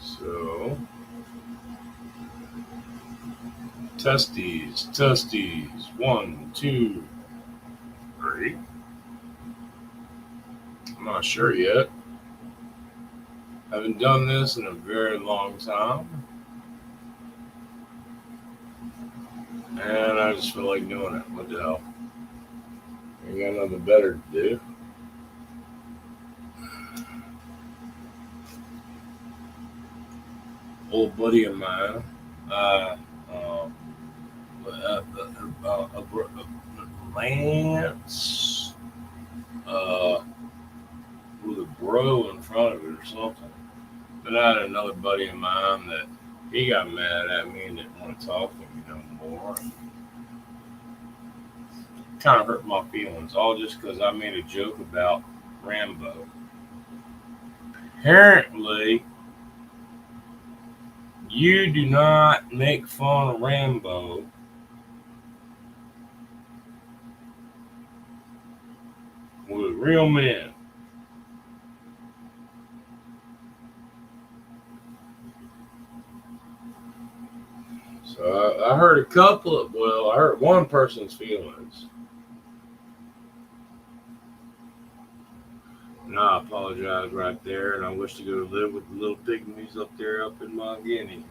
So, testes. 1, 2, 3. I'm not sure yet. I haven't done this in a very long time. And I just feel like doing it. What the hell? I got nothing better to do. Old buddy of mine, uh, um, Lance, uh, with a bro in front of it or something. But I had another buddy of mine that he got mad at me and didn't want to talk to me no more. Kind of hurt my feelings, all just because I made a joke about Rambo. Apparently, you do not make fun of Rambo with real men. So I heard I heard one person's feelings. And I apologize right there, and I wish to go live with the little pygmies up there up in Mount Guinea.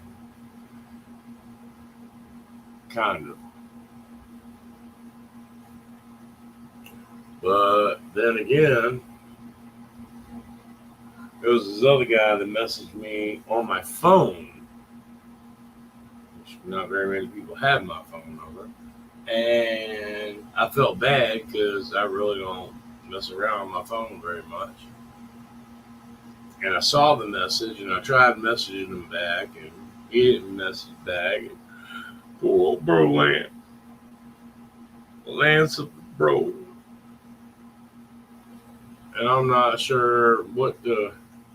Kind of. But then again, there was this other guy that messaged me on my phone, which not very many people have my phone number. And I felt bad because I really don't mess around on my phone very much. And I saw the message and I tried messaging him back and he didn't message back. And poor old bro Lance of the bro. And I'm not sure what to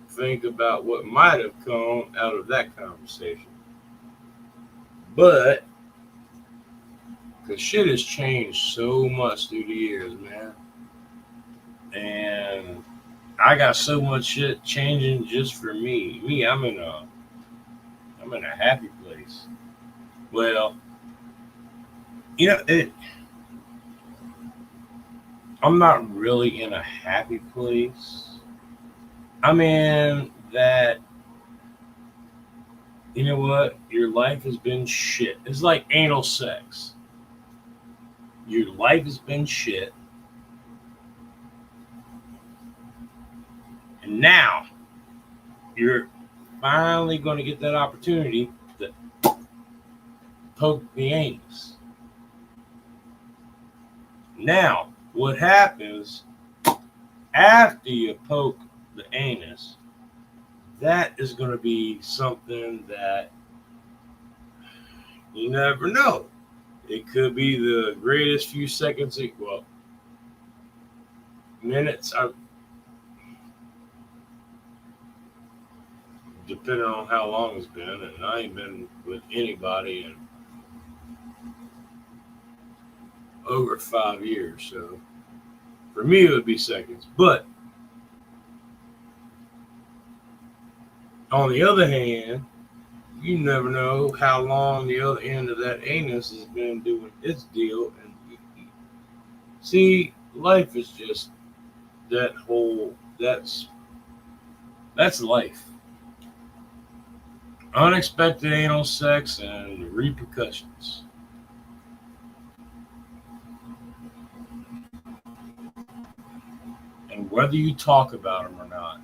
think about what might have come out of that conversation. But because shit has changed so much through the years, man. And I got so much shit changing just for me. I'm in a happy place. Well, you know, I'm not really in a happy place. I'm in that, you know what? Your life has been shit. It's like anal sex. Your life has been shit. And now you're finally going to get that opportunity to poke the anus. Now, what happens after you poke the anus, that is going to be something that you never know. It could be the greatest few seconds, minutes, depending on how long it's been. And I ain't been with anybody in over 5 years. So for me, it would be seconds. But on the other hand, you never know how long the other end of that anus has been doing its deal. And see, life is just that's life. Unexpected anal sex and repercussions. And whether you talk about them or not.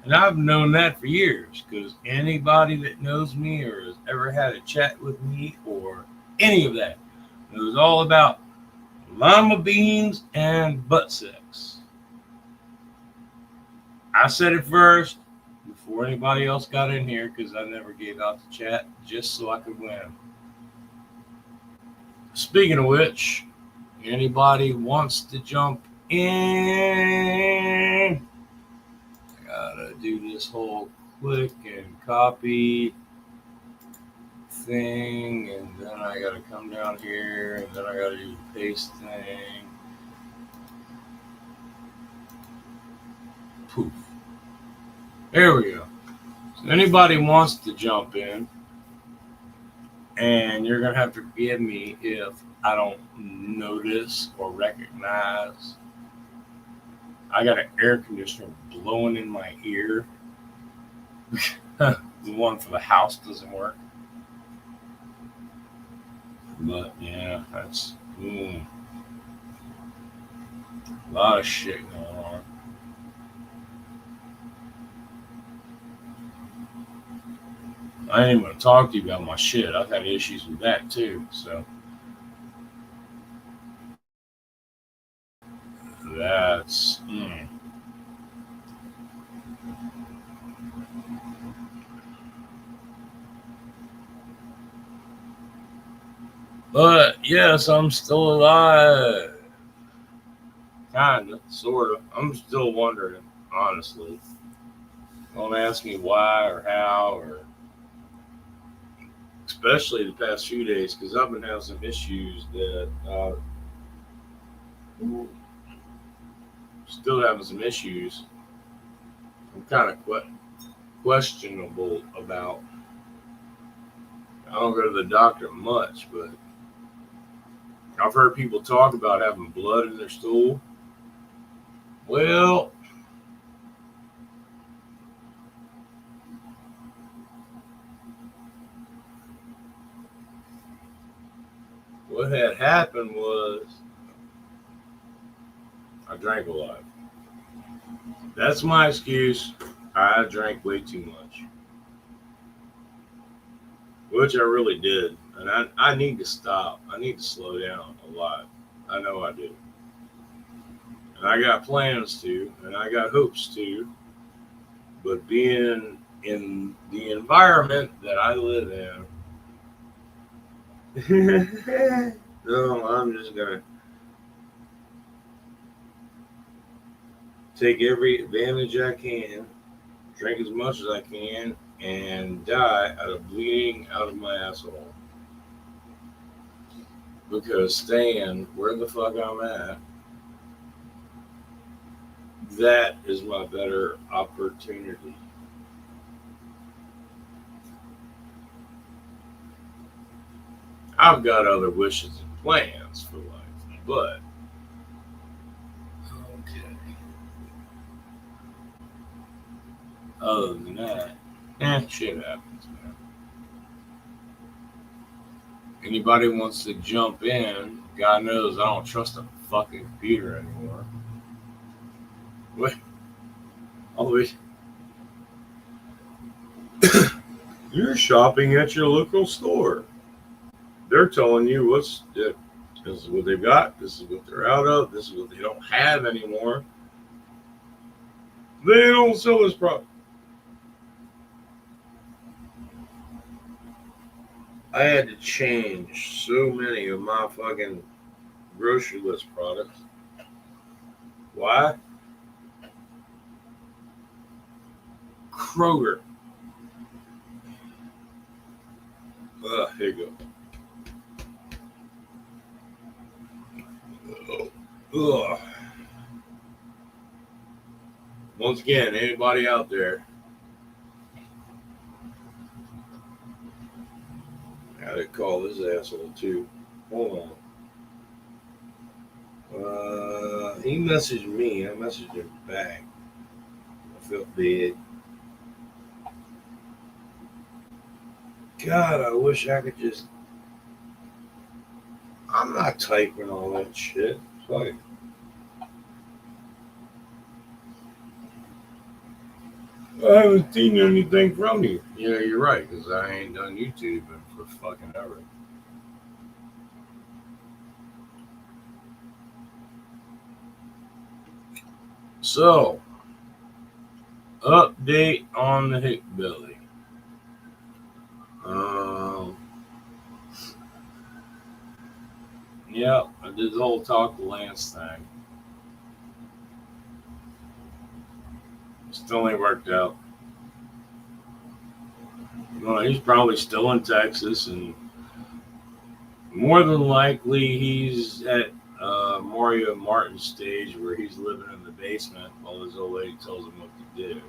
And I've known that for years because anybody that knows me or has ever had a chat with me or any of that knows all about lima beans and butt sex. I said it first before anybody else got in here because I never gave out the chat just so I could win. Speaking of which, anybody wants to jump in? I gotta do this whole click and copy thing, and then I gotta come down here, and then I gotta do the paste thing. Poof. There we go. Anybody wants to jump in, and you're gonna have to forgive me if I don't notice or recognize. I got an air conditioner blowing in my ear. The one for the house doesn't work. But yeah, that's a lot of shit going on. I ain't even gonna talk to you about my shit. I've had issues with that too. So that's But yes, I'm still alive. Kinda, sorta. I'm still wondering, honestly. Don't ask me why or how, or especially the past few days, because I've been having some issues that still having some issues. I'm kind of questionable about. I don't go to the doctor much, but I've heard people talk about having blood in their stool. Well, what had happened was I drank a lot. That's my excuse. I drank way too much, which I really did. And I need to stop. I need to slow down a lot. I know I do. And I got plans to, and I got hopes to. But being in the environment that I live in, no, I'm just going to take every advantage I can, drink as much as I can, and die out of bleeding out of my asshole. Because staying where the fuck I'm at, that is my better opportunity. I've got other wishes and plans for life, but okay. Other than that, shit happens, man. Anybody wants to jump in, God knows I don't trust a fucking computer anymore. What? Always. You're shopping at your local store. They're telling you this is what they've got, this is what they're out of, this is what they don't have anymore. They don't sell this product. I had to change so many of my fucking grocery list products. Why? Kroger. Here you go. Ugh. Once again, anybody out there, I had to call this asshole too. Hold on. He messaged me. I messaged him back. I felt bad. God, I wish I could just. I'm not typing all that shit. Fuck. I haven't seen anything from you. Yeah, you're right, because I ain't done YouTube for fucking ever. So, update on the hick belly. Yeah, I did the whole talk to Lance thing. Still ain't worked out. Well, he's probably still in Texas, and more than likely he's at Mario Martin's stage where he's living in the basement while his old lady tells him what to do.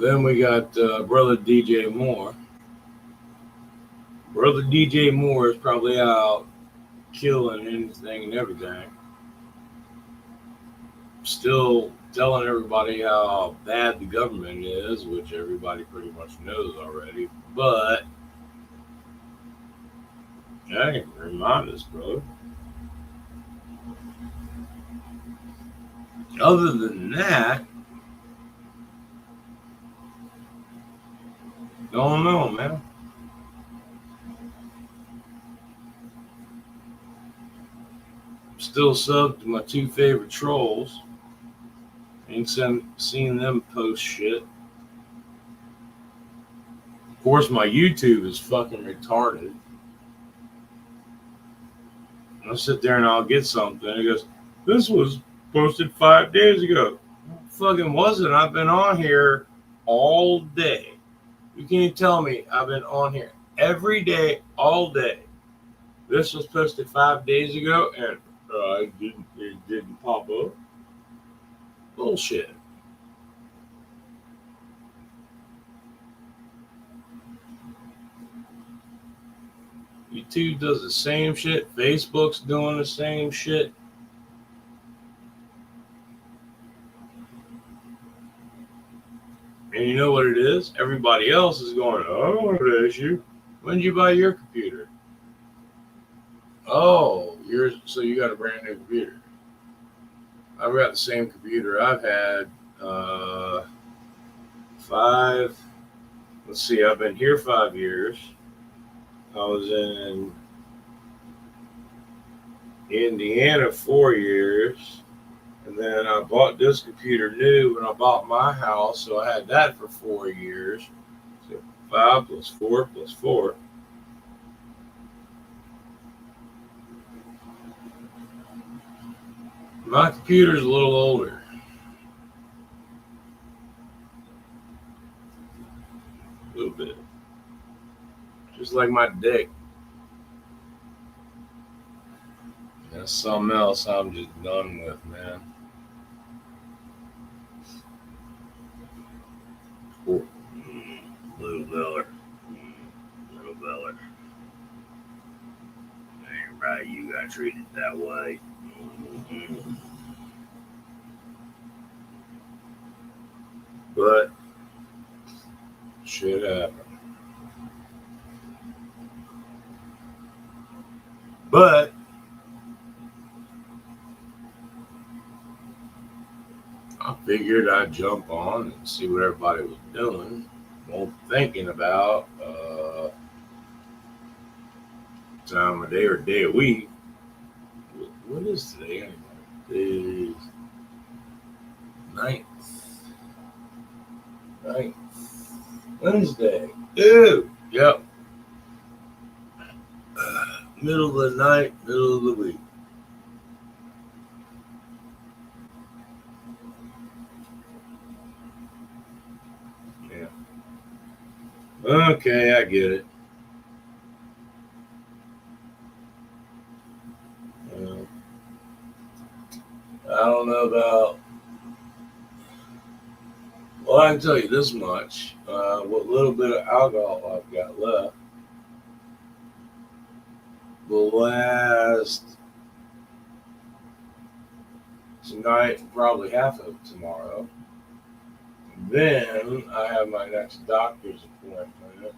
Then we got brother DJ Moore. Brother DJ Moore is probably out killing anything and everything. Still telling everybody how bad the government is, which everybody pretty much knows already. But hey, remind us, brother. Other than that, don't know, man. Still sub to my two favorite trolls. Ain't seen them post shit. Of course, my YouTube is fucking retarded. I'll sit there and I'll get something. It goes, this was posted 5 days ago. Fucking wasn't. I've been on here all day. You can't tell me I've been on here every day, all day. This was posted 5 days ago and it didn't pop up. Bullshit. YouTube does the same shit. Facebook's doing the same shit. And you know what it is? Everybody else is going, oh, that issue. When did you buy your computer? Oh, so you got a brand new computer. I've got the same computer I've had I've been here 5 years. I was in Indiana 4 years. And then I bought this computer new when I bought my house. So I had that for 4 years. So 5 plus 4 plus 4. My computer's a little older. A little bit. Just like my dick. That's something else I'm just done with, man. Little Beller. Little Beller. Ain't right, you got treated that way. Mm-hmm. But shit happened. But I figured I'd jump on and see what everybody was doing. Well, thinking about time of day or day of week. What is today anyway? The 9th. Wednesday. Ew. Yep. Middle of the night, middle of the week. Yeah. Okay, I get it. I don't know about. Well, I can tell you this much. What little bit of alcohol I've got left will last tonight, probably half of tomorrow. Then I have my next doctor's appointment.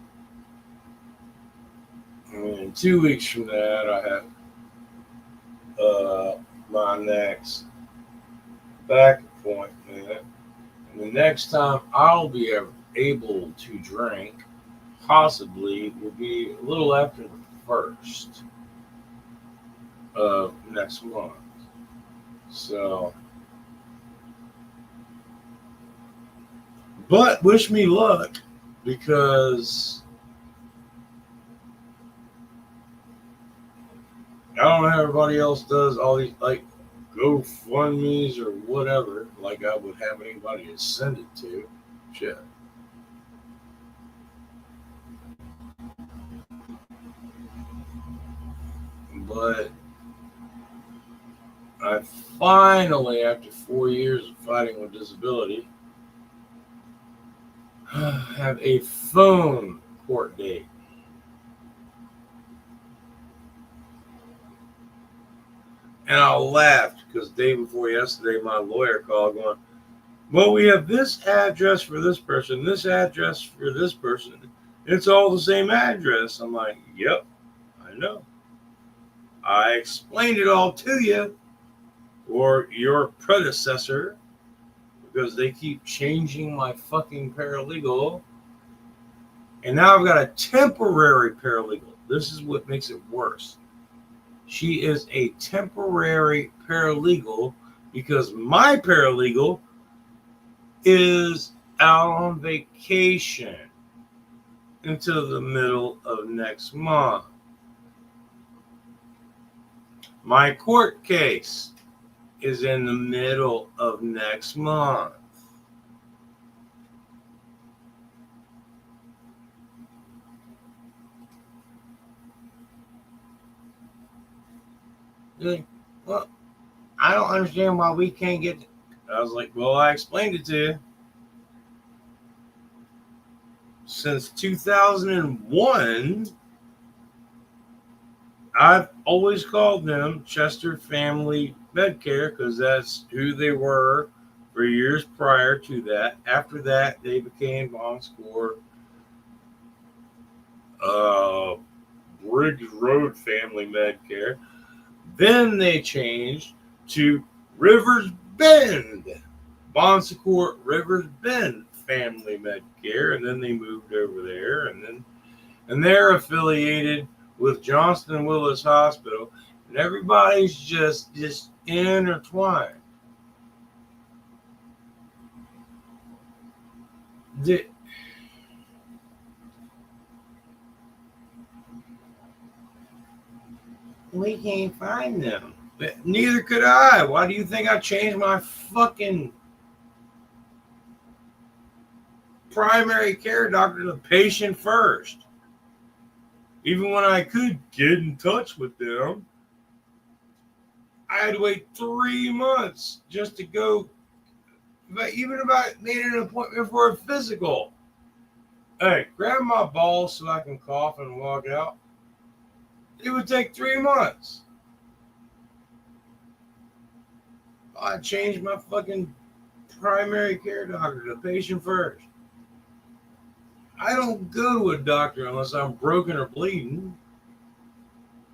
And 2 weeks from that, I have my next back appointment. And the next time I'll be able to drink, possibly, will be a little after the 1st of next month. So, but wish me luck, because I don't know how everybody else does all these like GoFundMe's or whatever, like I would have anybody to send it to. Shit. But I finally, after 4 years of fighting with disability, have a phone court date. And I laughed because day before yesterday, my lawyer called going, well, we have this address for this person, this address for this person. It's all the same address. I'm like, yep, I know. I explained it all to you or your predecessor because they keep changing my fucking paralegal. And now I've got a temporary paralegal. This is what makes it worse. She is a temporary paralegal because my paralegal is out on vacation until the middle of next month. My court case is in the middle of next month. Like, well, I don't understand why we can't get. I was like, well, I explained it to you. Since 2001, I've always called them Chester Family Medcare because that's who they were for years prior to that. After that, they became Bon Score Briggs Road Family Medcare. Then they changed to Rivers Bend, Bon Secours Rivers Bend Family Medcare, and then they moved over there, and they're affiliated with Johnston Willis Hospital, and everybody's just intertwined. We can't find them. But neither could I. Why do you think I changed my fucking primary care doctor to patient first? Even when I could get in touch with them, I had to wait 3 months just to go. But even if I made an appointment for a physical, hey, grab my balls so I can cough and walk out. It would take 3 months. I changed my fucking primary care doctor to patient first. I don't go to a doctor unless I'm broken or bleeding.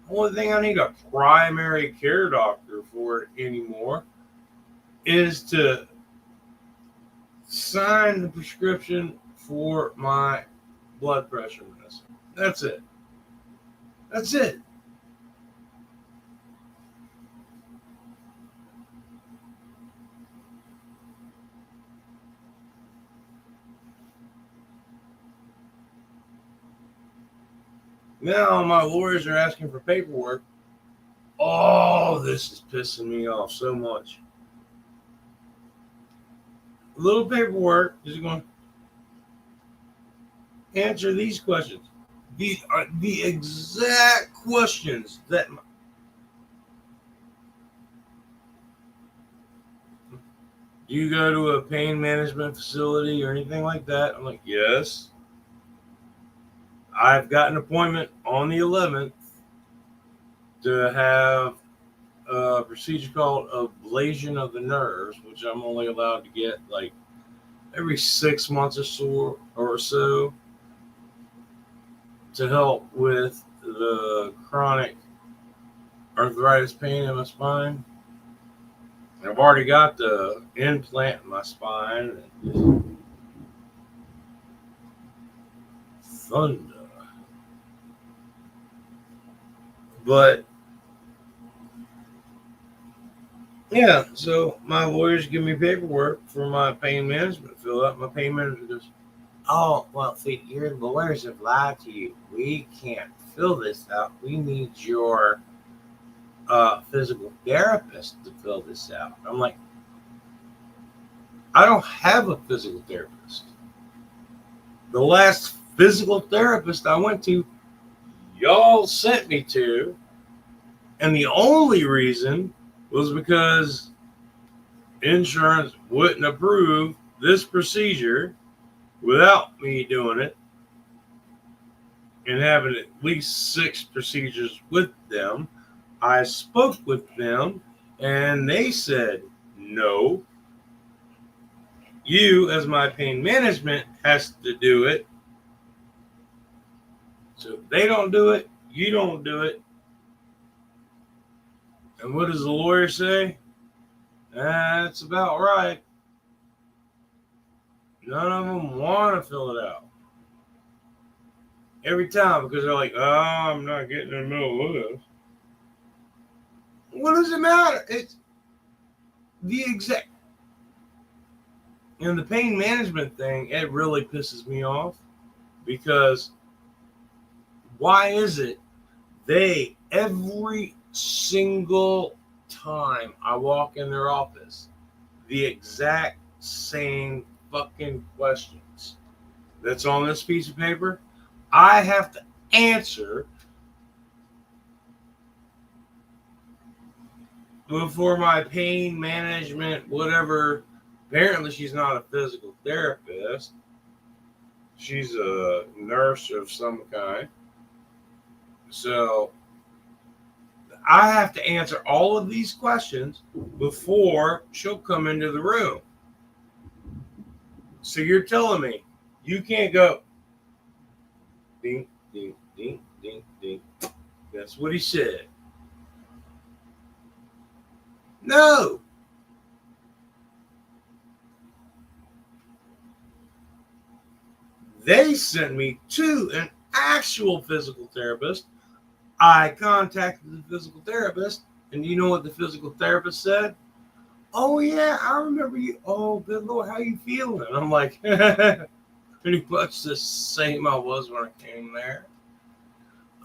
The only thing I need a primary care doctor for anymore is to sign the prescription for my blood pressure medicine. That's it. That's it. Now my lawyers are asking for paperwork. Oh, this is pissing me off so much. A little paperwork is going to answer these questions. These are the exact questions that. Do you go to a pain management facility or anything like that? I'm like, yes. I've got an appointment on the 11th to have a procedure called ablation of the nerves, which I'm only allowed to get like every 6 months or so to help with the chronic arthritis pain in my spine. I've already got the implant in my spine. Thunder. But yeah, so my lawyers give me paperwork for my pain management. Fill out my pain management. Goes, oh, well, see, your lawyers have lied to you. We can't fill this out. We need your physical therapist to fill this out. I'm like, I don't have a physical therapist. The last physical therapist I went to, y'all sent me to, and the only reason was because insurance wouldn't approve this procedure without me doing it and having at least 6 procedures with them. I spoke with them and they said, no, you, as my pain management, has to do it. So if they don't do it, you don't do it. And what does the lawyer say? That's about right. None of them want to fill it out. Every time, because they're like, oh, I'm not getting in the middle of this. What does it matter? It's the exact. And the pain management thing, it really pisses me off because why is it they, every single time I walk in their office, the exact same fucking questions that's on this piece of paper, I have to answer before my pain management, whatever. Apparently, she's not a physical therapist. She's a nurse of some kind. So I have to answer all of these questions before she'll come into the room. So you're telling me you can't go ding, ding, ding, ding, ding. That's what he said. No. They sent me to an actual physical therapist. I contacted the physical therapist, and you know what the physical therapist said? Oh, yeah, I remember you. Oh, good Lord, how you feeling? I'm like, pretty much the same I was when I came there.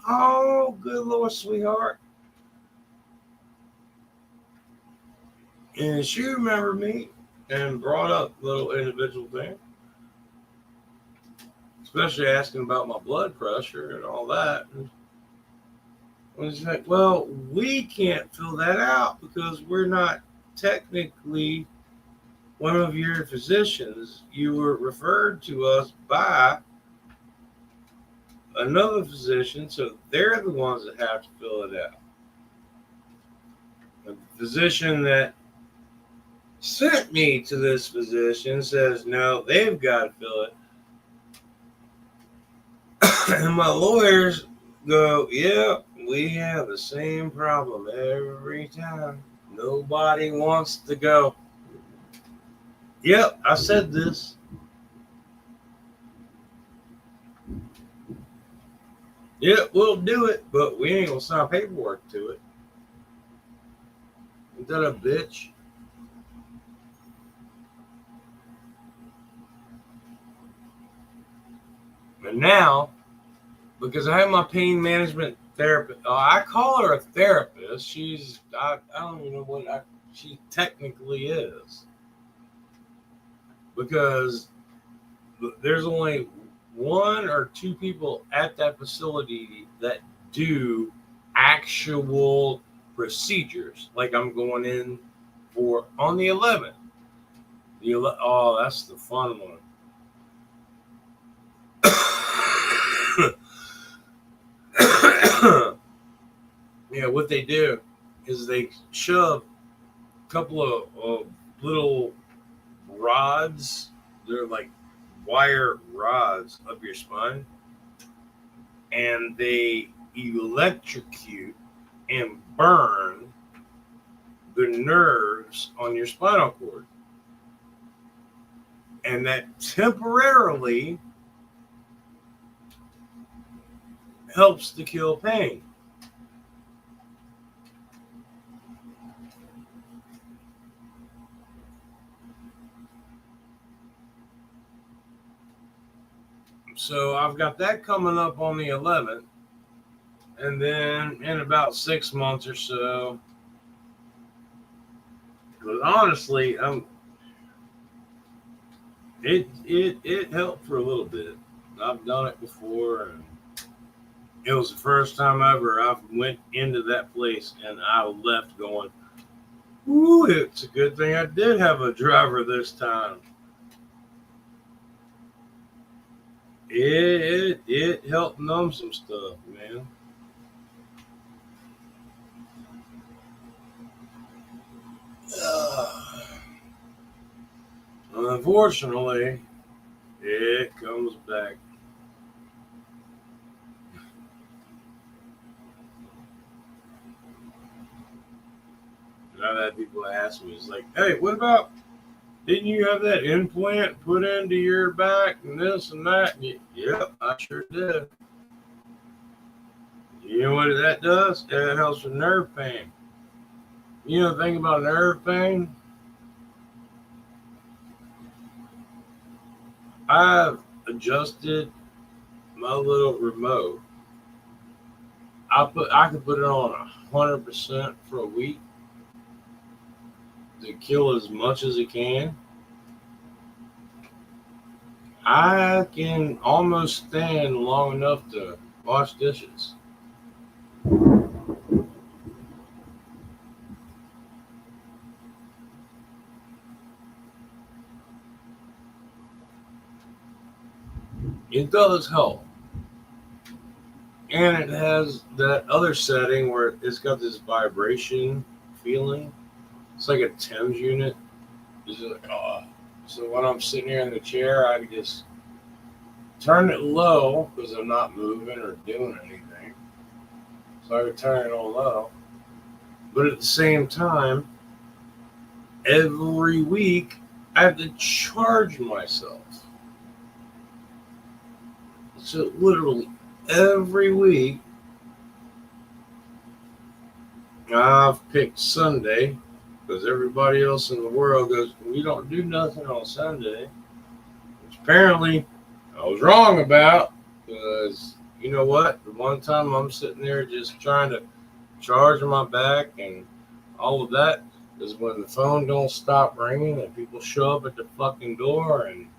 Oh, good Lord, sweetheart. And she remembered me and brought up little individual things, especially asking about my blood pressure and all that. And I was like, well, we can't fill that out because we're not technically one of your physicians. You were referred to us by another physician, so they're the ones that have to fill it out. The physician that sent me to this physician says, no, they've got to fill it. And my lawyers go, yeah, we have the same problem every time. Nobody wants to go. Yep, I said this. Yeah, we'll do it, but we ain't gonna sign paperwork to it. Ain't that a bitch? And now, because I have my pain management therapist, I call her a therapist. I don't even know what she technically is. Because there's only 1 or 2 people at that facility that do actual procedures. Like I'm going in for on the 11th. Oh, that's the fun one. Yeah, what they do is they shove a couple of little rods. They're like wire rods up your spine, and they electrocute and burn the nerves on your spinal cord. And that temporarily helps to kill pain. So I've got that coming up on the 11th. And then in about 6 months or so, but honestly, it helped for a little bit. I've done it before, and it was the first time ever I went into that place and I left going, ooh, it's a good thing I did have a driver this time. it helped numb some stuff, man. Unfortunately, it comes back. And I've had people ask me, it's like, hey, what about, didn't you have that implant put into your back and this and that? And yep, I sure did. You know what that does? It helps with nerve pain. You know the thing about nerve pain? I've adjusted my little remote. I can put it on 100% for a week to kill as much as it can. I can almost stand long enough to wash dishes. It does help. And it has that other setting where it's got this vibration feeling. It's like a Thames unit. It's just like, oh. So when I'm sitting here in the chair, I can just turn it low because I'm not moving or doing anything. So I can turn it on low. But at the same time, every week I have to charge myself. So literally every week I've picked Sunday because everybody else in the world goes, we don't do nothing on Sunday. Which apparently I was wrong about because you know what? The one time I'm sitting there just trying to charge my back and all of that is when the phone don't stop ringing and people show up at the fucking door and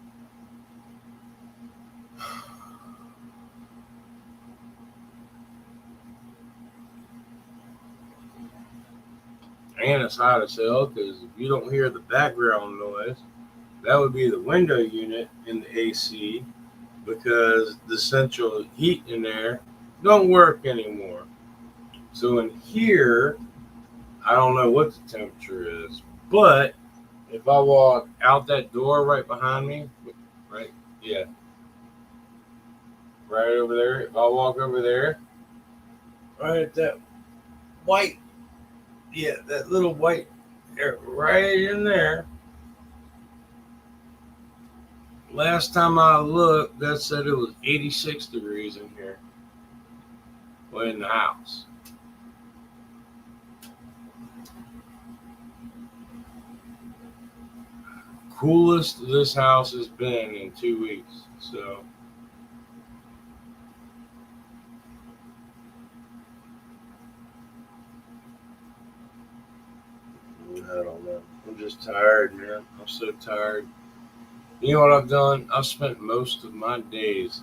it's hot as hell because if you don't hear the background noise, that would be the window unit in the AC because the central heat in there don't work anymore. So in here, I don't know what the temperature is, but if I walk out that door right behind me, right, yeah, right over there, if I walk over there, right at that white, yeah, that little white, right in there. Last time I looked, that said it was 86 degrees in here, well, in the house. Coolest this house has been in 2 weeks. So I don't know. I'm just tired, man. I'm so tired. You know what I've done? I've spent most of my days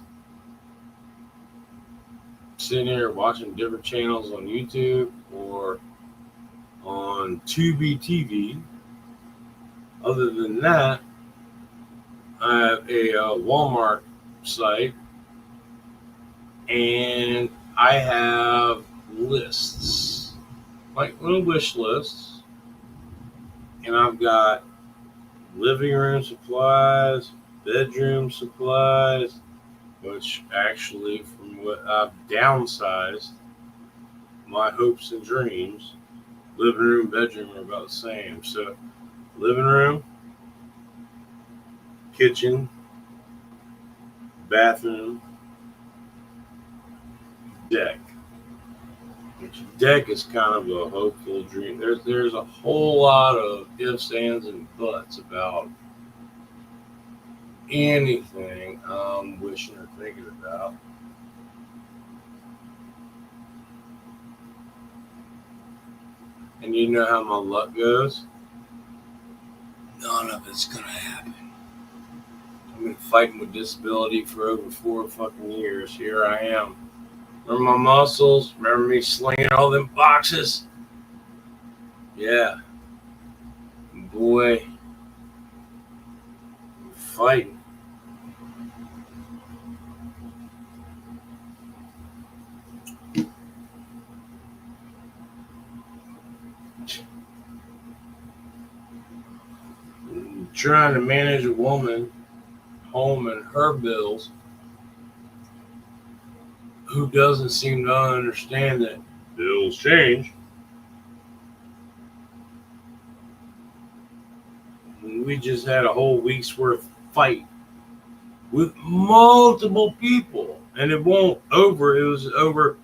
sitting here watching different channels on YouTube or on Tubi TV. Other than that, I have a Walmart site and I have lists, like little wish lists, and I've got living room supplies, bedroom supplies, which actually, from what I've downsized, my hopes and dreams, living room, bedroom are about the same. So, living room, kitchen, bathroom, deck. Which deck is kind of a hopeful dream. There's a whole lot of ifs, ands, and buts about anything I'm wishing or thinking about. And you know how my luck goes? None of it's gonna happen. I've been fighting with disability for over 4 fucking years. Here I am. Remember my muscles? Remember me slinging all them boxes? Yeah. Boy, I'm fighting. trying to manage a woman, home, and her bills who doesn't seem to understand that bills change. And we just had a whole week's worth of fight with multiple people, and it won't over. It was over.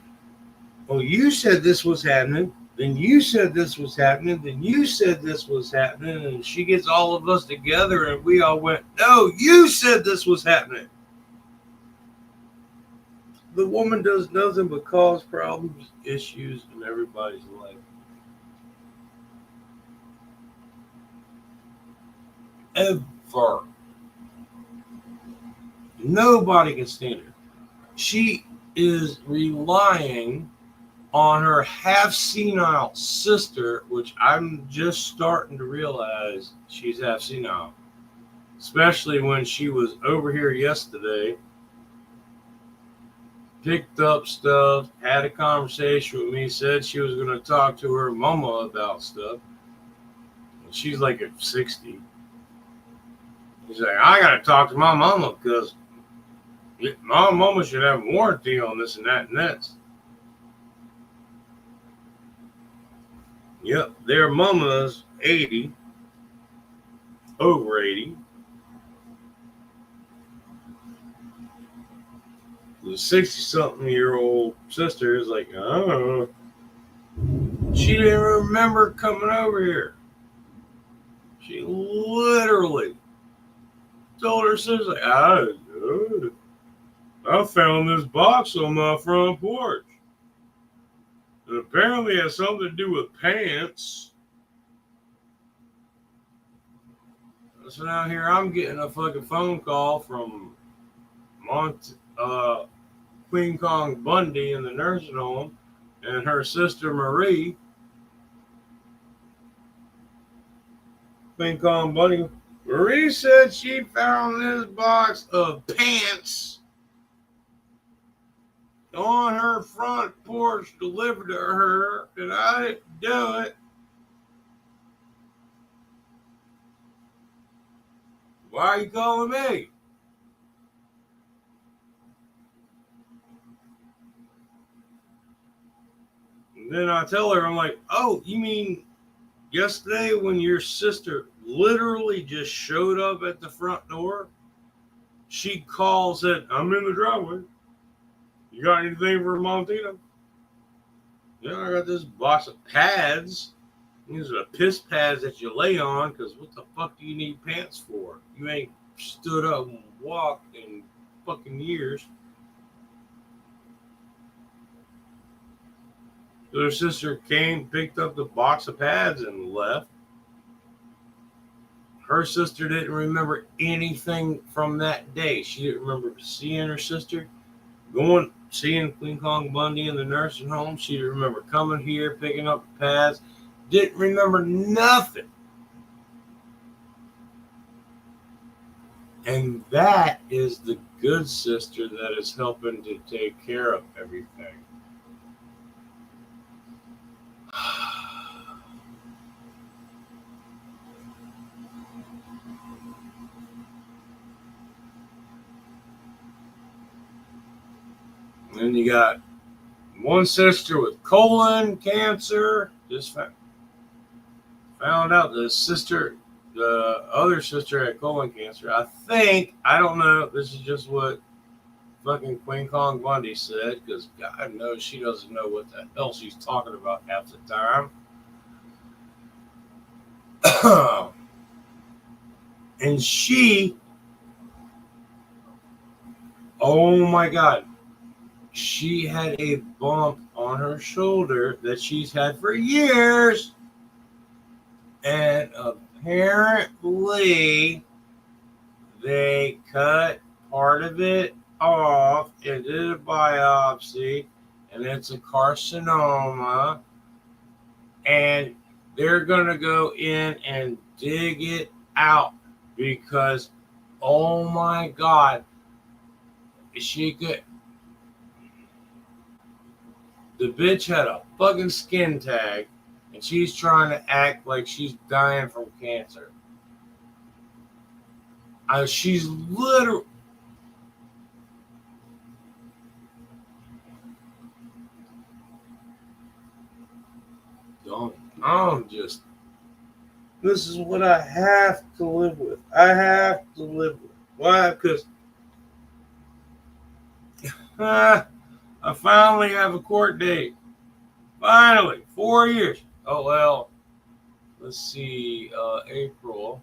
Well, you said this was happening. Then you said this was happening. Then you said this was happening. And she gets all of us together, and we all went, no, you said this was happening. The woman does nothing but cause problems, issues in everybody's life. Ever. Nobody can stand her. She is relying on her half senile sister, which I'm just starting to realize she's half senile, especially when she was over here yesterday, picked up stuff, had a conversation with me, said she was going to talk to her mama about stuff. She's like at 60. She's like, I got to talk to my mama because my mama should have a warranty on this and that and that. Yep, their mama's 80, over 80. The 60-something-year-old sister is like, oh, she didn't remember coming over here. She literally told her sister, like, I found this box on my front porch. It apparently has something to do with pants. So now here I'm getting a fucking phone call from Queen Kong Bundy in the nursing home and her sister Marie. Queen Kong Bundy. Marie said she found this box of pants on her front porch delivered to her, and I didn't do it. Why are you calling me? And then I tell her, I'm like, oh, you mean yesterday when your sister literally just showed up at the front door? She calls it, I'm in the driveway. You got anything for Montina? Yeah, I got this box of pads. These are the piss pads that you lay on, because what the fuck do you need pants for? You ain't stood up and walked in fucking years. So her sister came, picked up the box of pads, and left. Her sister didn't remember anything from that day. She didn't remember seeing her sister, seeing Queen Kong Bundy in the nursing home. She didn't remember coming here, picking up the pads. Didn't remember nothing. And that is the good sister that is helping to take care of everything. And then you got one sister with colon cancer. Just found out the other sister had colon cancer. I don't know. This is just what fucking Queen Kong Bundy said, because God knows she doesn't know what the hell she's talking about half the time. And she, oh my God, she had a bump on her shoulder that she's had for years. And apparently they cut part of it off and did a biopsy, and it's a carcinoma. And they're going to go in and dig it out because, oh my God, the bitch had a fucking skin tag, and she's trying to act like she's dying from cancer. She's literally. I'm just. This is what I have to live with. I have to live with. Why? Because I finally have a court date. Finally, 4 years. Oh well. Let's see. April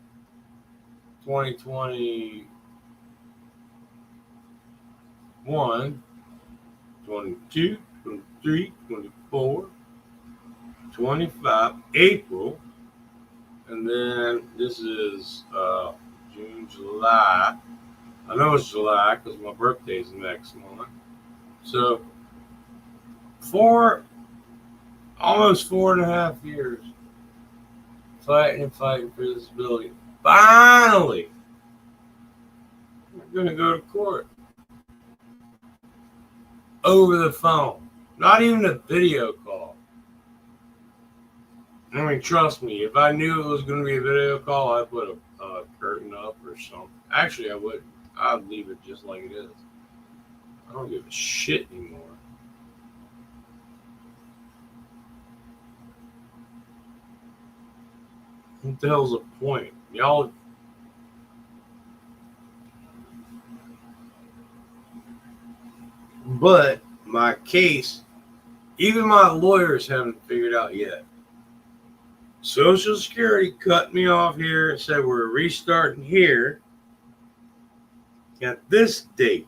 2021, 22, 23, 24, 25. April. And then this is June, July. I know it's July because my birthday's next month. So almost 4.5 years fighting for this building. Finally, we're going to go to court over the phone. Not even a video call. I mean, trust me, if I knew it was going to be a video call, I'd put a curtain up or something. Actually, I wouldn't. I'd leave it just like it is. I don't give a shit anymore. What the hell's the point? Y'all. But my case, even my lawyers haven't figured out yet. Social Security cut me off here and said we're restarting here at this date,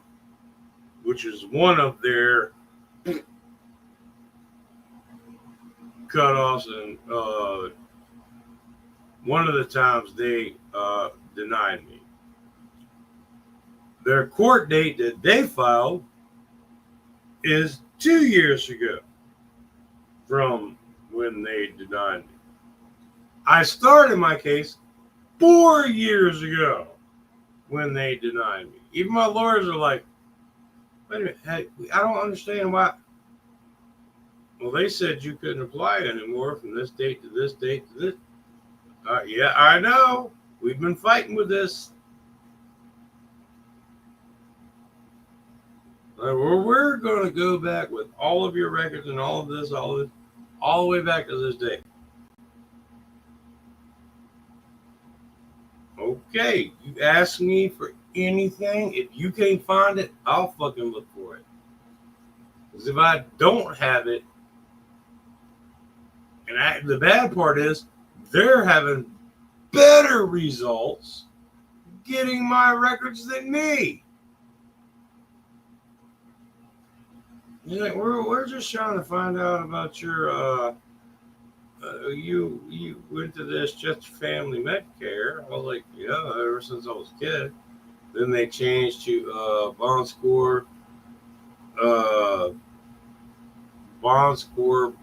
which is one of their cutoffs, and one of the times they denied me. Their court date that they filed is 2 years ago from when they denied me. I started my case 4 years ago when they denied me. Even my lawyers are like, wait a minute, hey, I don't understand why. Well, they said you couldn't apply it anymore from this date to this date to this. Yeah, I know. We've been fighting with this. We're going to go back with all of your records and all of this, all the way back to this day. Okay, you ask me for anything. If you can't find it, I'll fucking look for it. Because if I don't have it, and the bad part is, they're having better results getting my records than me. You're like, we're just trying to find out about your you went to this just family Medicare. I was like, yeah, ever since I was a kid. Then they changed to bond score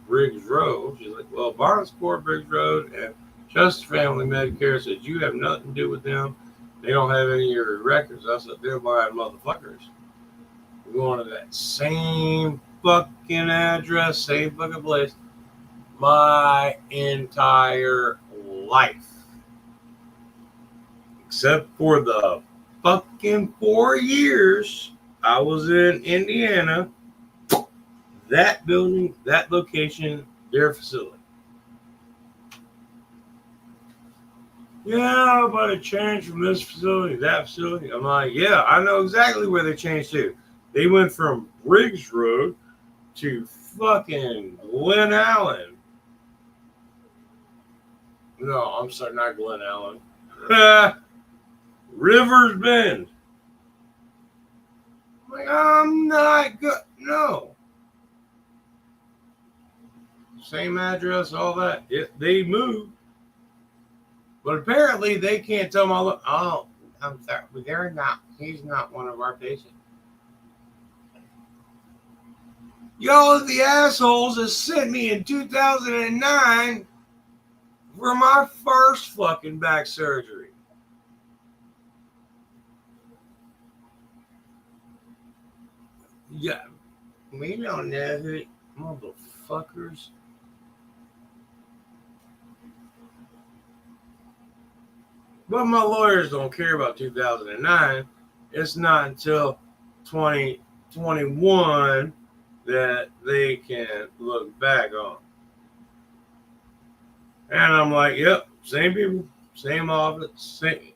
Briggs Road. She's like, well, bond score Briggs Road and just family Medicare said you have nothing to do with them. They don't have any of your records. I said, they're my motherfuckers. We're going to that same fucking address, same fucking place, my entire life. Except for the fucking 4 years I was in Indiana, that building, that location, their facility. Yeah, but it changed from this facility to that facility. I'm like, yeah, I know exactly where they changed to. They went from Briggs Road to fucking Glen Allen. No, I'm sorry, not Glen Allen. Rivers Bend. I'm like, I'm not good. No. Same address, all that. They moved. But apparently they can't tell my look. Oh, I'm sorry. They're not. He's not one of our patients. Y'all are the assholes that sent me in 2009 for my first fucking back surgery. Yeah. We don't know who motherfuckers. But my lawyers don't care about 2009. It's not until 2021 that they can look back on. And I'm like, yep, same people, same office, same.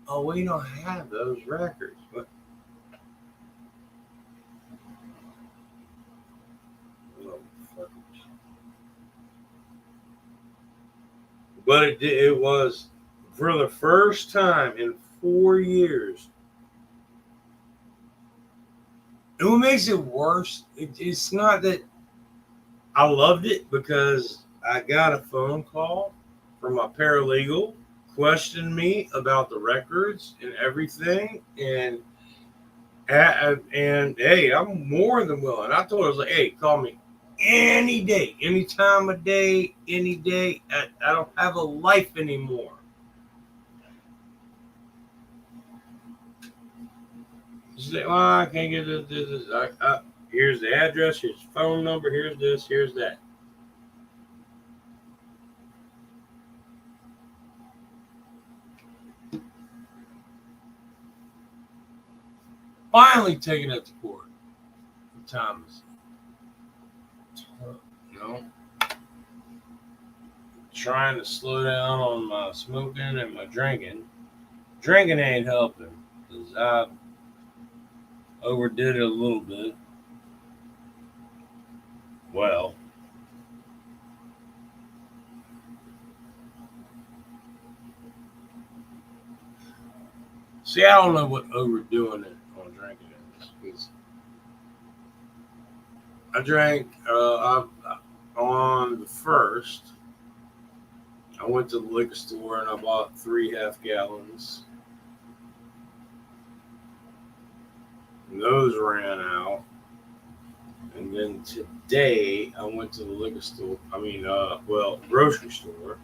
Oh, we don't have those records. But it was for the first time in 4 years. And what makes it worse, it's not that I loved it because I got a phone call from my paralegal questioning me about the records and everything. And hey, I'm more than willing. I told her, I was like, hey, call me any day, any time of day, any day. I don't have a life anymore. She said, well, I can't get this. Here's the address, here's the phone number, here's this, here's that. Finally taking it to court. Thomas, you know, trying to slow down on my smoking and my drinking. Drinking ain't helping because I overdid it a little bit. Well, see, I don't know what overdoing it on drinking is. Because I drank on the first. I went to the liquor store and I bought 3 half gallons. And those ran out. And then today I went to the liquor store. Grocery store.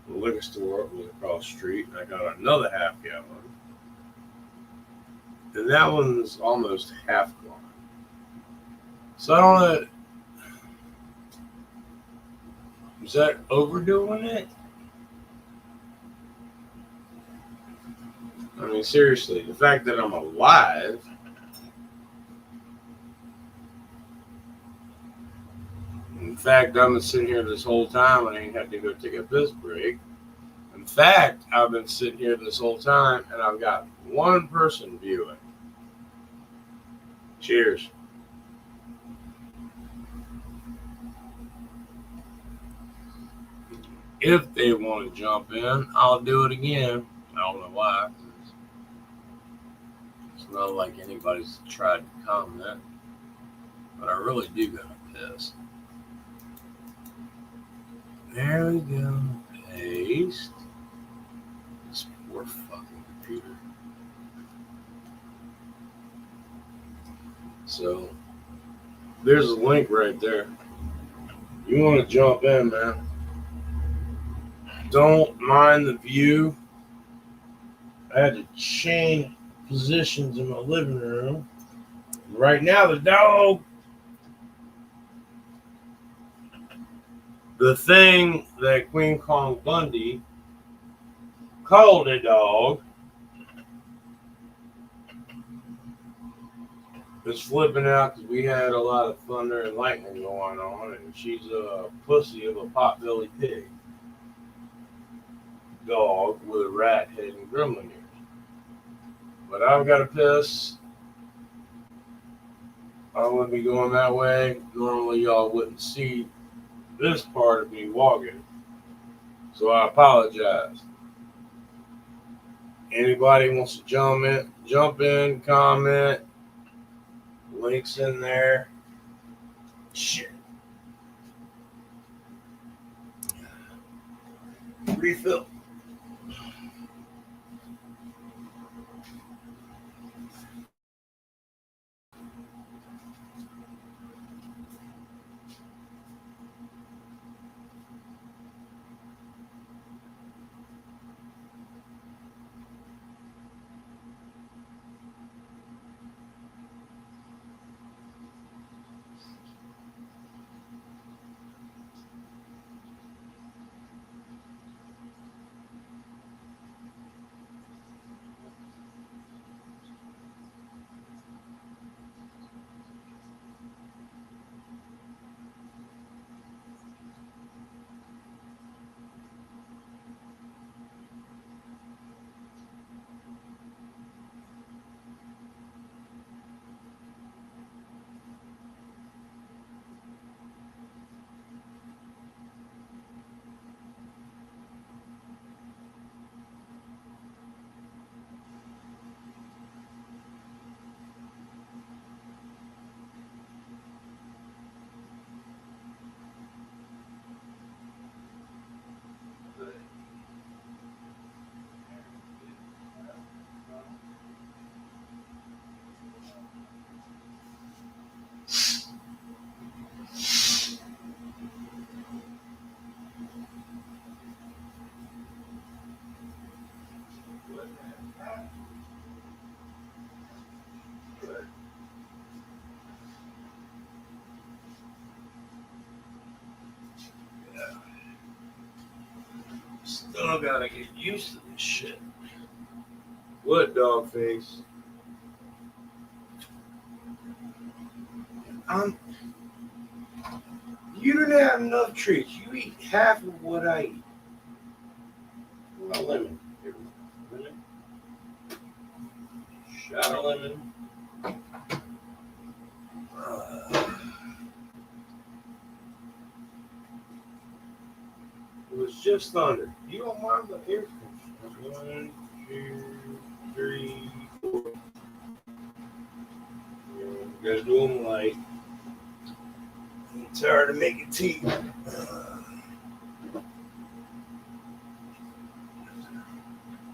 The liquor store was across the street, and I got another half gallon. And that one's almost half gone. So I don't know. Is that overdoing it? I mean, seriously, the fact that I'm alive. In fact, I've been sitting here this whole time and I ain't had to go take a piss break. In fact, I've been sitting here this whole time and I've got one person viewing. Cheers. If they want to jump in, I'll do it again. I don't know why. It's not like anybody's tried to comment, but I really do got to piss. There we go. Paste. This poor fucking computer. So, there's a link right there. You want to jump in, man. Don't mind the view. I had to change positions in my living room. Right now, the dog, the thing that Queen Kong Bundy called a dog, is flipping out because we had a lot of thunder and lightning going on, and she's a pussy of a potbelly pig dog with a rat head and gremlin ears. But I've got to piss. I wouldn't be going that way. Normally, y'all wouldn't see this part of me walking, so I apologize. Anybody wants to jump in, comment, links in there. Shit. Refill. I gotta get used to this shit. What, dog face? You don't have enough treats. You eat half of what I eat. A lemon. Here, lemon. Shot of lemon. It was just thunder. You don't mind the air conditioner. 1, 2, 3, 4. You guys do them light. It's hard to make it tea.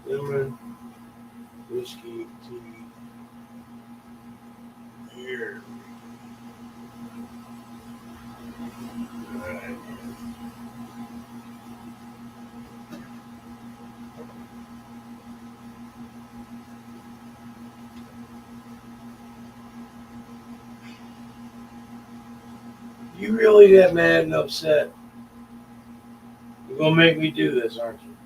Lemon, whiskey, tea. Here. All right. You really that mad and upset? You're gonna make me do this, aren't you?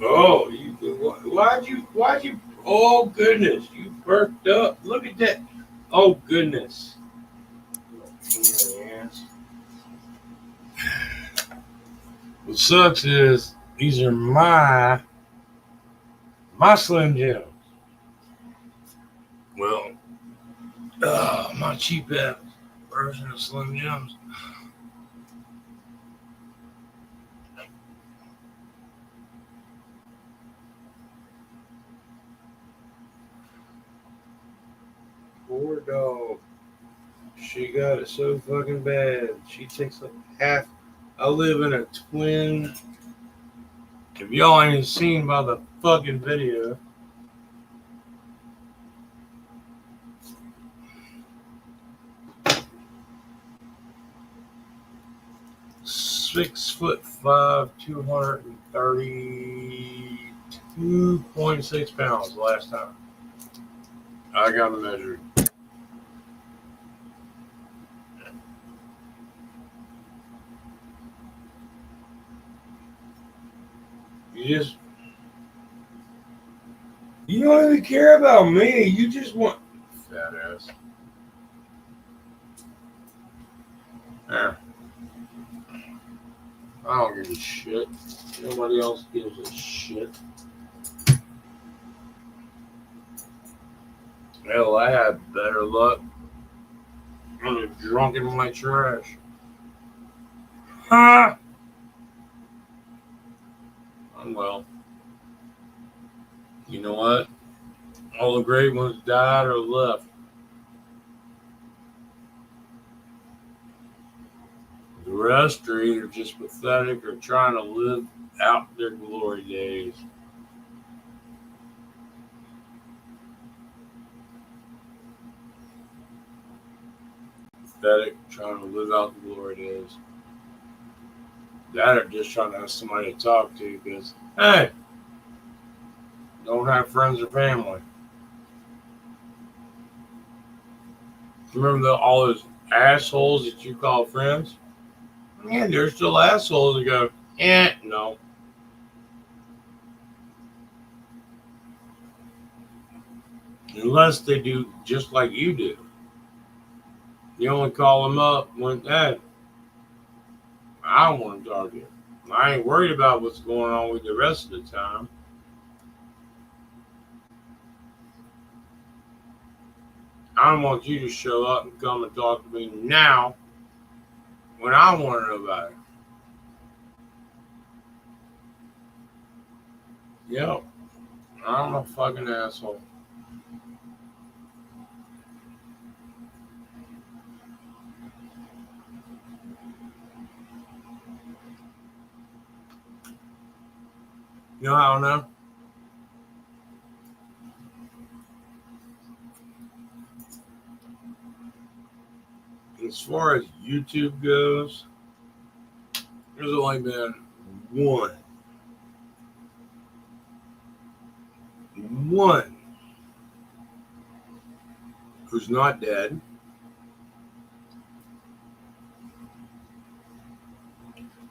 Oh, why'd you, oh goodness, you perked up. Look at that. Oh goodness. What sucks is these are my Slim Jims. Well, my cheap ass version of Slim Jims. Poor dog. She got it so fucking bad. She takes like half. I live in a twin. If y'all ain't seen by the fucking video, (6'5", 232.6 pounds last time I got measured. You don't even care about me. You just want fat ass. Yeah. I don't give a shit. Nobody else gives a shit. Hell, I had better luck. I was drunk in my trash. Ha! Well, you know what? All the great ones died or left. The rest are either just pathetic or trying to live out their glory days. Pathetic, trying to live out the glory days. That are just trying to have somebody to talk to because, hey, don't have friends or family. Remember all those assholes that you call friends? Yeah, they're still assholes that go, no. Unless they do just like you do. You only call them up when, hey, I don't want to talk to you. I ain't worried about what's going on with the rest of the time. I don't want you to show up and come and talk to me now when I want to know about it. Yep. I'm a fucking asshole. You know how I know? As far as YouTube goes, there's only been one who's not dead,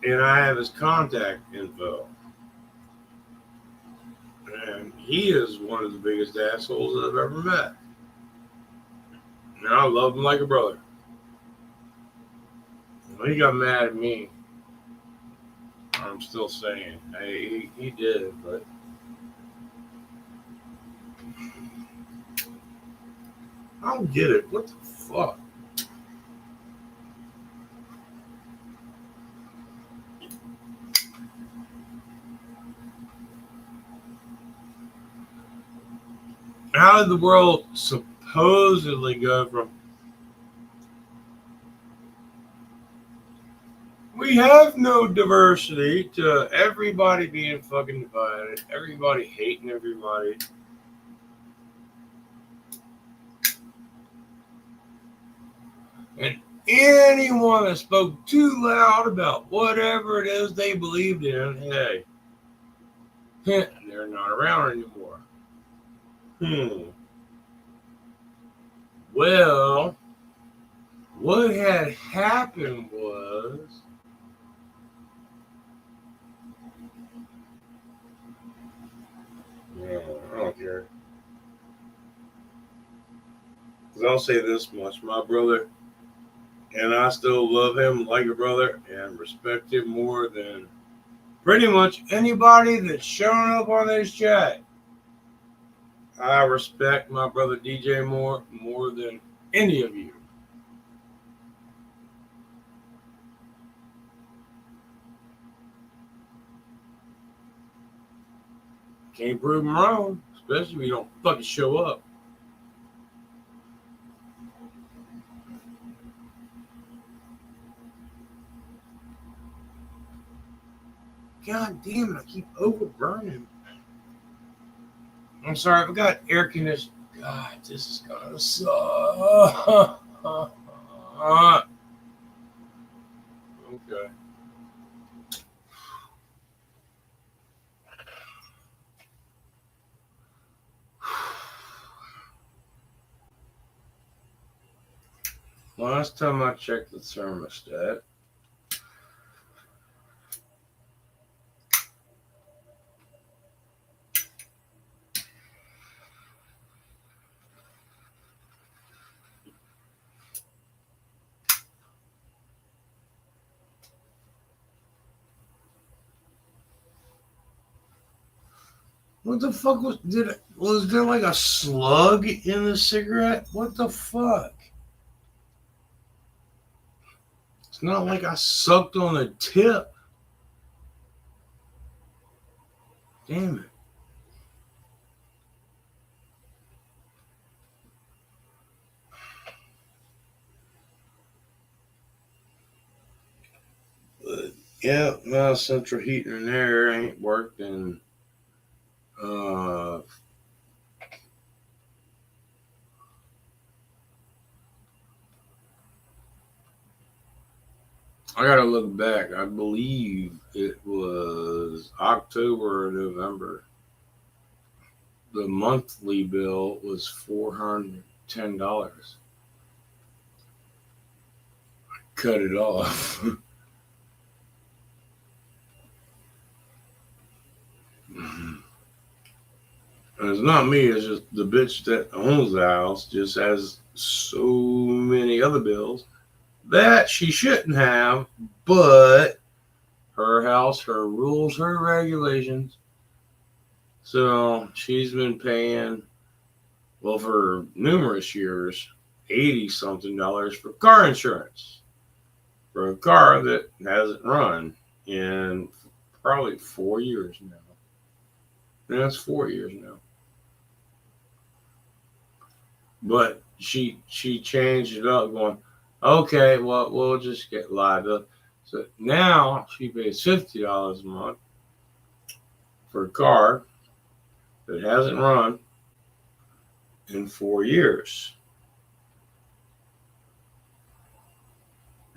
and I have his contact info. And he is one of the biggest assholes I've ever met. And I love him like a brother. When he got mad at me, I'm still saying, hey, he did, but I don't get it. What the fuck? How did the world supposedly go from we have no diversity to everybody being fucking divided, everybody hating everybody? And anyone that spoke too loud about whatever it is they believed in, hey, they're not around anymore. Well, what had happened was I don't care. Because I'll say this much, my brother, and I still love him like a brother and respect him more than pretty much anybody that's shown up on this chat. I respect my brother DJ more than any of you. Can't prove them wrong, especially if you don't fucking show up. God damn it, I keep overburning. I'm sorry, I've got air conditioning. God, this is gonna suck. Okay. Last time I checked the thermostat, what the fuck was there like a slug in the cigarette? What the fuck? It's not like I sucked on the tip. Damn it. But, yeah, my central heating and air ain't worked in I gotta look back. I believe it was October or November. The monthly bill was $410. I cut it off. And it's not me, it's just the bitch that owns the house just has so many other bills that she shouldn't have, but her house, her rules, her regulations. So she's been paying, well, for numerous years, $80-something for car insurance for a car that hasn't run in probably 4 years now. And that's 4 years now. But she changed it up, going, okay, well, we'll just get liability. So now she pays $50 a month for a car that hasn't run in 4 years.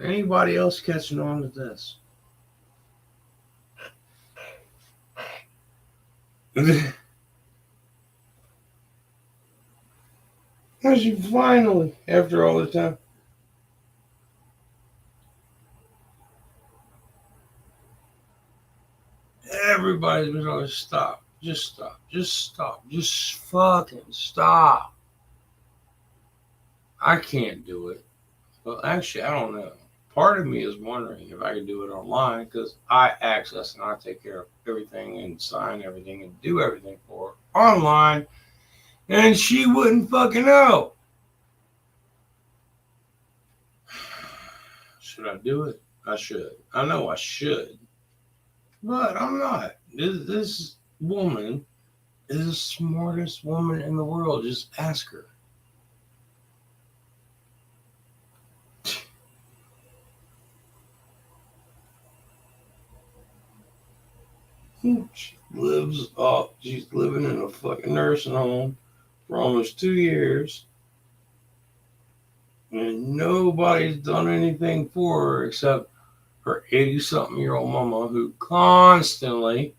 Anybody else catching on to this? How's you finally, after all the time? everybody's been like, stop. Just stop. Just stop. Just fucking stop. I can't do it. Well, actually, I don't know. Part of me is wondering if I could do it online because I access and I take care of everything and sign everything and do everything for her online, and she wouldn't fucking know. Should I do it? I should. I know I should, but I'm not. This woman is the smartest woman in the world. Just ask her. She lives up. She's living in a fucking nursing home for almost 2 years. And nobody's done anything for her except her 80-something-year-old mama who constantly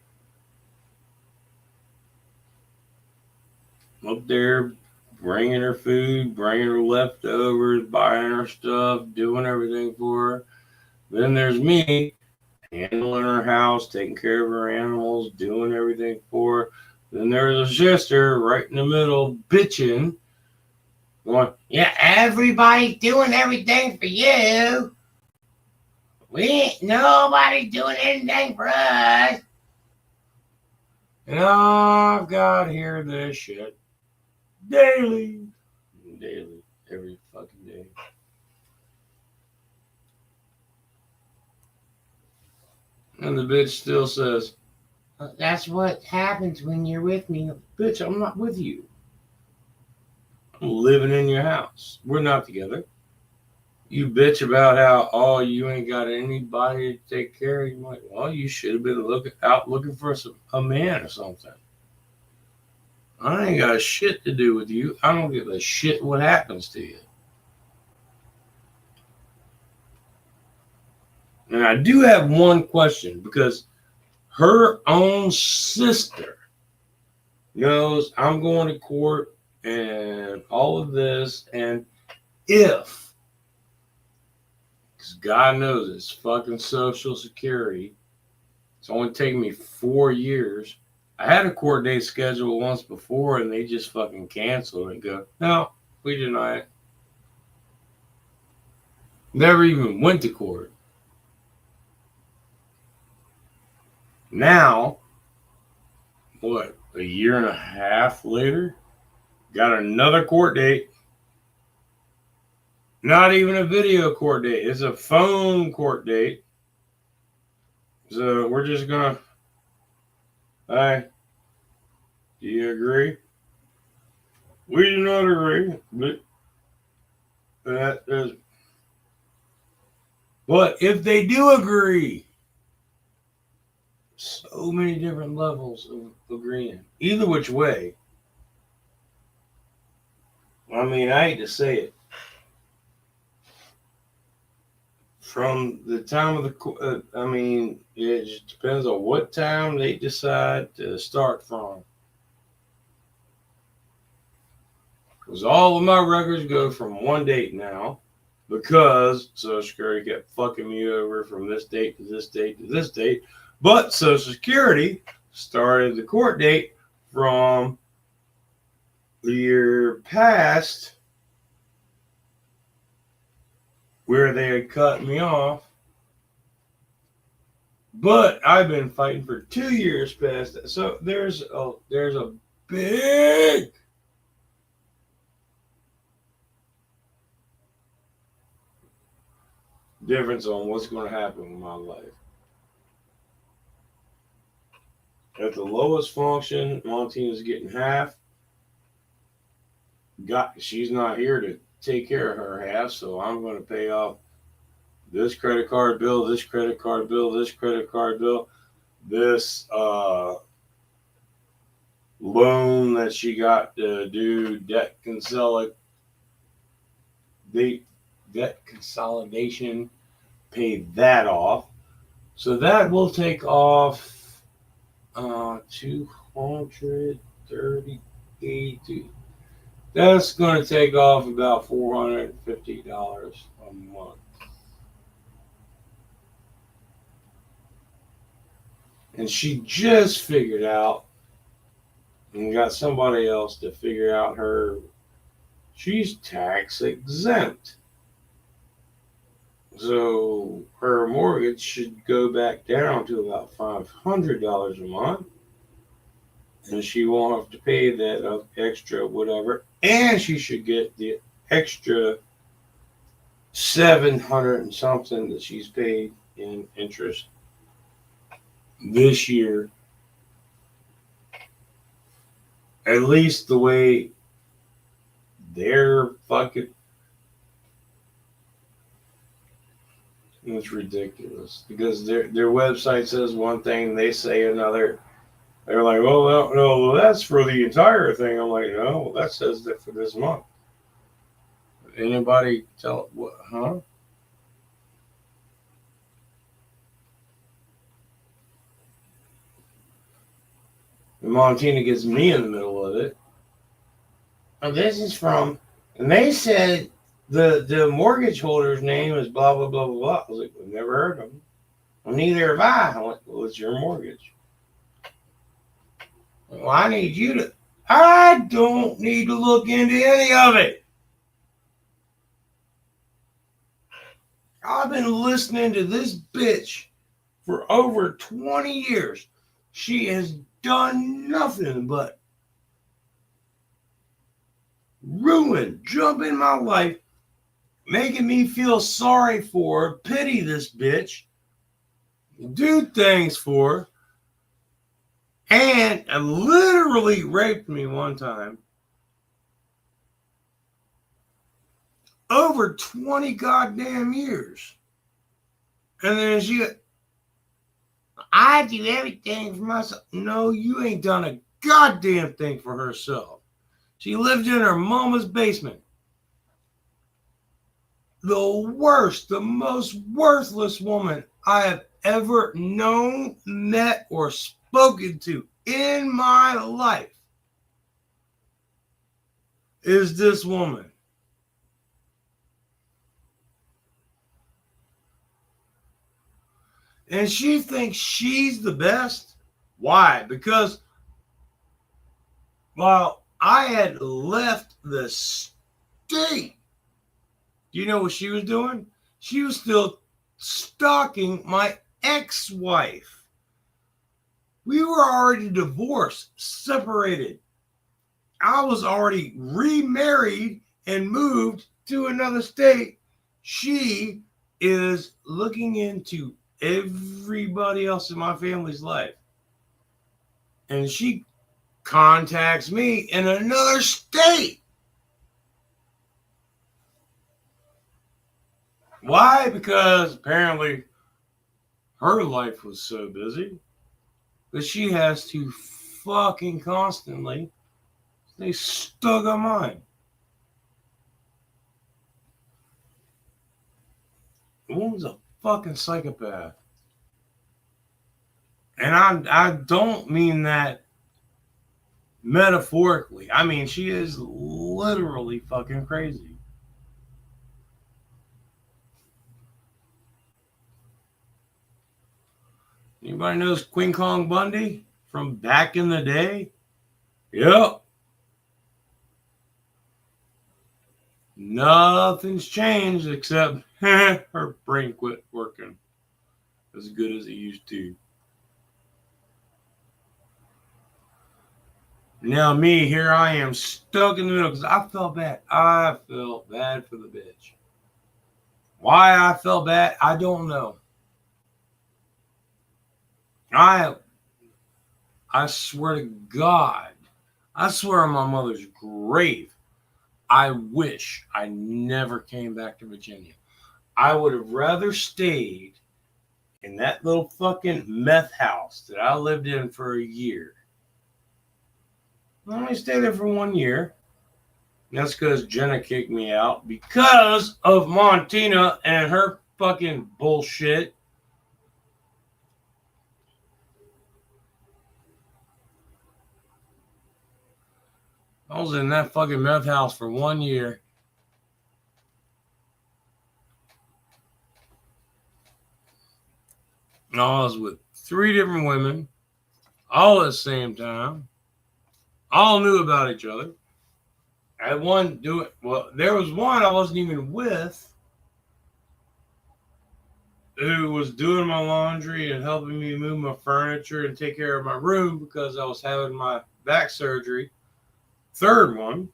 up there bringing her food, bringing her leftovers, buying her stuff, doing everything for her. Then there's me handling her house, taking care of her animals, doing everything for her. Then there's a sister right in the middle bitching, going, yeah, everybody's doing everything for you. We ain't nobody doing anything for us. And I've got to hear this shit daily, every fucking day. And the bitch still says, that's what happens when you're with me. Bitch, I'm not with you. I'm living in your house. We're not together. You bitch about how, you ain't got anybody to take care of you. I'm like, well, you should have been looking for a man or something. I ain't got shit to do with you. I don't give a shit what happens to you. And I do have one question because her own sister knows I'm going to court and all of this. And if, because God knows it's fucking Social Security, it's only taken me 4 years. I had a court date scheduled once before and they just fucking canceled and go, no, we deny it. Never even went to court. Now, what, a year and a half later, got another court date. Not even a video court date. It's a phone court date. So we're just going to, hey, do you agree? We do not agree, but that is. But if they do agree, so many different levels of agreeing. Either which way. I mean, I hate to say it. From the time of the, it just depends on what time they decide to start from. Because all of my records go from one date now, because Social Security kept fucking me over from this date to this date to this date. But Social Security started the court date from the year past where they had cut me off. But I've been fighting for 2 years past that. So there's a big difference on what's going to happen in my life. At the lowest function, Montina's getting half. She's not here to take care of her half, so I'm going to pay off this credit card bill, this credit card bill, this credit card bill, this loan that she got to do debt consolidation, pay that off. So that will take off $232. That's going to take off about $450 a month. And she just figured out and got somebody else to figure out she's tax exempt. So her mortgage should go back down to about $500 a month. And she won't have to pay that extra whatever. And she should get the extra 700 and something that she's paid in interest this year. At least the way they're fucking. It's ridiculous because their website says one thing, they say another. They're like, well, no, that's for the entire thing. I'm like, no, that says that for this month. Anybody tell what? Huh? And Montina gets me in the middle of it. And this is from, and they said the mortgage holder's name is blah, blah, blah, blah, blah. I was like, we've never heard of him. Well, neither have I. I'm like, well, it's your mortgage. Well, I don't need to look into any of it. I've been listening to this bitch for over 20 years. She has done nothing but ruin, jump in my life, making me feel sorry for her, pity this bitch, do things for her, and literally raped me one time. Over 20 goddamn years. And then I do everything for myself. No, you ain't done a goddamn thing for herself. She lived in her mama's basement. The worst, the most worthless woman I have ever known, met, or spoken to in my life is this woman. And she thinks she's the best. Why? Because while I had left the state, do you know what she was doing? She was still stalking my ex-wife. We were already divorced, separated. I was already remarried and moved to another state. She is looking into everybody else in my family's life. And she contacts me in another state. Why? Because apparently her life was so busy that she has to fucking constantly stay stuck on mine. The woman's a fucking psychopath. And I don't mean that metaphorically. I mean, she is literally fucking crazy. Anybody knows Queen Kong Bundy from back in the day? Yep. Nothing's changed except her brain quit working as good as it used to. Now me, here I am stuck in the middle because I felt bad. I felt bad for the bitch. Why I felt bad, I don't know. I swear to God, I swear on my mother's grave, I wish I never came back to Virginia. I would have rather stayed in that little fucking meth house that I lived in for a year. I only stayed there for 1 year. That's because Jenna kicked me out because of Montina and her fucking bullshit. I was in that fucking meth house for 1 year. No, I was with 3 different women, all at the same time, all knew about each other. I had one do it. Well, there was one I wasn't even with who was doing my laundry and helping me move my furniture and take care of my room because I was having my back surgery. Third one,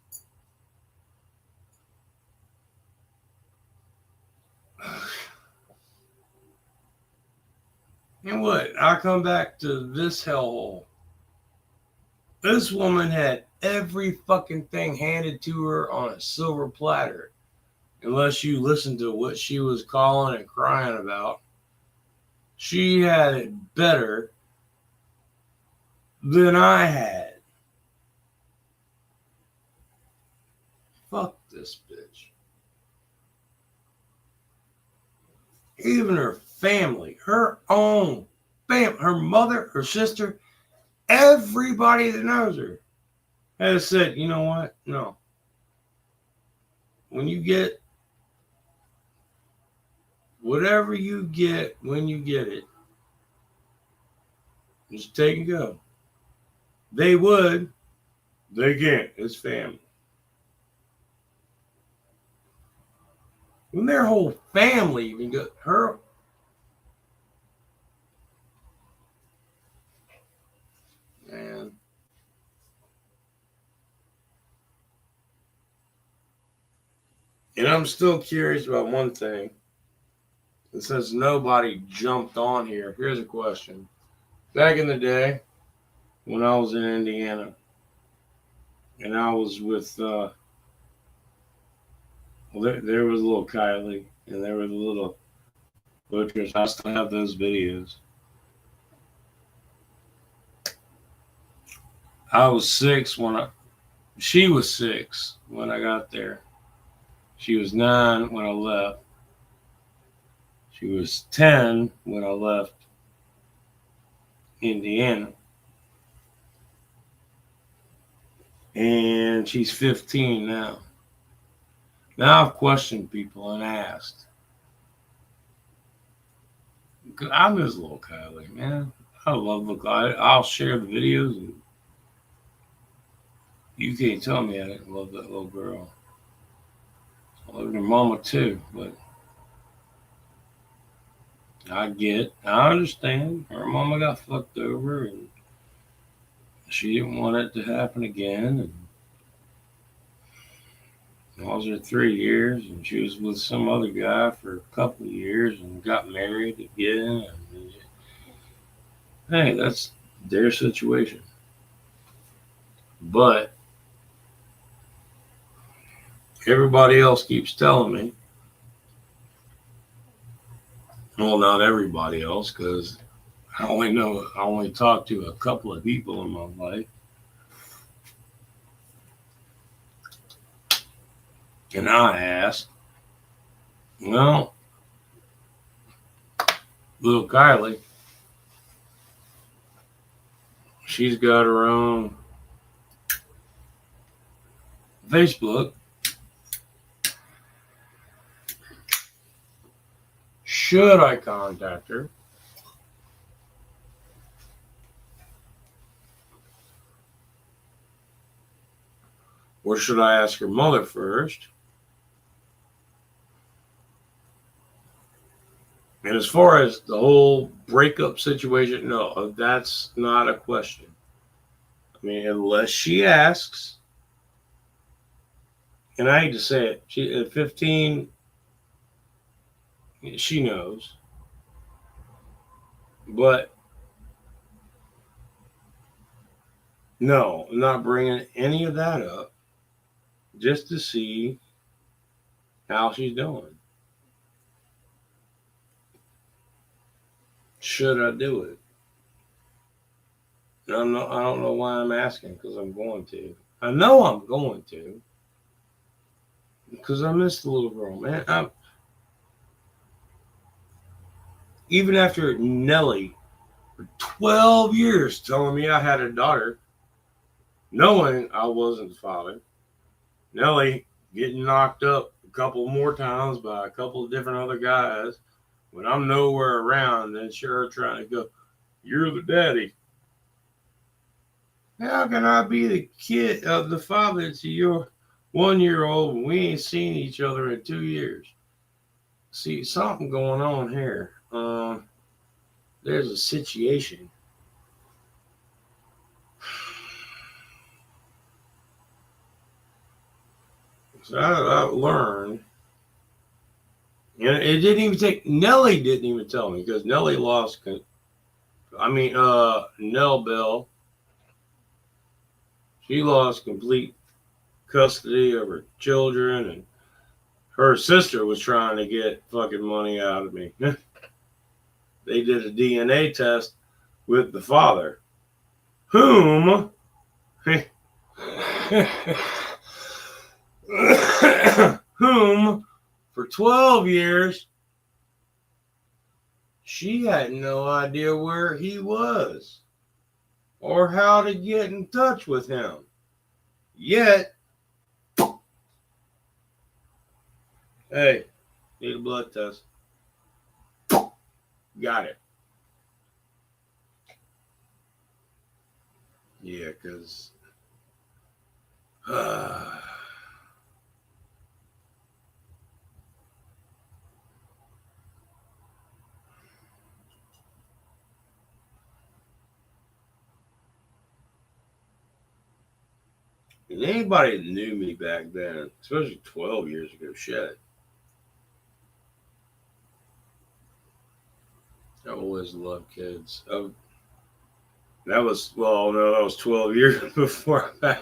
and what? I come back to this hellhole. This woman had every fucking thing handed to her on a silver platter. Unless you listen to what she was calling and crying about. She had it better than I had. Fuck this bitch. Even her family, her own family, her mother, her sister, everybody that knows her has said, you know what? No. When you get whatever you get when you get it, just take and go. They would. They can't. It's family. When their whole family even got her. Man. And I'm still curious about one thing. And since nobody jumped on here, here's a question. Back in the day, when I was in Indiana, and I was with, there was a little Kylie, and there was a little Butchers. I still have those videos. I was 6 she was 6 when I got there. She was 9 when I left. She was 10 when I left Indiana. And she's 15 now. Now I've questioned people and asked. I miss little Kylie, man. I love little Kylie. I'll share the videos. And you can't tell me I didn't love that little girl. I loved her mama too, but I understand. Her mama got fucked over and she didn't want it to happen again. And I was there 3 years, and she was with some other guy for a couple of years and got married again. And, hey, that's their situation. But everybody else keeps telling me, well, not everybody else, because I only talked to a couple of people in my life. And I asked, well, little Kylie, she's got her own Facebook. Should I contact her? Or should I ask her mother first? And as far as the whole breakup situation, no, that's not a question. I mean, unless she asks, and I hate to say it, she at 15, she knows. But no, I'm not bringing any of that up just to see how she's doing. Should I do it? I don't know why I'm asking, because I'm going to. I know I'm going to. Because I miss the little girl, man. Even after Nellie, for 12 years, telling me I had a daughter, knowing I wasn't the father, Nellie getting knocked up a couple more times by a couple of different other guys, when I'm nowhere around, then sure trying to go, You're the daddy. How can I be the kid of the father to your 1-year-old when we ain't seen each other in 2 years? See, something going on here. There's a situation. So I learned, and it didn't even take, Nellie didn't even tell me because Nellie lost, Nell Bell, she lost complete custody of her children, and her sister was trying to get fucking money out of me. They did a DNA test with the father, whom whom for 12 years she had no idea where he was or how to get in touch with him. Yet, hey, need a blood test. Got it. Yeah, because and anybody that knew me back then, especially 12 years ago, shit, I always loved kids. That was 12 years before I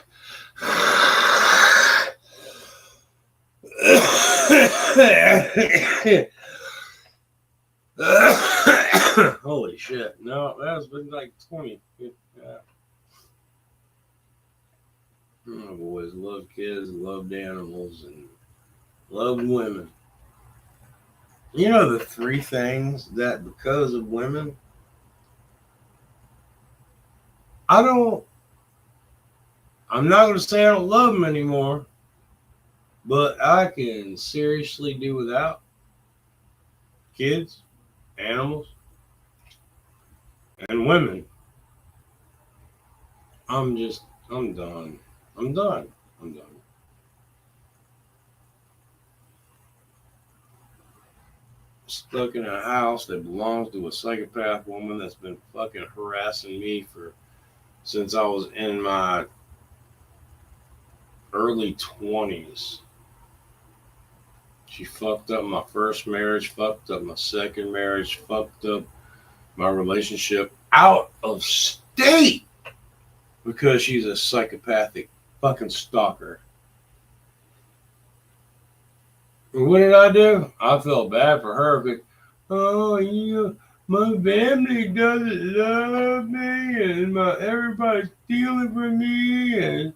holy shit. No, that's been like 20. Yeah. I've always loved kids, loved animals, and loved women. You know the three things that because of women, I'm not going to say I don't love them anymore, but I can seriously do without kids, animals, and women. I'm done. I'm done. I'm done. Stuck in a house that belongs to a psychopath woman that's been fucking harassing me since I was in my early 20s. She fucked up my first marriage, fucked up my second marriage, fucked up my relationship out of state because she's a psychopathic fucking stalker. And what did I do? I felt bad for her because, my family doesn't love me and everybody's stealing from me. And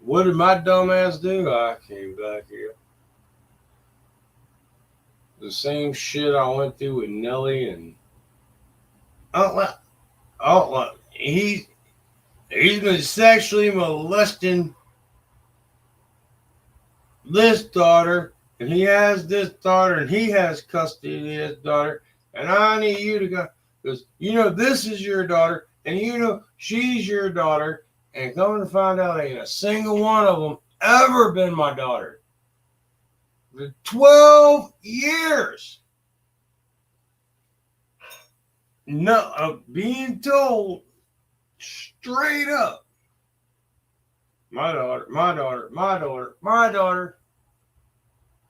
what did my dumb ass do? I came back here. The same shit I went through with Nellie and he's been sexually molesting this daughter, and he has this daughter, and he has custody of this daughter, and I need you to go because this is your daughter, and she's your daughter, and coming to find out ain't a single one of them ever been my daughter. For 12 years. No, being told straight up, my daughter,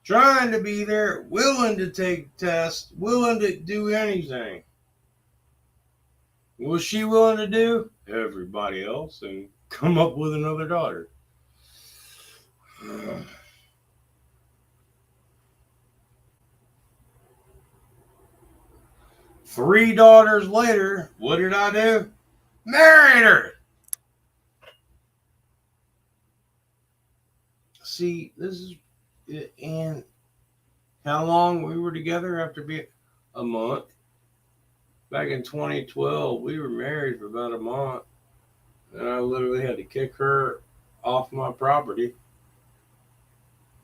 trying to be there, willing to take tests, willing to do anything. What was she willing to do? Everybody else, and come up with another daughter. 3 daughters later, what did I do? Married her. See, this is, and how long we were together after being a month. Back in 2012, we were married for about a month, and I literally had to kick her off my property.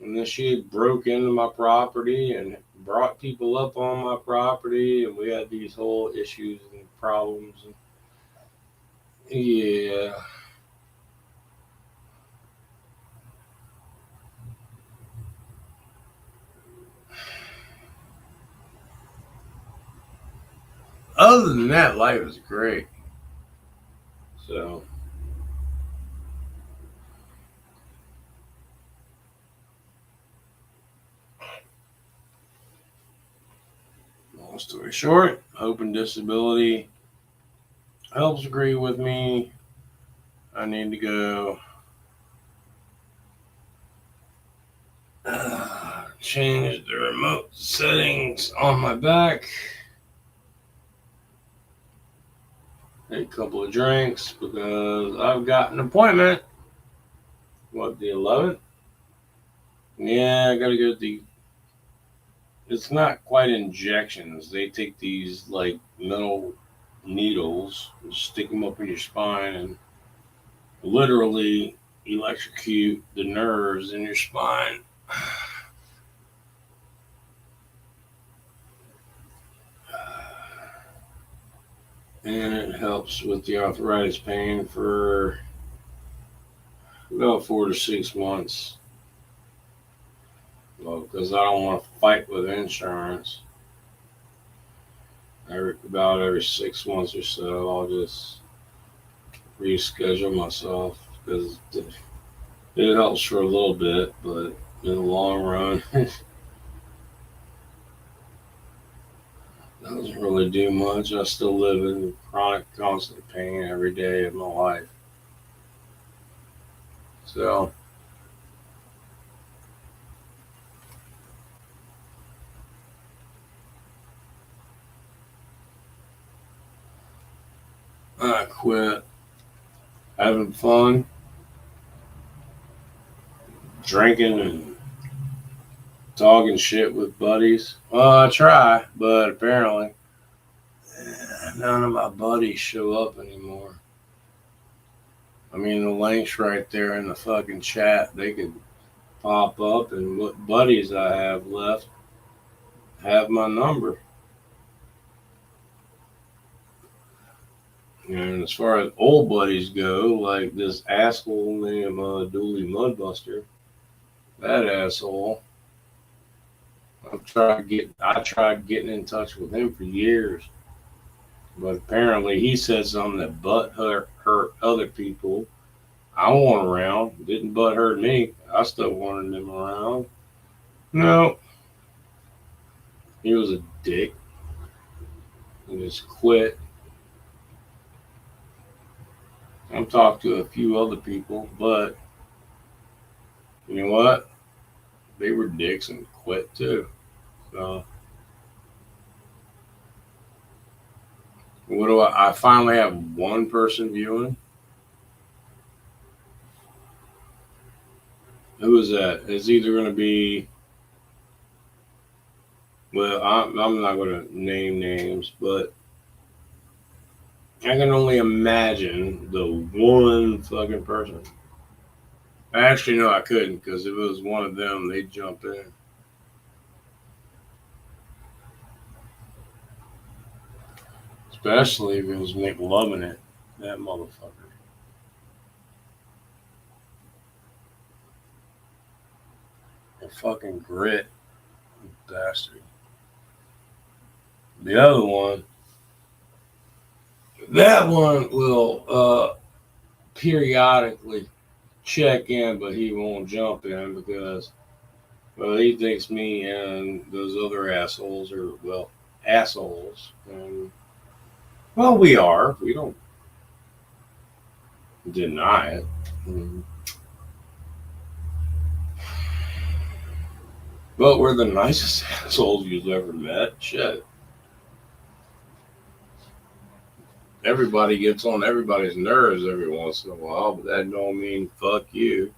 And then she broke into my property and brought people up on my property, and we had these whole issues and problems. And yeah. Other than that, life is great. So, long story short, hope and disability helps agree with me. I need to go change the remote settings on my back. Take a couple of drinks because I've got an appointment. What, the 11th? Yeah, I gotta get the. It's not quite injections. They take these like metal needles and stick them up in your spine and literally electrocute the nerves in your spine. And it helps with the arthritis pain for about 4 to 6 months. Well, because I don't want to fight with insurance. About every 6 months or so, I'll just reschedule myself because it helps for a little bit, but in the long run, it doesn't really do much. I still live in chronic, constant pain every day of my life. So, I quit having fun, drinking, and talking shit with buddies. Well, I try, but apparently none of my buddies show up anymore. I mean, the link's right there in the fucking chat. They could pop up, and what buddies I have left have my number. And as far as old buddies go, like this asshole named Dooley Mudbuster, that asshole. I tried getting in touch with him for years, but apparently he said something that hurt other people. I want around. Didn't butt hurt me. I still wanted him around. No, he was a dick. He just quit. I'm talking to a few other people, but you know what? They were dicks and quit too. So what do I finally have one person viewing. Who is that? It's either going to be, well, I'm not going to name names, but I can only imagine the one fucking person. Actually, no, I couldn't because if it was one of them, they'd jump in. Especially if it was McLovin it, that motherfucker. A fucking grit, bastard. The other one, that one will periodically check in, but he won't jump in because, well, he thinks me and those other assholes are, well, assholes. And, well, we are. We don't deny it. But we're the nicest assholes you've ever met. Shit. Everybody gets on everybody's nerves every once in a while, but that don't mean fuck you.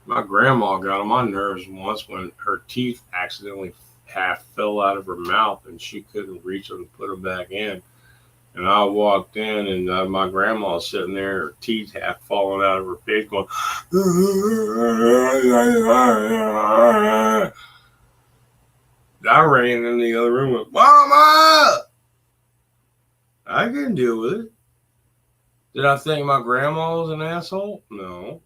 My grandma got on my nerves once when her teeth accidentally half fell out of her mouth and she couldn't reach them to put them back in. And I walked in and my grandma was sitting there, her teeth half falling out of her face, going, I ran in the other room with, Mama! I couldn't deal with it. Did I think my grandma was an asshole? No.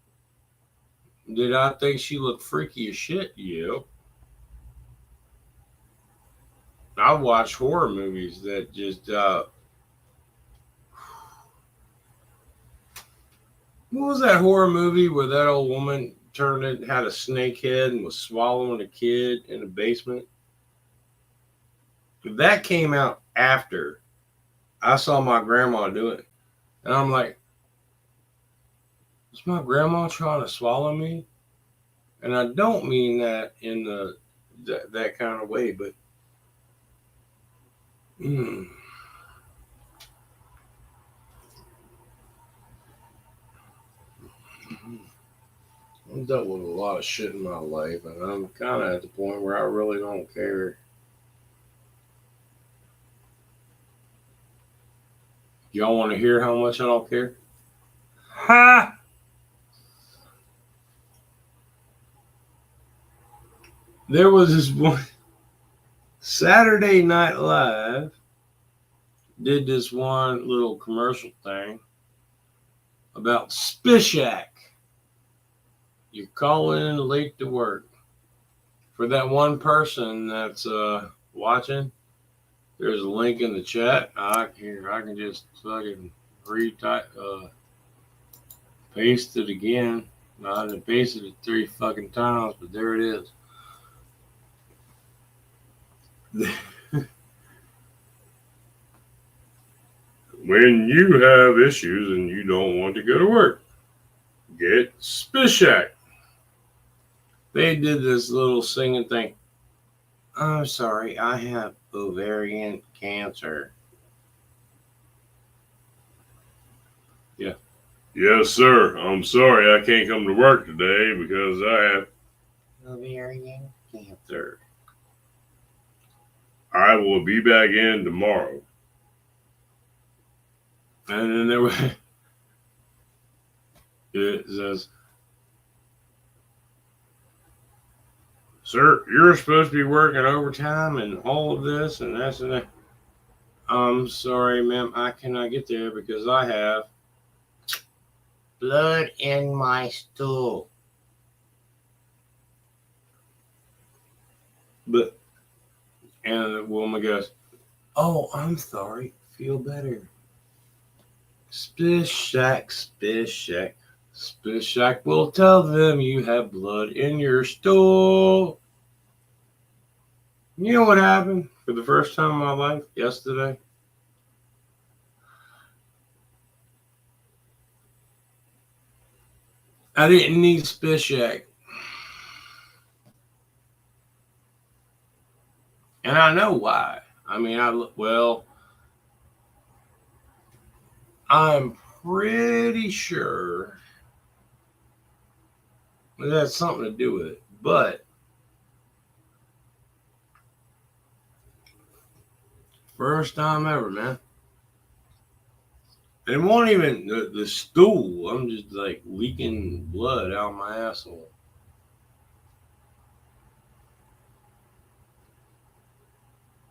Did I think she looked freaky as shit? Yep. I watched horror movies that just, what was that horror movie where that old woman had a snake head and was swallowing a kid in the basement? That came out after I saw my grandma do it. And I'm like, is my grandma trying to swallow me? And I don't mean that in that kind of way, but I've dealt with a lot of shit in my life, and I'm kind of at the point where I really don't care. Y'all want to hear how much I don't care? Ha! There was this one Saturday Night Live did this one little commercial thing about Spishak. You call in late to work. For that one person that's watching, there's a link in the chat. I can just fucking paste it again. I didn't paste it 3 fucking times, but there it is. When you have issues and you don't want to go to work, get Spishak. They did this little singing thing. I'm sorry, I have ovarian cancer. Yeah. Yes, sir. I'm sorry I can't come to work today because I have ovarian cancer. I will be back in tomorrow. And then there was, it says, sir, you're supposed to be working overtime and all of this and that's and that. I'm sorry, ma'am, I cannot get there because I have blood in my stool. And the woman goes, oh, I'm sorry, feel better. Spishak, Spishak. Spishak will tell them you have blood in your stool. You know what happened for the first time in my life yesterday? I didn't need Spishak. And I know why. I mean, I'm pretty sure it has something to do with it. But first time ever, man. It won't even the stool. I'm just like leaking blood out my asshole.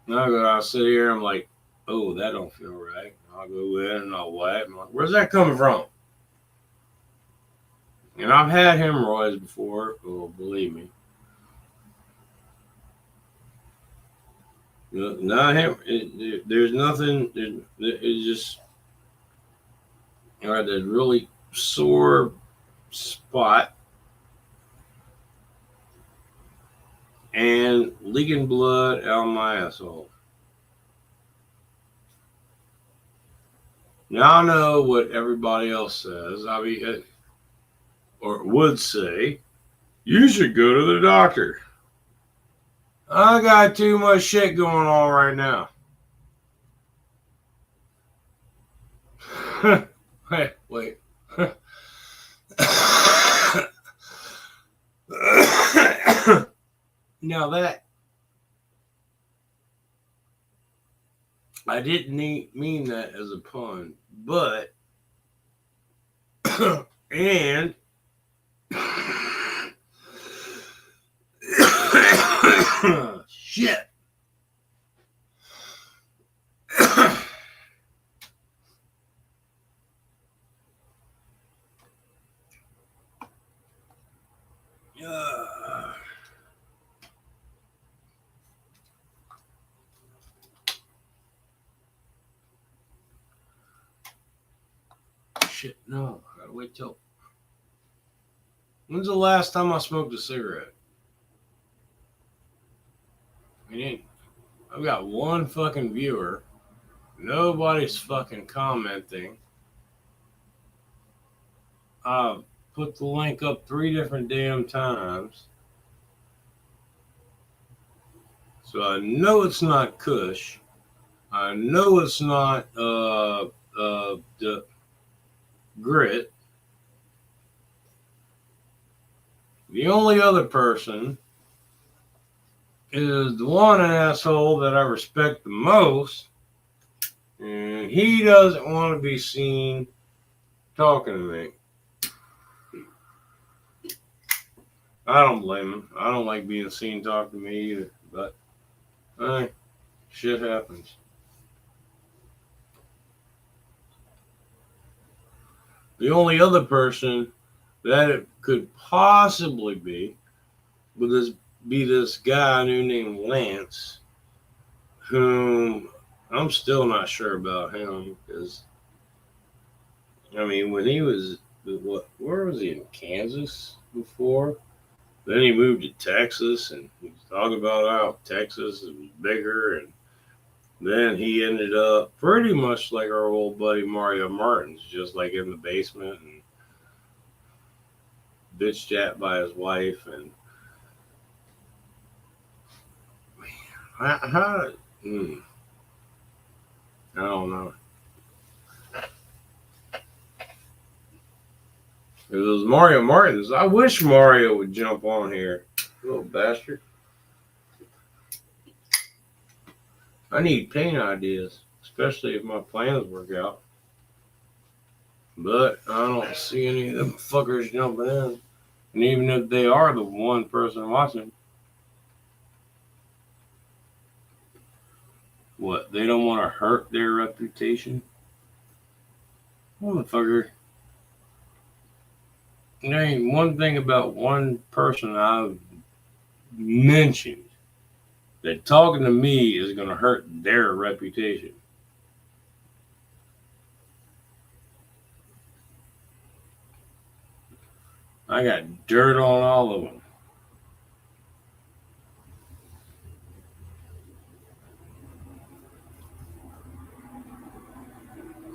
Now I sit here, I'm like, oh, that don't feel right. I'll go in and I'll wipe. I'm like, where's that coming from? And I've had hemorrhoids before. Oh, believe me. There's nothing. It's just that really sore spot and leaking blood out my asshole. Now I know what everybody else says. I mean, or would say, you should go to the doctor. I got too much shit going on right now. Wait. Now that I didn't mean that as a pun, but and shit. shit, no. I gotta wait till. When's the last time I smoked a cigarette? I mean, I've got one fucking viewer. Nobody's fucking commenting. I've put the link up 3 different damn times. So I know it's not Kush. I know it's not the Grit. The only other person is the one asshole that I respect the most, and he doesn't want to be seen talking to me. I don't blame him. I don't like being seen talking to me either, but hey, shit happens. The only other person that it could possibly be would be this guy named Lance, whom I'm still not sure about him because, I mean, when he was, where was he, in Kansas before? Then he moved to Texas, and he was talking about how Texas was bigger, and then he ended up pretty much like our old buddy Mario Martins, just like in the basement and bitch chat by his wife. And man, I don't know. If it was Mario Martins, I wish Mario would jump on here. Little bastard. I need paint ideas, especially if my plans work out. But I don't see any of them fuckers jumping in. And even if they are the one person watching, what, they don't want to hurt their reputation? Motherfucker. There ain't one thing about one person I've mentioned that talking to me is going to hurt their reputation. I got dirt on all of them.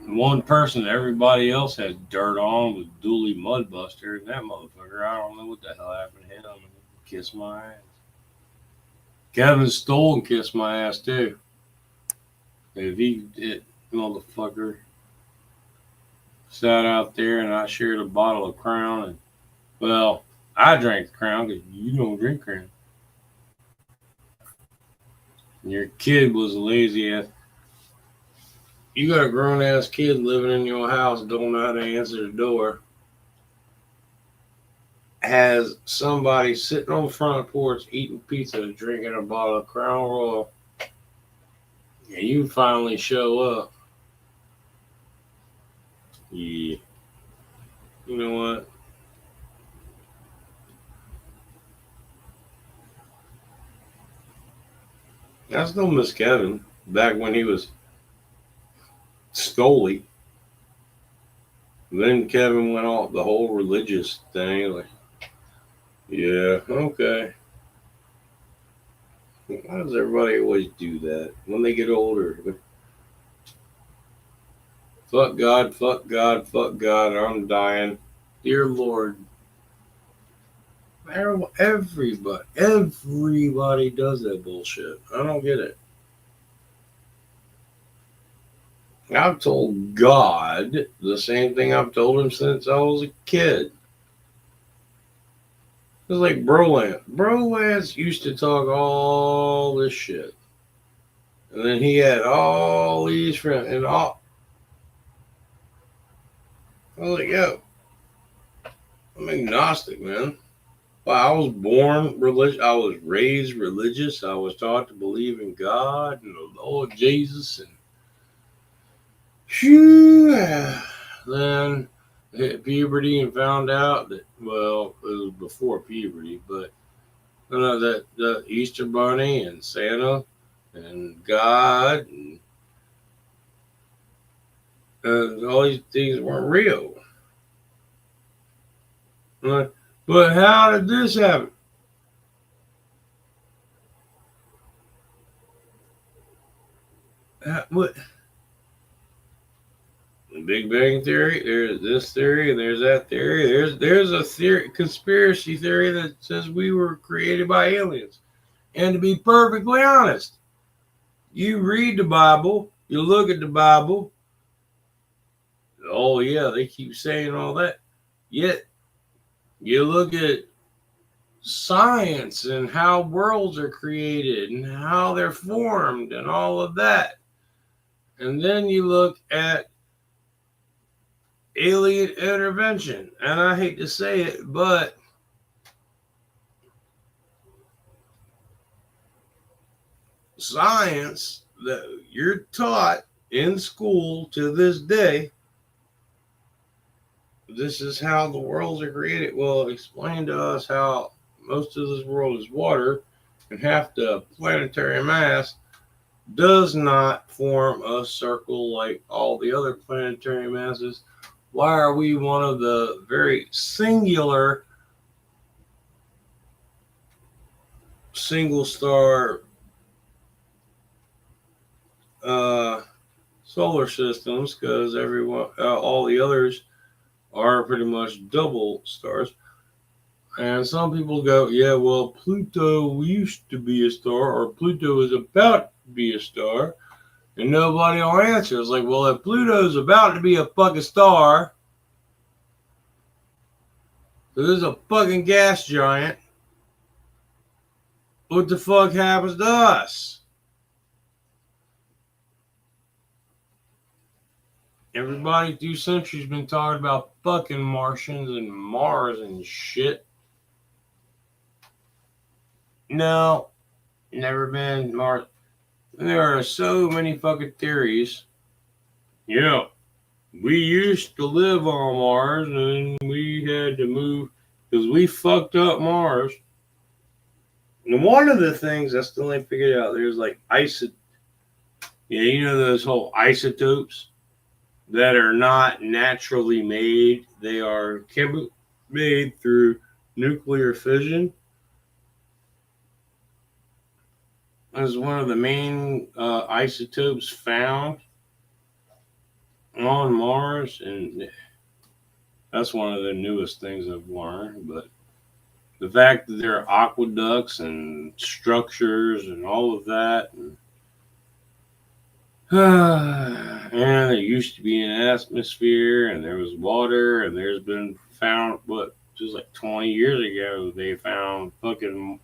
One person everybody else has dirt on was Dooley Mudbuster, and that motherfucker, I don't know what the hell happened to him. Kiss my ass. Kevin Stole and kissed my ass too. If he did, motherfucker, sat out there and I shared a bottle of Crown, and well, I drank the Crown because you don't drink Crown. And your kid was a lazy ass. You got a grown ass kid living in your house, don't know how to answer the door. Has somebody sitting on the front porch eating pizza, drinking a bottle of Crown Royal, and you finally show up. Yeah. You know what? I still miss Kevin back when he was Scully. Then Kevin went off the whole religious thing. Like, yeah, okay. Why does everybody always do that when they get older? Fuck God, fuck God, fuck God, I'm dying. Dear Lord. Everybody does that bullshit. I don't get it. I've told God the same thing I've told him since I was a kid. It's like Brolance. Brolance used to talk all this shit. And then he had all these friends. And all. I was like, yo, I'm agnostic, man. Well, I was born religious. I was raised religious. I was taught to believe in God and the Lord Jesus. And phew, then hit puberty and found out that, well, it was before puberty, but that the Easter Bunny and Santa and God and All these things weren't real. Like, but how did this happen? What? The Big Bang Theory. There's this theory. There's that theory. There's a theory, conspiracy theory that says we were created by aliens. And to be perfectly honest, you read the Bible, you look at the Bible. Oh yeah, they keep saying all that. Yet you look at science and how worlds are created and how they're formed and all of that. And then you look at alien intervention. And I hate to say it, but science that you're taught in school to this day, this is how the worlds are created. Well, explain to us how most of this world is water and half the planetary mass does not form a circle like all the other planetary masses. Why are we one of the very singular single star solar systems? Because everyone, all the others are pretty much double stars. And some people go, yeah, well, Pluto used to be a star, or Pluto is about to be a star. And nobody will answer. It's like, well, if Pluto's about to be a fucking star, so this is a fucking gas giant, what the fuck happens to us? Everybody through centuries been talking about fucking Martians and Mars and shit. No, never been Mars. There are so many fucking theories. Yeah, we used to live on Mars and we had to move because we fucked up Mars. And one of the things I still ain't figured out, there's like you know those whole isotopes that are not naturally made. They are made through nuclear fission. As one of the main isotopes found on Mars, and that's one of the newest things I've learned. But the fact that there are aqueducts and structures and all of that, and there used to be an atmosphere, and there was water, and there's been found just like 20 years ago they found fucking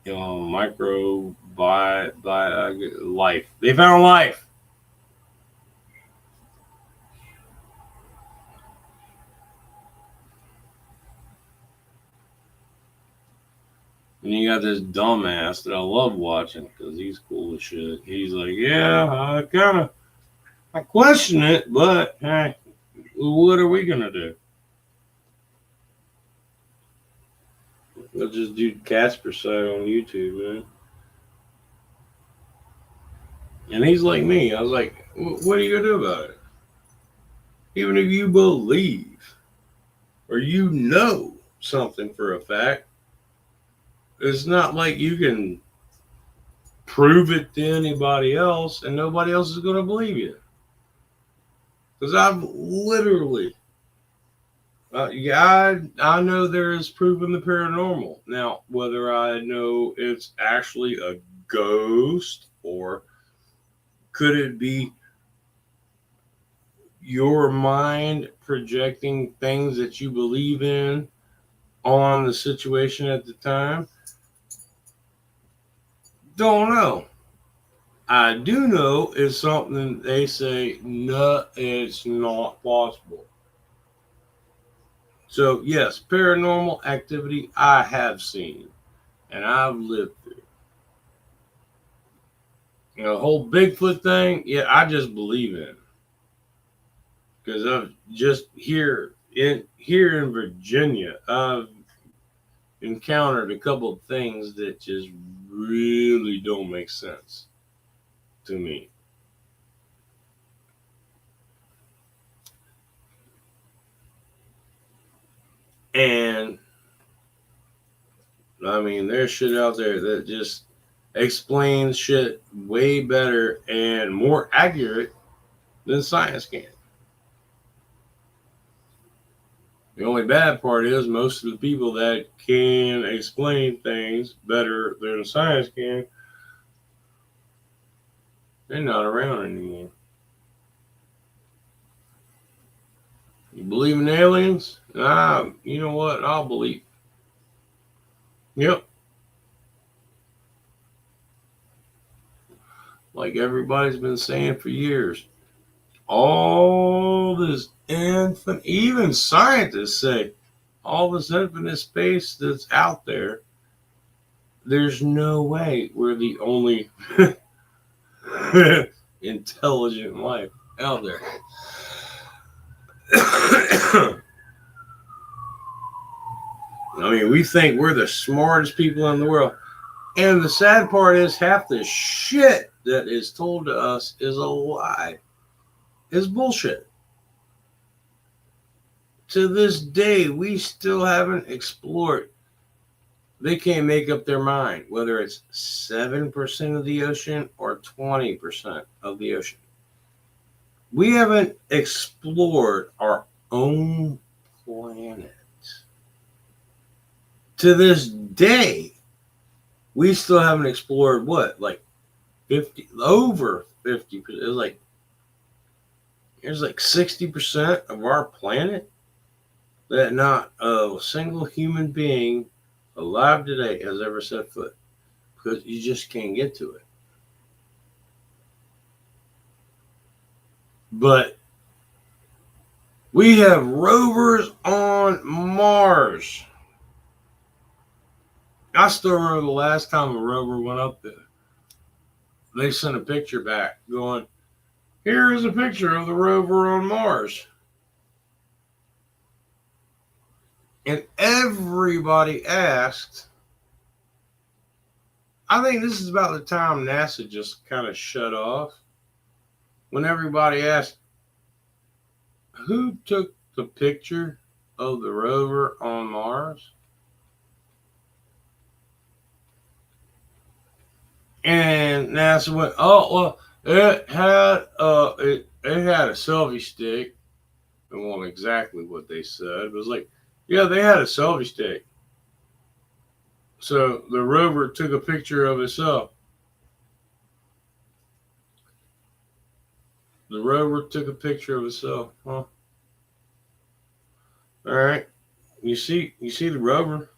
micro life. They found life. And you got this dumbass that I love watching because he's cool as shit. He's like, yeah, I question it, but hey, what are we gonna do? We'll just do Casper side on YouTube, man. And he's like me. I was like, what are you gonna do about it? Even if you believe or you know something for a fact, it's not like you can prove it to anybody else and nobody else is going to believe you. Because I've literally, I know there is proof in the paranormal. Now, whether I know it's actually a ghost or could it be your mind projecting things that you believe in on the situation at the time, don't know. I do know it's something they say, no, it's not possible. So, yes, paranormal activity I have seen and I've lived through. The whole Bigfoot thing, yeah, I just believe in it. Because I've just here in Virginia, I've encountered a couple of things that just really don't make sense to me. And I mean, there's shit out there that just explains shit way better and more accurate than science can. The only bad part is most of the people that can explain things better than science can, they're not around anymore. You believe in aliens? You know what? I'll believe. Yep. Like everybody's been saying for years. All this infinite, even scientists say, all this infinite space that's out there, there's no way we're the only intelligent life out there. I mean, we think we're the smartest people in the world. And the sad part is half the shit that is told to us is a lie. Is bullshit. To this day, we still haven't explored. They can't make up their mind whether it's 7% of the ocean or 20% of the ocean. We haven't explored our own planet. To this day, we still haven't explored what? Like 50, over 50%. There's like 60% of our planet that not a single human being alive today has ever set foot, because you just can't get to it. But we have rovers on Mars. I still remember the last time a rover went up there. They sent a picture back going, here is a picture of the rover on Mars. And everybody asked, I think this is about the time NASA just kind of shut off, when everybody asked, who took the picture of the rover on Mars? And NASA went, oh, well, it had a selfie stick. It wasn't exactly what they said. It was like, yeah, they had a selfie stick. So the rover took a picture of itself. The rover took a picture of itself, huh? All right. You see the rover.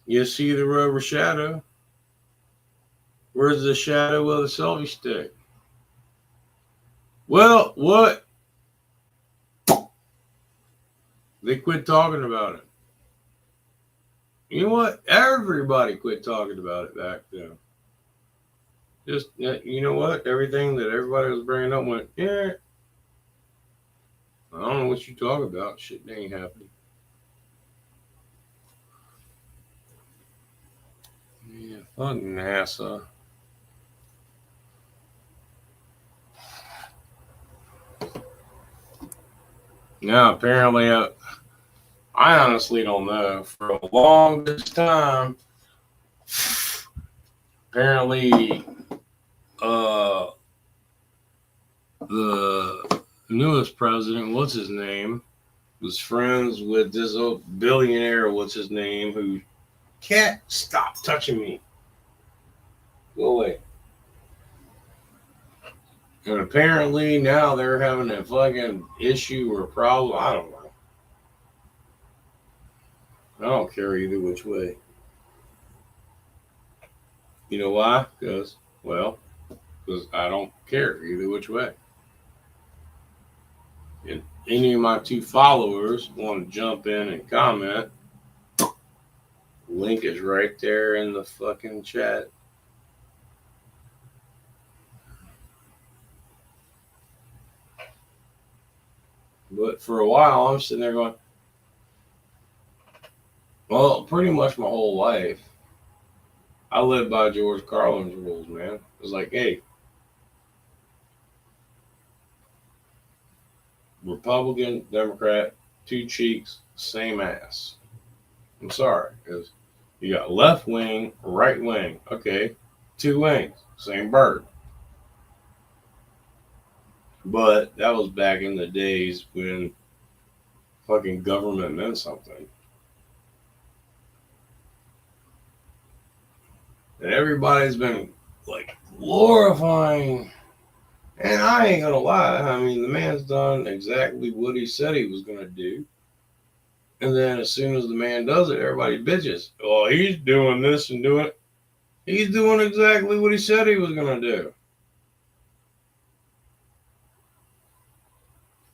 You see the rover shadow. Where's the shadow of the selfie stick? Well, what? They quit talking about it. You know what? Everybody quit talking about it back then. Just, you know what? Everything that everybody was bringing up went, yeah. I don't know what you talk about. Shit ain't happening. Yeah, fuck NASA. Now, apparently, I honestly don't know. For a longest time, apparently, the newest president, what's his name, was friends with this old billionaire, what's his name, who can't stop touching me. Go away. And apparently now they're having a fucking issue or problem. I don't know. I don't care either which way. You know why? Because I don't care either which way. And any of my 2 followers want to jump in and comment, link is right there in the fucking chat. But for a while, I'm sitting there going, well, pretty much my whole life, I lived by George Carlin's rules, man. It was like, hey, Republican, Democrat, two cheeks, same ass. I'm sorry, because you got left wing, right wing. Okay, two wings, same bird. But that was back in the days when fucking government meant something. And everybody's been like glorifying. And I ain't gonna lie, I mean, the man's done exactly what he said he was gonna do. And then as soon as the man does it, everybody bitches. Oh, he's doing this and doing it. He's doing exactly what he said he was gonna do.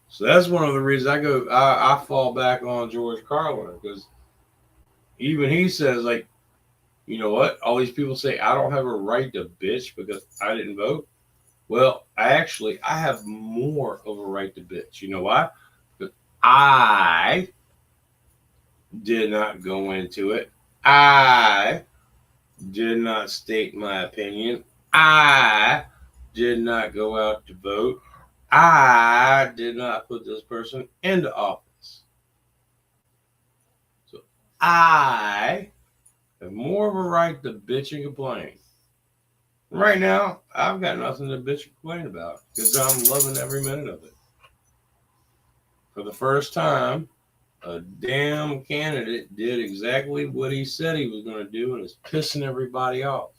So that's one of the reasons I fall back on George Carlin, because even he says, like, you know what? All these people say I don't have a right to bitch because I didn't vote. Well, I have more of a right to bitch. You know why? Because I did not go into it. I did not state my opinion. I did not go out to vote. I did not put this person into office. So I have more of a right to bitch and complain. Right now, I've got nothing to bitch and complain about because I'm loving every minute of it. For the first time, a damn candidate did exactly what he said he was going to do and is pissing everybody off.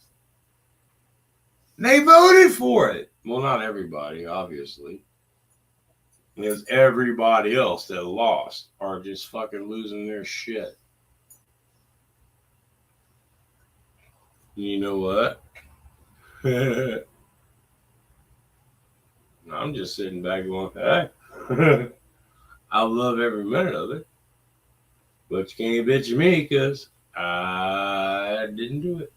They voted for it. Well, not everybody, obviously. Because everybody else that lost are just fucking losing their shit. You know what? I'm just sitting back going, hey, I love every minute of it. But you can't bitch at me because I didn't do it.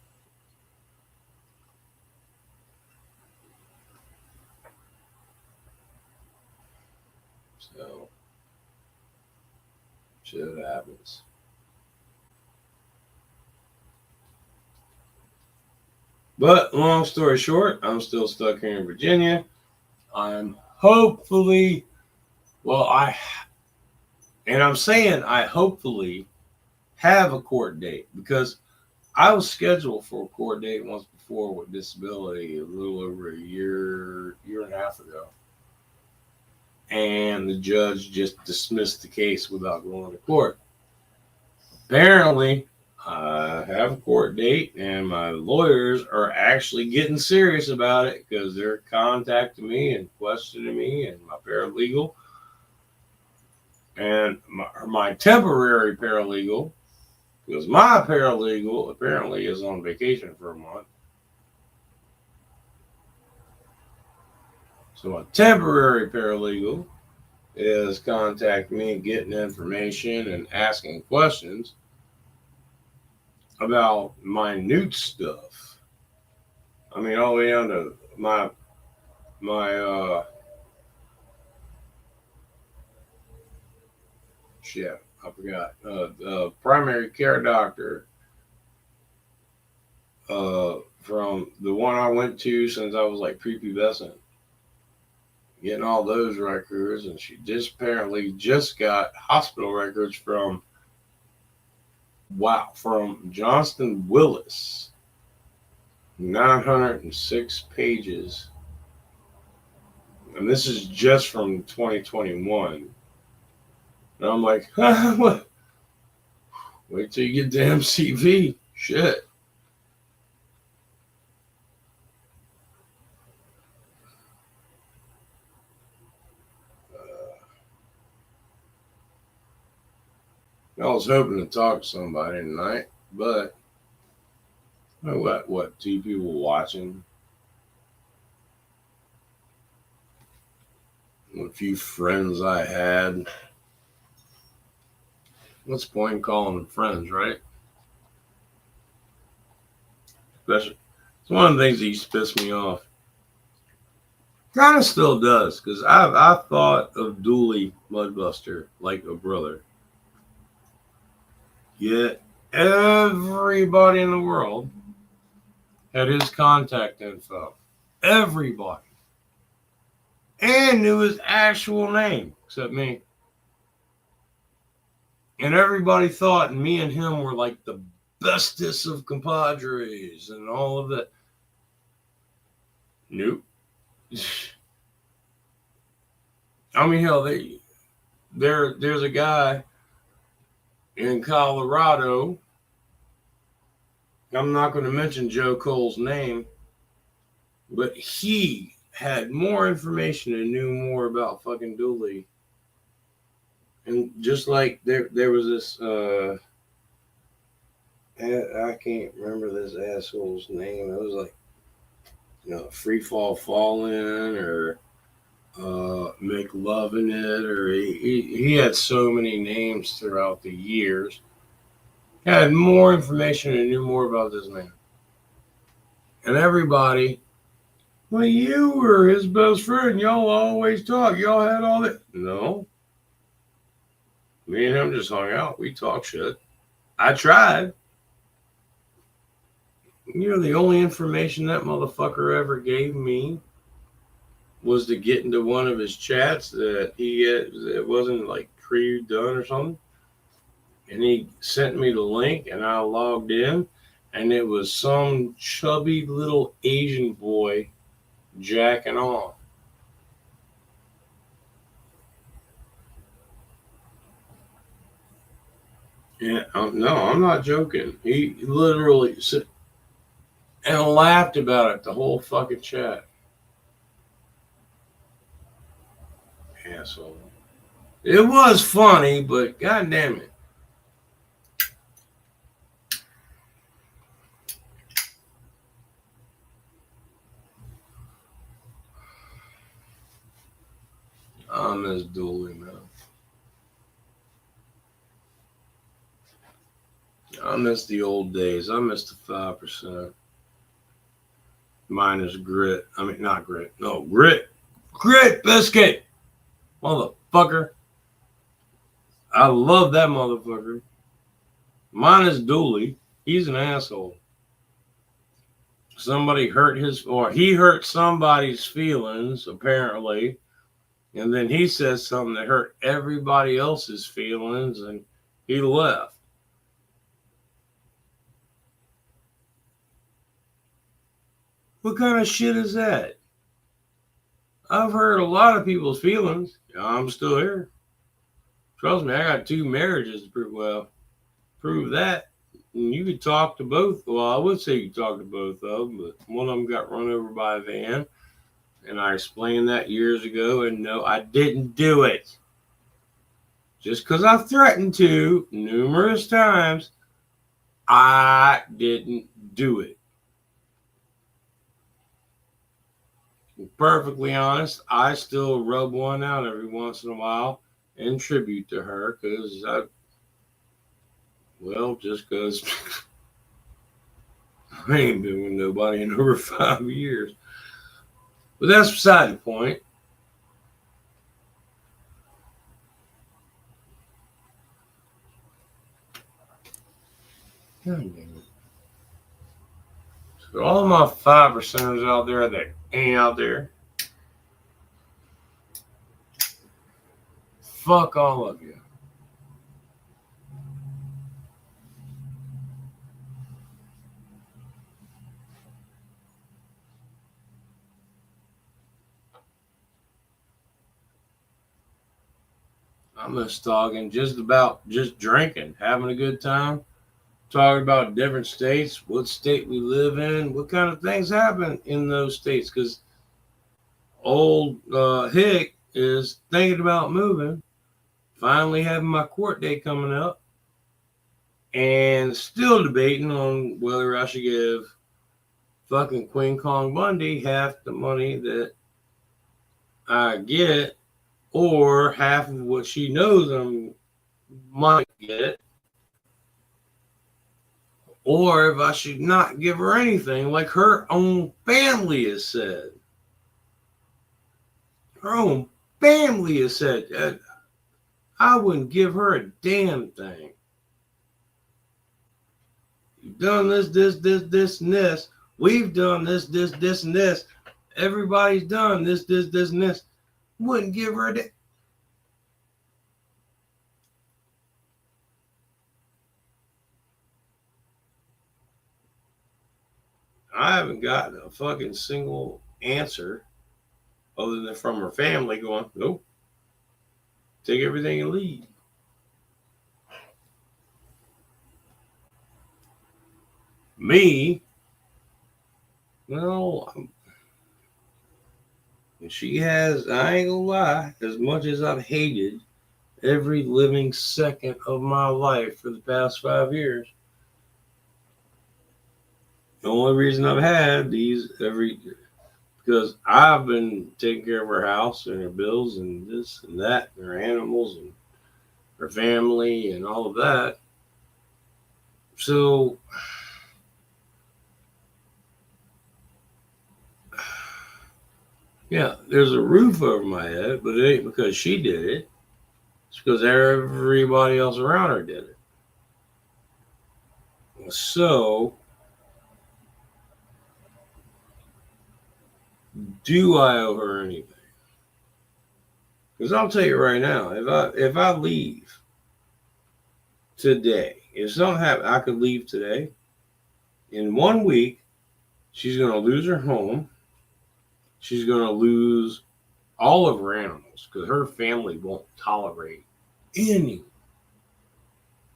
So, shit happens. But long story short, I'm still stuck here in Virginia. I'm hopefully, I'm saying I hopefully have a court date because I was scheduled for a court date once before with disability a little over a year and a half ago. And the judge just dismissed the case without going to court. Apparently, I have a court date, and my lawyers are actually getting serious about it because they're contacting me and questioning me and my paralegal. And my temporary paralegal, because my paralegal apparently is on vacation for a month. So my temporary paralegal is contacting me, getting information and asking questions about minute stuff. I mean, all the way down to my shit, I forgot. Primary care doctor from the one I went to since I was like prepubescent. Getting all those records, and she just apparently just got hospital records from Johnston Willis. 906 pages. And this is just from 2021. And I'm like, what? Wait till you get the MCV. Shit. I was hoping to talk to somebody tonight, but what, two people watching? A few friends I had. What's the point in calling them friends, right? Especially, it's one of the things that used to piss me off. Kind of still does, because I thought of Dooley Mudbuster like a brother. Yet everybody in the world had his contact info. Everybody. And knew his actual name, except me. And everybody thought me and him were like the bestest of compadres and all of that. Nope. I mean, hell, there's a guy in Colorado. I'm not going to mention Joe Cole's name, but he had more information and knew more about fucking Dooley. And just like there was this, I can't remember this asshole's name. It was like, Free Fall Falling or Make Love in It, or he had so many names throughout the years. He had more information and knew more about this man. And everybody, well, you were his best friend. Y'all always talk. Y'all had all that. No. Me and him just hung out. We talked shit. I tried. The only information that motherfucker ever gave me was to get into one of his chats that it wasn't like pre-done or something. And he sent me the link and I logged in and it was some chubby little Asian boy jacking off. Yeah, no, I'm not joking. He literally said and laughed about it the whole fucking chat. Asshole. It was funny, but goddamn it. I miss Dooley, man. I miss the old days. I miss the 5%. Minus grit. I mean, not grit. No, grit. Grit biscuit. Motherfucker. I love that motherfucker. Minus Dooley. He's an asshole. Somebody he hurt somebody's feelings, apparently. And then he said something that hurt everybody else's feelings and he left. What kind of shit is that? I've hurt a lot of people's feelings. I'm still here. Trust me, I got 2 marriages to prove that. And you could talk to both. Well, I would say you could talk to both of them, but one of them got run over by a van. And I explained that years ago, and no, I didn't do it. Just because I threatened to numerous times, I didn't do it. Perfectly honest, I still rub one out every once in a while in tribute to her because just because I ain't been with nobody in over 5 years. But that's beside the point. God damn it. So all my 5%ers out there that ain't out there, fuck all of you. I miss talking just drinking, having a good time, talking about different states, what state we live in, what kind of things happen in those states. Because old Hick is thinking about moving, finally having my court date coming up, and still debating on whether I should give fucking Queen Kong Bundy half the money that I get or half of what she knows I might get, or if I should not give her anything like her own family has said. Her own family has said I wouldn't give her a damn thing. You've done this, and this. We've done this, and this. Everybody's done this, and this. Wouldn't give her a damn. I haven't gotten a fucking single answer other than from her family going, nope, take everything and leave. Me, well, she has, I ain't gonna lie, as much as I've hated every living second of my life for the past 5 years, the only reason I've had these because I've been taking care of her house and her bills and this and that and her animals and her family and all of that. So, yeah, there's a roof over my head, but it ain't because she did it. It's because everybody else around her did it. So, do I owe her anything? Because I'll tell you right now, if I leave today, if something happens, I could leave today. In 1 week, she's going to lose her home. She's going to lose all of her animals because her family won't tolerate any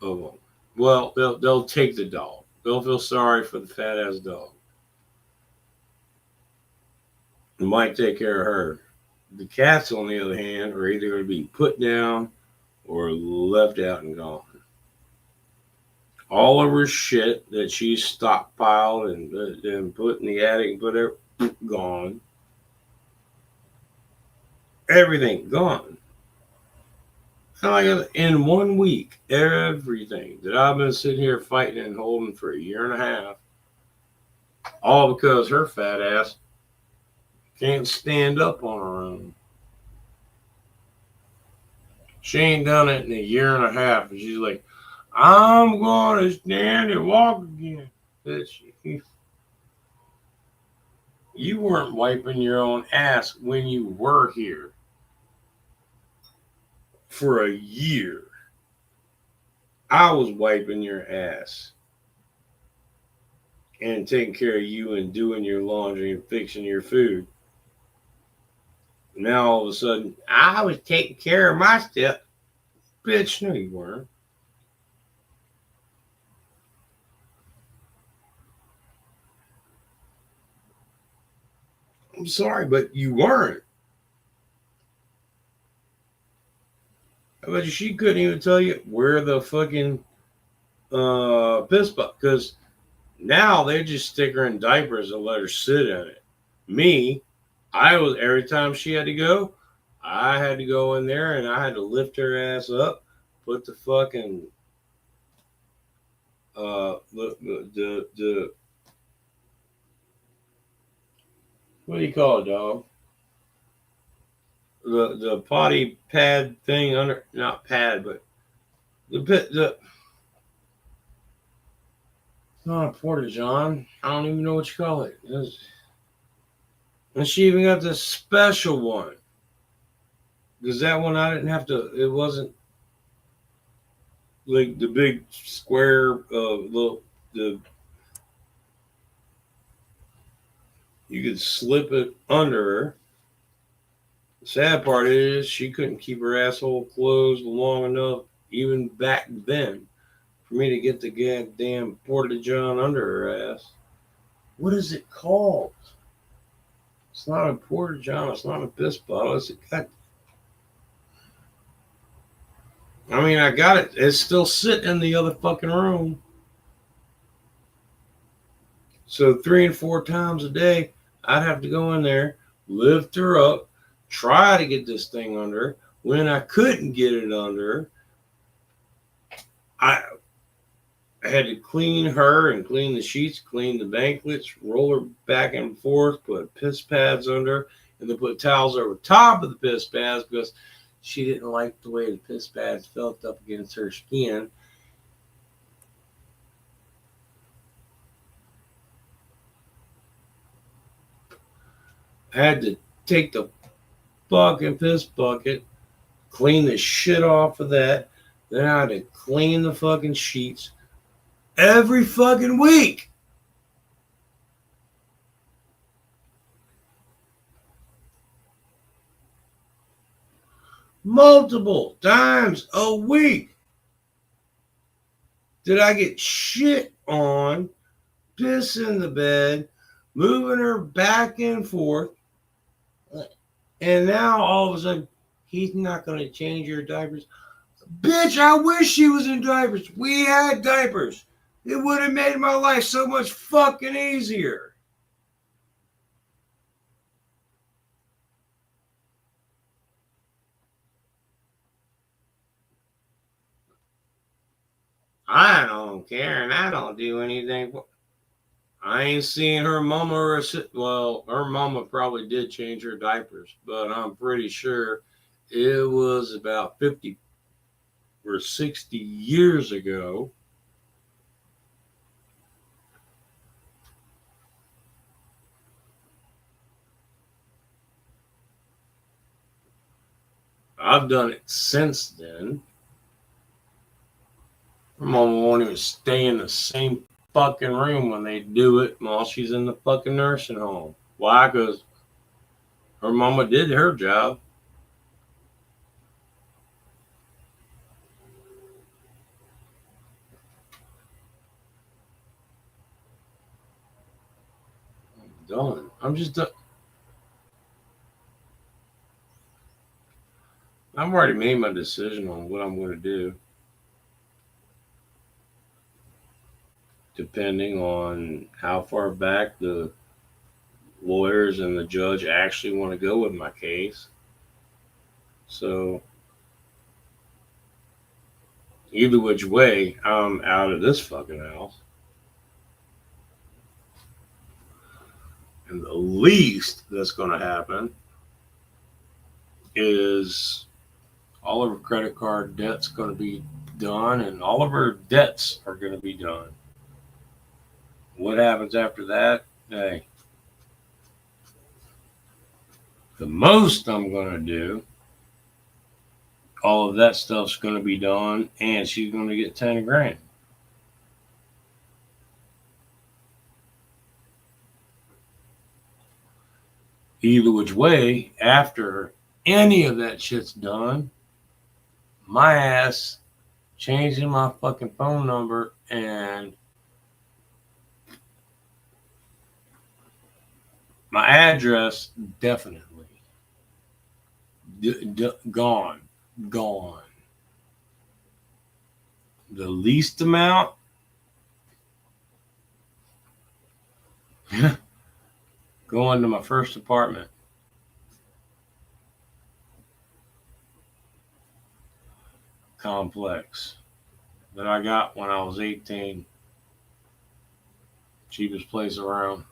of them. Well, they'll take the dog. They'll feel sorry for the fat ass dog. They might take care of her. The cats, on the other hand, are either going to be put down or left out and gone. All of her shit that she's stockpiled and put in the attic and put it gone. Everything gone. In 1 week, everything that I've been sitting here fighting and holding for a year and a half, all because her fat ass can't stand up on her own. She ain't done it in a year and a half, and she's like, I'm going to stand and walk again. Bitch, you weren't wiping your own ass when you were here for a year. I was wiping your ass and taking care of you and doing your laundry and fixing your food. Now all of a sudden, I was taking care of my stuff. Bitch, no, you weren't. I'm sorry, but you weren't. I bet you she couldn't even tell you where the fucking piss bucket, because now they just stick her in diapers and let her sit in it. Me, I was every time she had to go, I had to go in there and I had to lift her ass up, put the fucking the what do you call it, dog? The potty pad thing under, not pad, but the not a porta john. I don't even know what you call it. And she even got this special one. Because that one I didn't have to. It wasn't like the big square the you could slip it under her. The sad part is she couldn't keep her asshole closed long enough, even back then, for me to get the goddamn porta john under her ass. What is it called? It's not a porta john. It's not a piss bottle. It's a god. I mean, I got it. It's still sitting in the other fucking room. So 3 and 4 times a day, I'd have to go in there, lift her up, try to get this thing under. When I couldn't get it under, I had to clean her and clean the sheets, clean the banklets, roll her back and forth, put piss pads under, and then put towels over top of the piss pads because she didn't like the way the piss pads felt up against her skin. I had to take the fucking piss bucket, clean the shit off of that. Then I had to clean the fucking sheets every fucking week. multiple times a week did I get shit on, piss in the bed, moving her back and forth. And now all of a sudden, he's not going to change your diapers. Bitch, I wish she was in diapers. We had diapers. It would have made my life so much fucking easier. I don't care, and I don't do anything. I ain't seen her mama or well, her mama probably did change her diapers, but I'm pretty sure it was about 50 or 60 years ago. I've done it since then. Her mama won't even stay in the same fucking room when they do it while she's in the fucking nursing home. Why? Because her mama did her job. I'm done. I'm just done. I've already made my decision on what I'm going to do, depending on how far back the lawyers and the judge actually want to go with my case. So, either which way, I'm out of this fucking house. And the least that's going to happen is all of her credit card debt's going to be done and all of her debts are going to be done. What happens after that? Hey, the most I'm going to do, all of that stuff's going to be done and she's going to get 10 grand. Either which way, after any of that shit's done, my ass changing my fucking phone number and my address definitely gone. The least amount, going to my first apartment. Complex that I got when I was 18. Cheapest place around.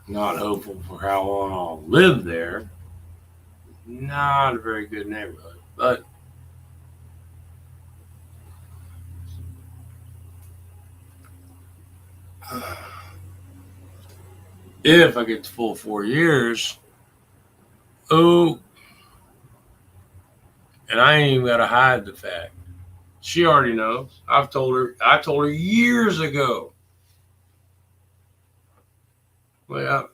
Not hopeful for how long I'll live there. Not a very good neighborhood, but if I get the full 4 years, oh, and I ain't even got to hide the fact. She already knows. I told her years ago. Well,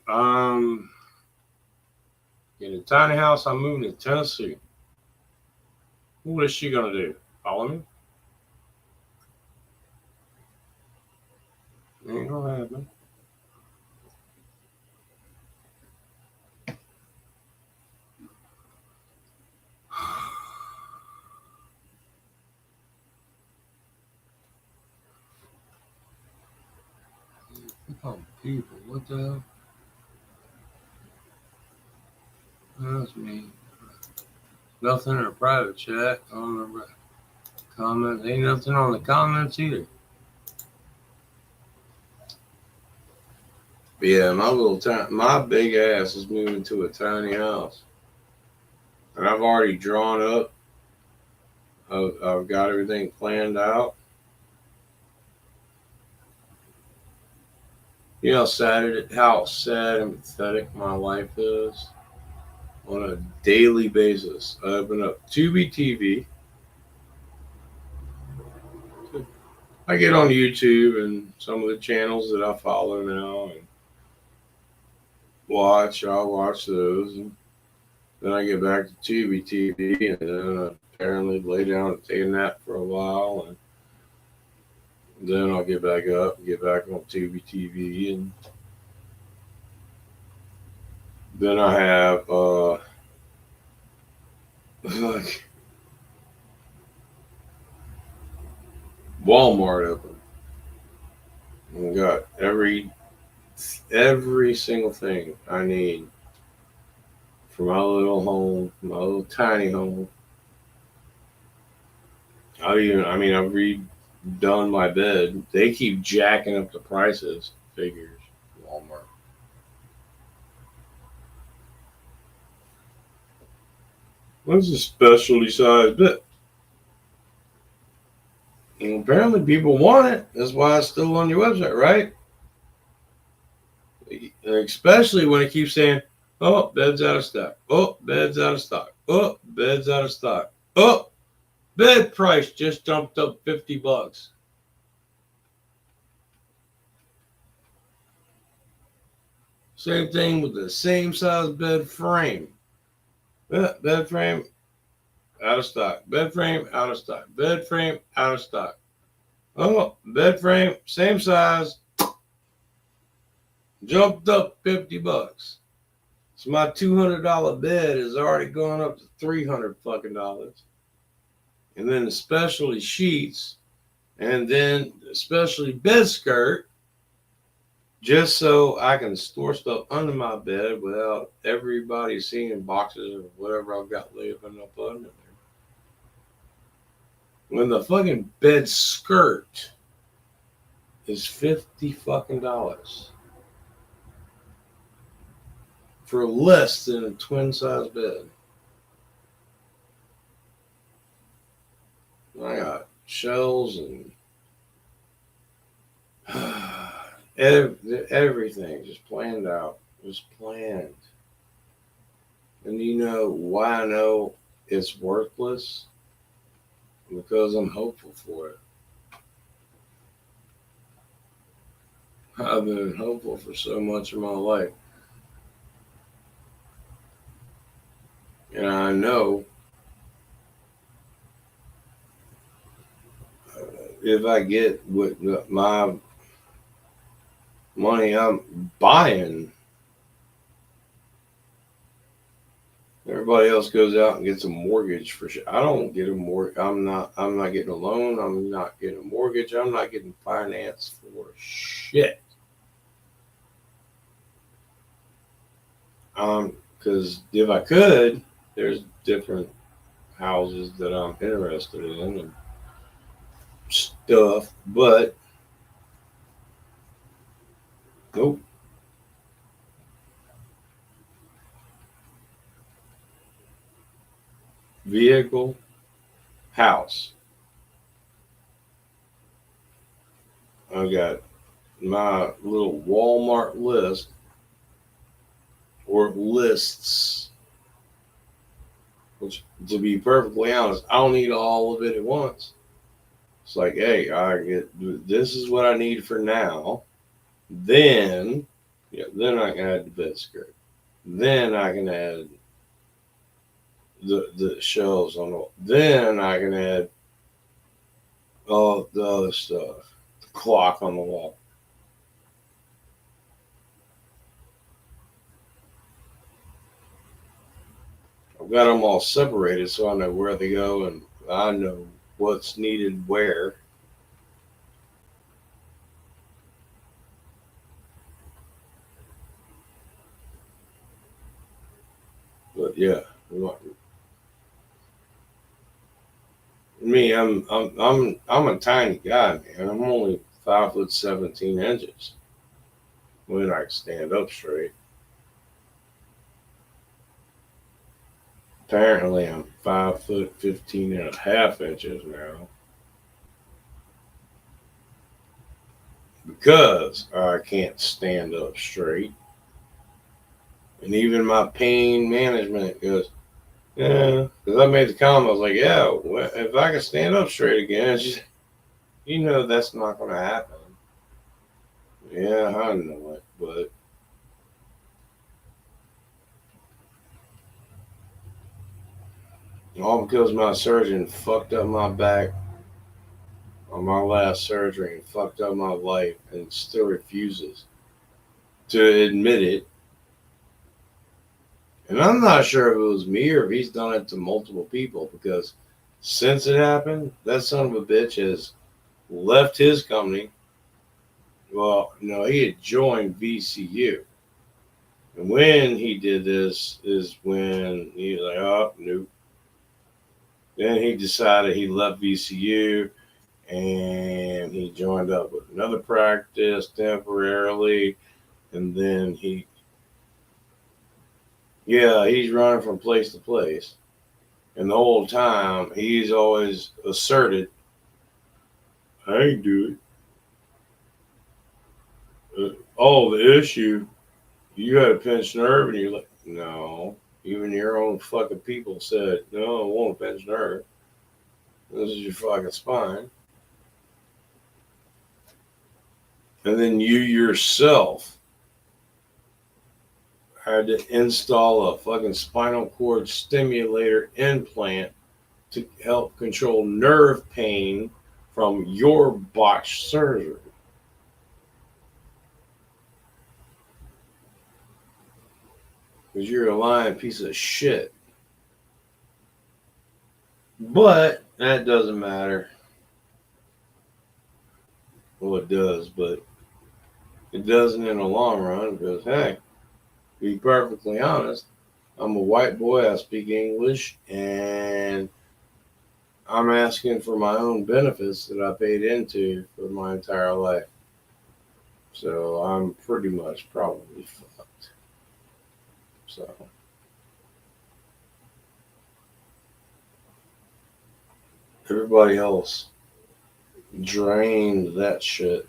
in a tiny house, I'm moving to Tennessee. What is she gonna do? Follow me? Ain't gonna happen. Oh, people, what the hell? That's me. Nothing in a private chat. I don't remember comments. Ain't nothing on the comments either. But yeah, my big ass is moving to a tiny house, and I've already drawn up. I've got everything planned out. You know how sad and pathetic my life is on a daily basis. I open up Tubi TV. I get on YouTube and some of the channels that I follow now and I'll watch those. And Then I get back to Chewy TV, and then apparently lay down and take a nap for a while, and then I'll get back up and get back on Chewy TV, and then I have like Walmart open. And got every single thing I need for my little home, my little tiny home. I've redone my bed. They keep jacking up the prices. Figures, Walmart. What's a specialty size bed? And apparently people want it. That's why it's still on your website, right? Especially when it keeps saying, "Oh, bed's out of stock. Oh, bed's out of stock. Oh, bed's out of stock. Oh, bed price just jumped up $50." Same thing with the same size bed frame. Bed frame out of stock. Bed frame out of stock. Bed frame out of stock. Oh, bed frame same size jumped up $50. So my $200 bed is already gone up to $300 fucking dollars. And then the specialty sheets, and then the specialty bed skirt, just so I can store stuff under my bed without everybody seeing boxes or whatever I've got living up under there. When the fucking bed skirt is $50 fucking dollars for less than a twin size bed. I got shelves and everything just planned out, just planned. And you know why I know it's worthless? Because I'm hopeful for it. I've been hopeful for so much of my life. And I know if I get with my money I'm buying, everybody else goes out and gets a mortgage for shit. I don't get a mortgage. I'm not getting a loan. I'm not getting a mortgage. I'm not getting finance for shit. Because if I could, there's different houses that I'm interested in and stuff, but nope. Vehicle, house. I got my little Walmart list or lists, which, to be perfectly honest, I don't need all of it at once. It's like, hey, this is what I need for now. Then, then I can add the bed skirt. Then I can add the shelves on the. Then I can add all the other stuff. The clock on the wall. I've got them all separated so I know where they go and I know what's needed where. But yeah, me, I'm a tiny guy, man. I'm only 5 foot 17 inches when I stand up straight. Apparently, I'm 5 foot 15 and a half inches now because I can't stand up straight. And even my pain management goes, yeah, because I made the comment. I was like, yeah, if I can stand up straight again, that's not going to happen. Yeah, I know it, but All because my surgeon fucked up my back on my last surgery and fucked up my life and still refuses to admit it. And I'm not sure if it was me or if he's done it to multiple people because since it happened, that son of a bitch has left his company. Well, no, he had joined VCU. And when he did this is when he was like, oh, nope. Then he decided he left VCU and he joined up with another practice temporarily. And then he's running from place to place. And the whole time, he's always asserted, I ain't do it. The issue, you had a pinched nerve, and you're like, no. Even your own fucking people said, no, it won't pinch nerve. This is your fucking spine. And then you yourself had to install a fucking spinal cord stimulator implant to help control nerve pain from your botched surgery. Because you're a lying piece of shit. But that doesn't matter. Well, it does, but it doesn't in the long run because, hey, to be perfectly honest, I'm a white boy, I speak English, and I'm asking for my own benefits that I paid into for my entire life. So I'm pretty much probably fucked. So everybody else drained that shit.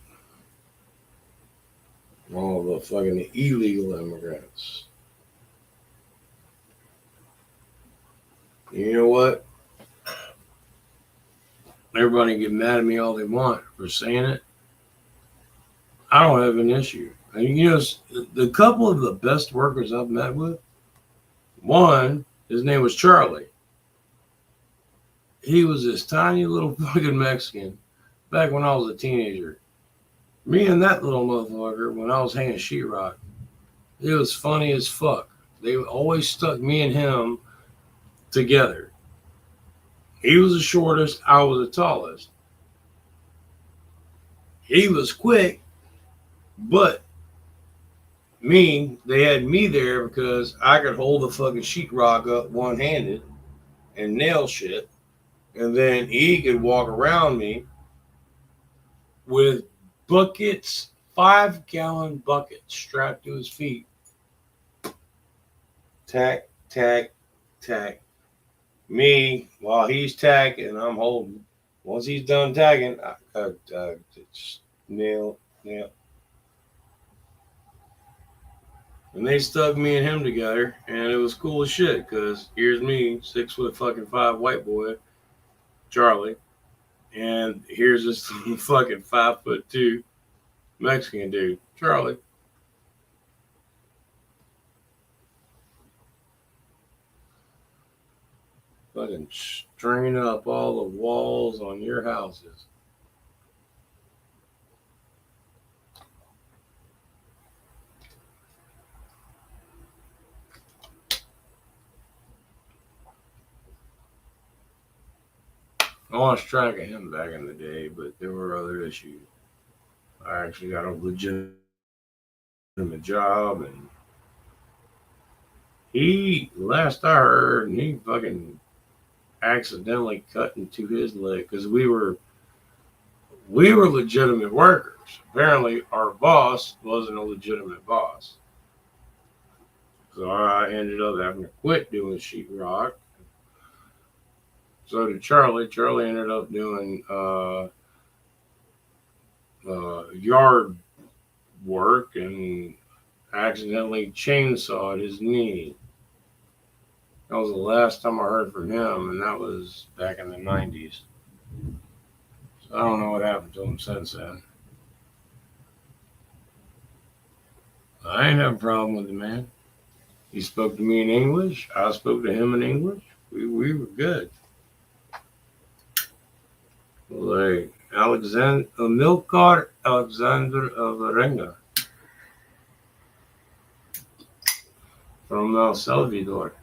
All the fucking illegal immigrants. You know what? Everybody can get mad at me all they want for saying it. I don't have an issue. You know, the couple of the best workers I've met with, one, his name was Charlie. He was this tiny little fucking Mexican back when I was a teenager. Me and that little motherfucker, when I was hanging sheetrock, it was funny as fuck. They always stuck me and him together. He was the shortest, I was the tallest. He was quick, but they had me there because I could hold the fucking sheetrock up one-handed and nail shit. And then he could walk around me with buckets, 5-gallon buckets strapped to his feet. Tack, tack, tack. Me, while he's tacking, I'm holding. Once he's done tagging, I just nail. And they stuck me and him together, and it was cool as shit, because here's me, 6'5" white boy, Charlie, and here's this fucking 5'2" Mexican dude, Charlie. Fucking stringing up all the walls on your houses. I lost track of him back in the day, but there were other issues. I actually got a legitimate job, and last I heard, he fucking accidentally cut into his leg because we were legitimate workers. Apparently, our boss wasn't a legitimate boss, so I ended up having to quit doing sheetrock. So did Charlie. Charlie ended up doing yard work and accidentally chainsawed his knee. That was the last time I heard from him, and that was back in the 90s. So I don't know what happened to him since then. I ain't have a problem with the man. He spoke to me in English. I spoke to him in English. We were good. Like Alexander Milkar Alexander Varenga from El Salvador.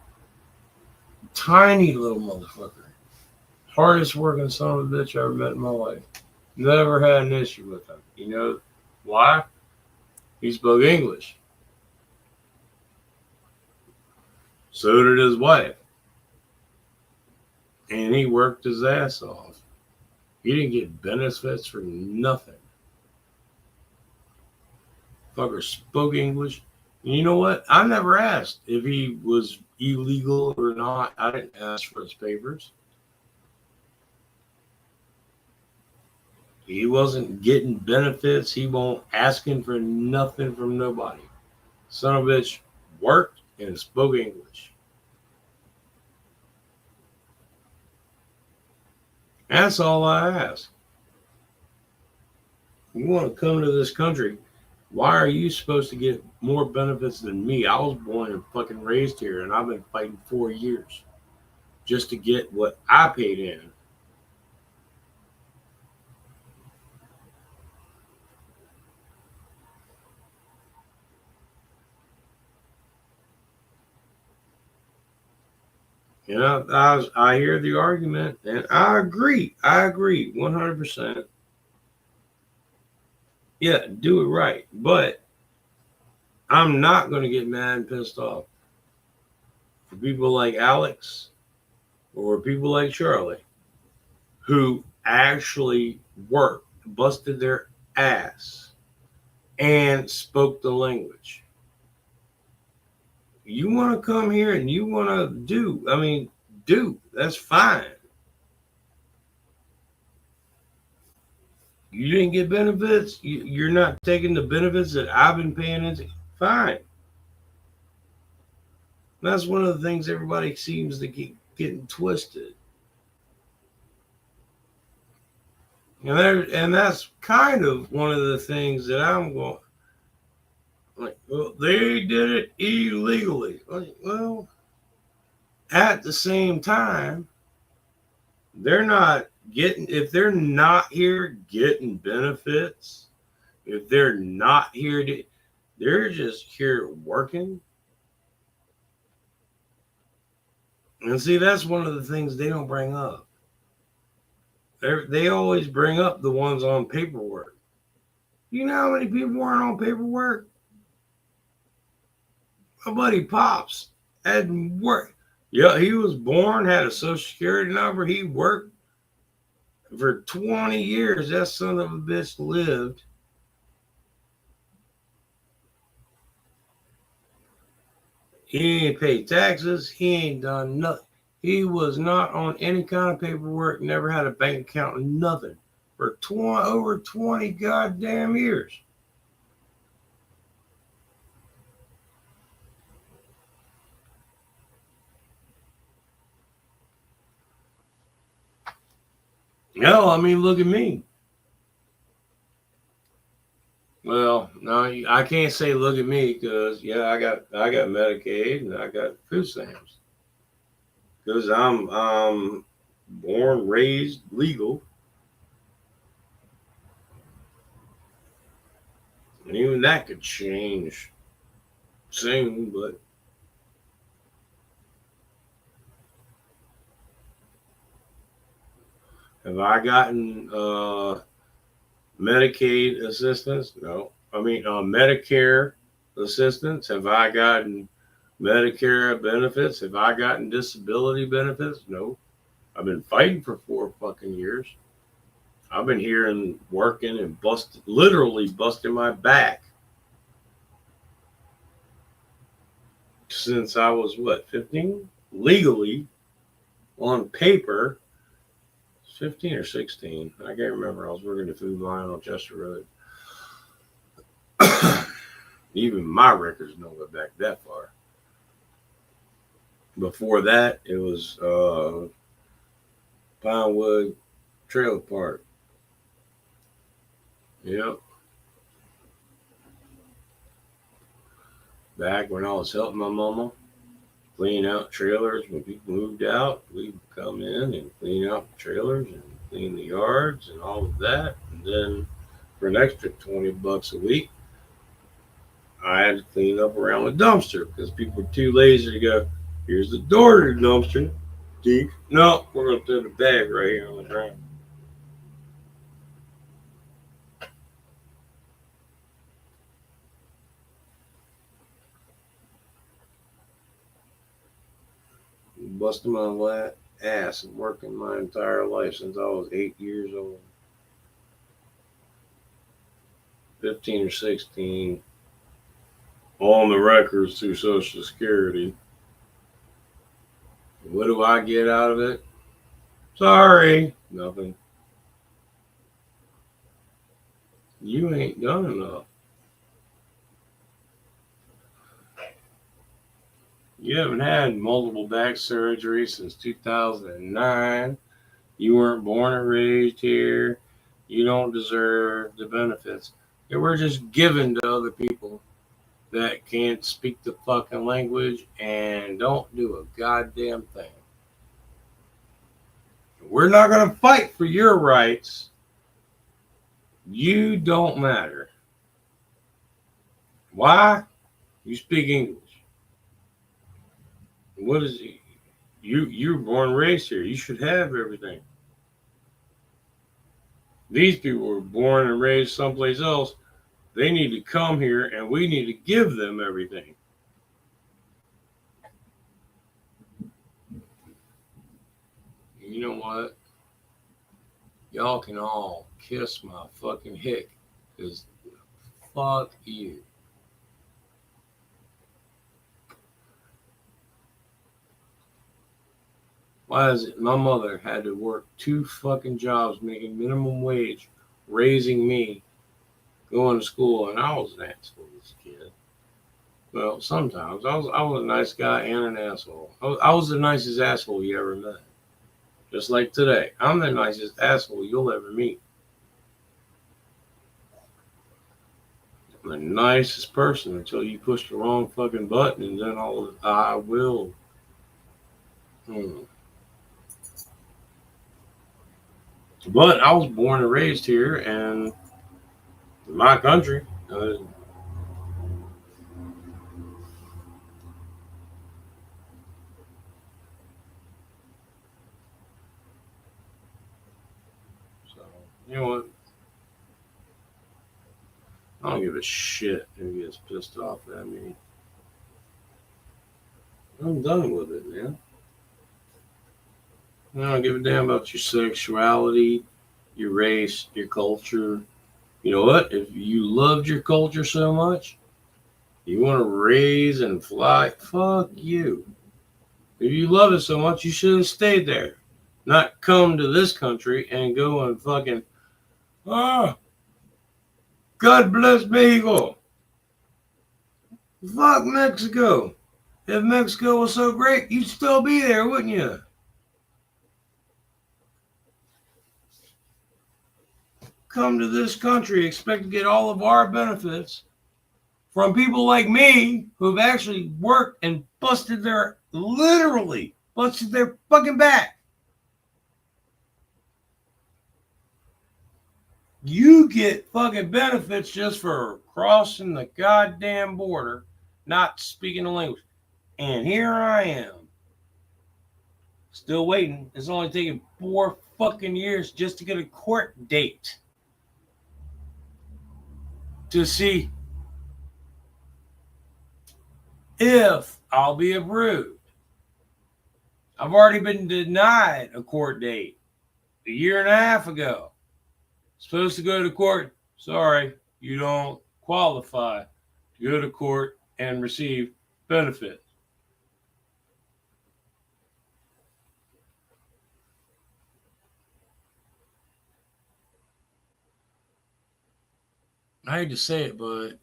Tiny little motherfucker. Hardest working son of a bitch I ever met in my life. Never had an issue with him. You know why? He spoke English. So did his wife. And he worked his ass off. He didn't get benefits for nothing. Fucker spoke English. And you know what? I never asked if he was illegal or not. I didn't ask for his papers. He wasn't getting benefits. He won't asking for nothing from nobody. Son of a bitch worked and spoke English. That's all I ask. You want to come to this country, why are you supposed to get more benefits than me? I was born and fucking raised here, and I've been fighting 4 years just to get what I paid in. You know, I hear the argument, and I agree. I agree 100%. Yeah, do it right. But I'm not going to get mad and pissed off for people like Alex or people like Charlie who actually worked, busted their ass, and spoke the language. You want to come here and you want to do, that's fine. You didn't get benefits, you're not taking the benefits that I've been paying into, fine. That's one of the things everybody seems to keep getting twisted. And that's kind of one of the things that I'm going, like, well, they did it illegally. Like, well, at the same time, they're not getting, if they're not here getting benefits, if they're not here to, they're just here working. And see, that's one of the things they don't bring up. They always bring up the ones on paperwork. You know how many people weren't on paperwork? My buddy Pops had work. Yeah, he was born, had a social security number. He worked for 20 years. That son of a bitch lived. He ain't paid taxes. He ain't done nothing. He was not on any kind of paperwork, never had a bank account, nothing for over 20 goddamn years. No, I mean, look at me. Well, no, I can't say look at me because yeah, I got Medicaid and I got food stamps because I'm born, raised legal, and even that could change soon. But have I gotten Medicaid assistance? No. I mean, Medicare assistance. Have I gotten Medicare benefits? Have I gotten disability benefits? No. I've been fighting for 4 fucking years. I've been here and working and literally busting my back since I was 15? Legally, on paper, 15 or 16. I can't remember. I was working the food line on Chester Road. Even my records don't go back that far. Before that, it was Pinewood Trailer Park. Yep. Back when I was helping my mama. clean out trailers when people moved out. We would come in and clean out the trailers and clean the yards and all of that. And then for an extra $20 a week, I had to clean up around the dumpster because people were too lazy to go, here's the door to the dumpster. Dink. No, we're going to throw the bag right here on the ground. Busting my ass and working my entire life since I was 8 years old. 15 or 16. On the records through Social Security. What do I get out of it? Sorry, nothing. You ain't done enough. You haven't had multiple back surgeries since 2009. You weren't born and raised here. You don't deserve the benefits that were just given to other people that can't speak the fucking language and don't do a goddamn thing. We're not going to fight for your rights. You don't matter. Why? You speak English. What is it? You were born and raised here. You should have everything. These people were born and raised someplace else. They need to come here and we need to give them everything. You know what? Y'all can all kiss my fucking hick. Because fuck you. Why is it my mother had to work 2 fucking jobs making minimum wage, raising me, going to school, and I was an asshole as a kid. Well, sometimes I was a nice guy and an asshole. I was the nicest asshole you ever met. Just like today. I'm the nicest asshole you'll ever meet. I'm the nicest person until you push the wrong fucking button and then I will. But I was born and raised here and in my country. So, you know what? I don't give a shit who gets pissed off at me. I'm done with it, man. I don't give a damn about your sexuality, your race, your culture. You know what? If you loved your culture so much, you want to raise and fly, fuck you. If you love it so much, you should have stayed there. Not come to this country and go and fucking, God bless Mexico. Fuck Mexico. If Mexico was so great, you'd still be there, wouldn't you? Come to this country, expect to get all of our benefits from people like me who've actually worked and literally busted their fucking back. You get fucking benefits just for crossing the goddamn border, not speaking the language. And here I am, still waiting. It's only taken 4 fucking years just to get a court date to see if I'll be approved. I've already been denied a court date a year and a half ago. Supposed to go to court. Sorry, you don't qualify to go to court and receive benefits. I hate to say it, but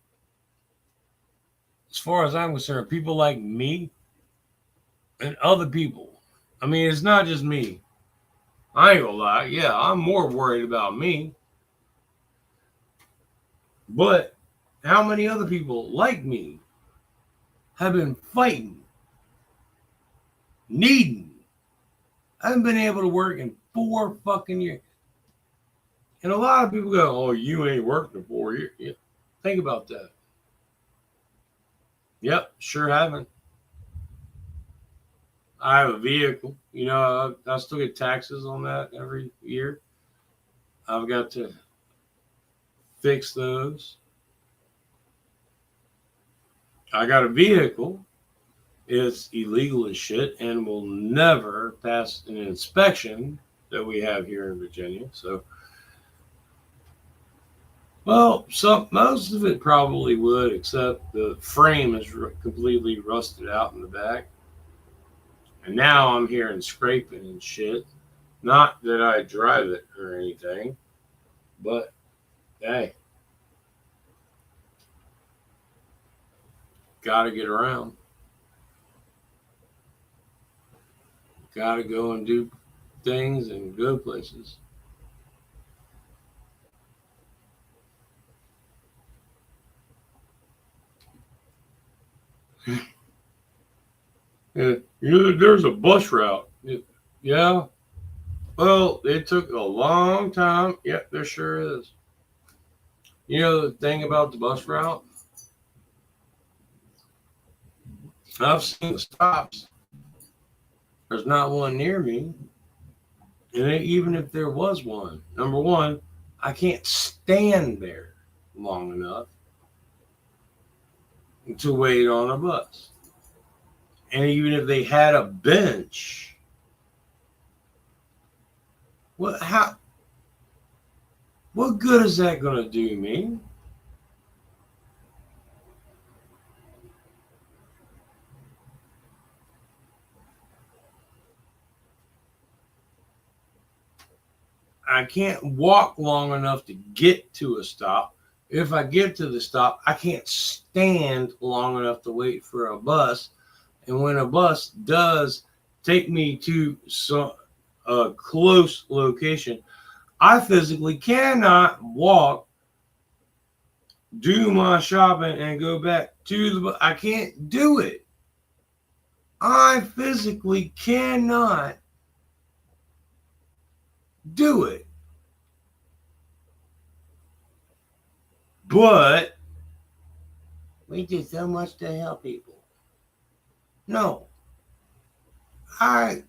as far as I'm concerned, people like me and other people, I mean, it's not just me. I ain't gonna lie. Yeah, I'm more worried about me. But how many other people like me have been fighting Needing. I haven't been able to work in 4 fucking years. And a lot of people go, oh, you ain't worked in 4 years. Yeah. Think about that. Yep, sure haven't. I have a vehicle. You know, I still get taxes on that every year. I've got to fix those. I got a vehicle. It's illegal as shit and will never pass an inspection that we have here in Virginia. So, well, most of it probably would, except the frame is completely rusted out in the back. And now I'm hearing scraping and shit. Not that I drive it or anything, but hey, gotta get around. Gotta go and do things and go places. Yeah, you know, there's a bus route. Yeah. Well, it took a long time. Yeah, there sure is. You know the thing about the bus route? I've seen the stops. There's not one near me. And even if there was one, number one, I can't stand there long enough to wait on a bus. And even if they had a bench, what good is that going to do me? I can't walk long enough to get to a stop. If I get to the stop, I can't stand long enough to wait for a bus. And when a bus does take me to a close location, I physically cannot walk, do my shopping, and go back to the bus. I can't do it. I physically cannot do it. But we do so much to help people. No.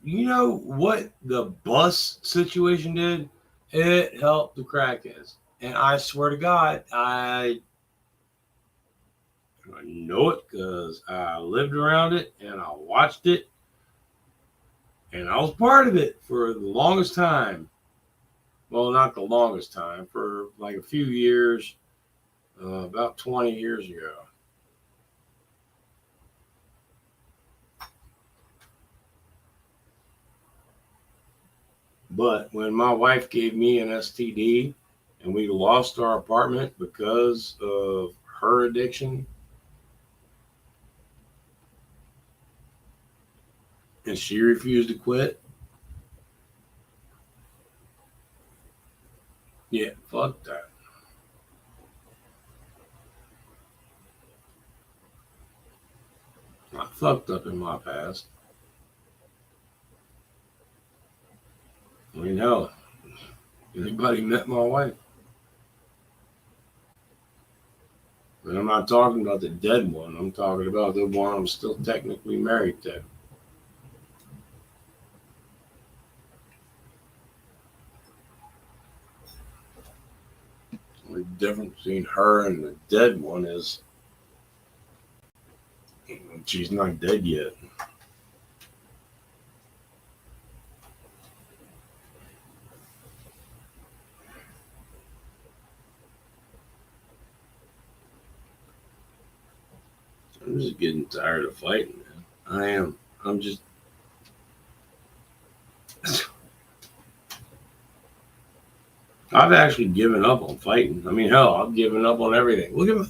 You know what the bus situation did? It helped the crackheads. And I swear to God, I know it because I lived around it and I watched it. And I was part of it for the longest time. Well, not the longest time, for like a few years, about 20 years ago. But when my wife gave me an STD and we lost our apartment because of her addiction, and she refused to quit, yeah, fuck that. I fucked up in my past. I mean, hell, anybody met my wife? And I'm not talking about the dead one. I'm talking about the one I'm still technically married to. The difference between her and the dead one is she's not dead yet. I'm just getting tired of fighting, man. I am. I'm just. I've actually given up on fighting. I mean, hell, I've given up on everything. Look at me.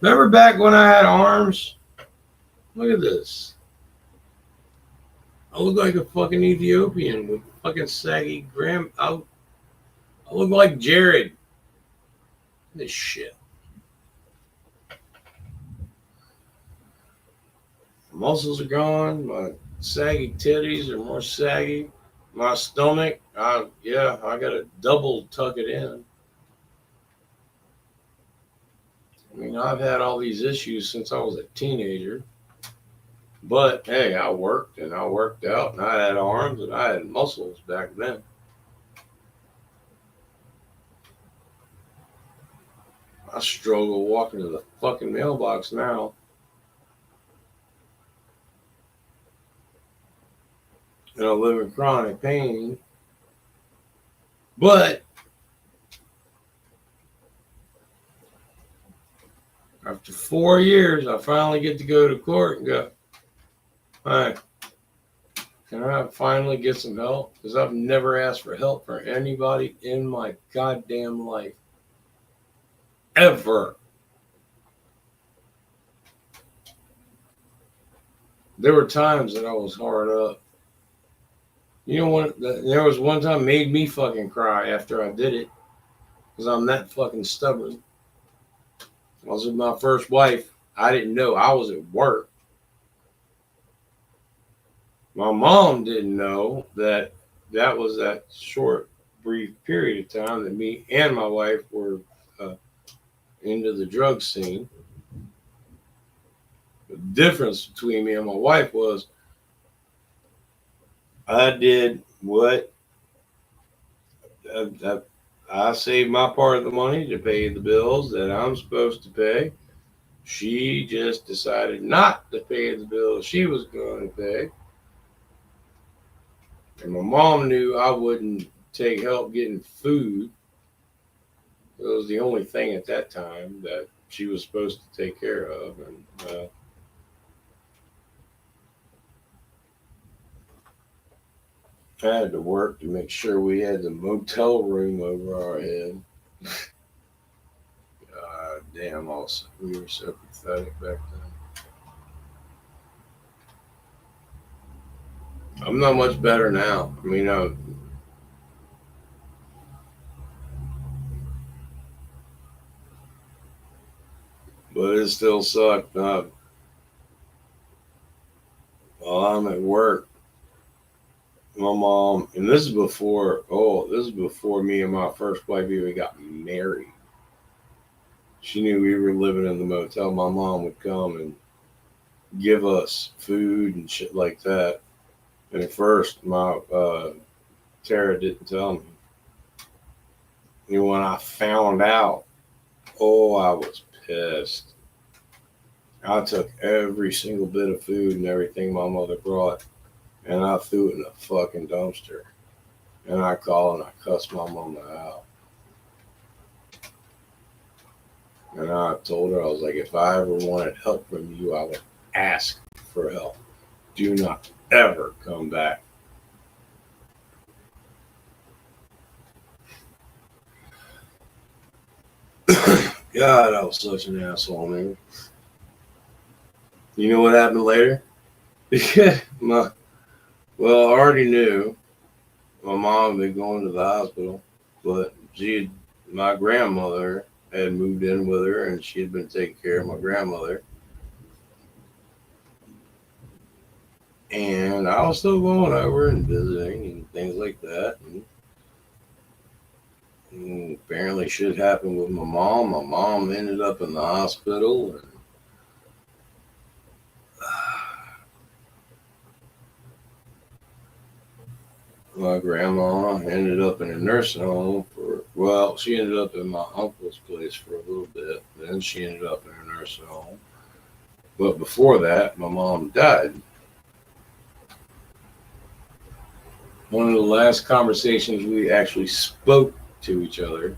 Remember back when I had arms? Look at this. I look like a fucking Ethiopian with fucking saggy gram. I look like Jared. This shit. Muscles are gone. My saggy titties are more saggy. My stomach, I gotta double tuck it in. I mean, I've had all these issues since I was a teenager. But hey, I worked and I worked out and I had arms and I had muscles back then. I struggle walking to the fucking mailbox now. And I live in chronic pain. But after 4 years, I finally get to go to court and go, hi, can I finally get some help? Because I've never asked for help for anybody in my goddamn life. Ever. There were times that I was hard up. You know what? There was one time made me fucking cry after I did it. Because I'm that fucking stubborn. I was with my first wife. I didn't know. I was at work. My mom didn't know that that was that short, brief period of time that me and my wife were into the drug scene. The difference between me and my wife was I did what I saved my part of the money to pay the bills that I'm supposed to pay. She just decided not to pay the bills she was going to pay. And my mom knew I wouldn't take help getting food. It was the only thing at that time that she was supposed to take care of. And I had to work to make sure we had the motel room over our head. God damn, also, we were so pathetic back then. I'm not much better now. I mean, but it still sucked. While I'm at work, my mom, and this is before me and my first wife even got married. She knew we were living in the motel. My mom would come and give us food and shit like that. And at first, my Tara didn't tell me. And when I found out, oh, I was pissed. I took every single bit of food and everything my mother brought, and I threw it in the fucking dumpster. And I called and I cussed my mama out. And I told her, I was like, if I ever wanted help from you, I would ask for help. Do not ever come back. God, I was such an asshole, man. You know what happened later? Well, I already knew my mom had been going to the hospital, but my grandmother had moved in with her, and she had been taking care of my grandmother. And I was still going over and visiting and things like that. And apparently, shit happened with my mom. My mom ended up in the hospital, and my grandma ended up in a nursing home she ended up in my uncle's place for a little bit. Then she ended up in a nursing home. But before that, my mom died. One of the last conversations we actually spoke to each other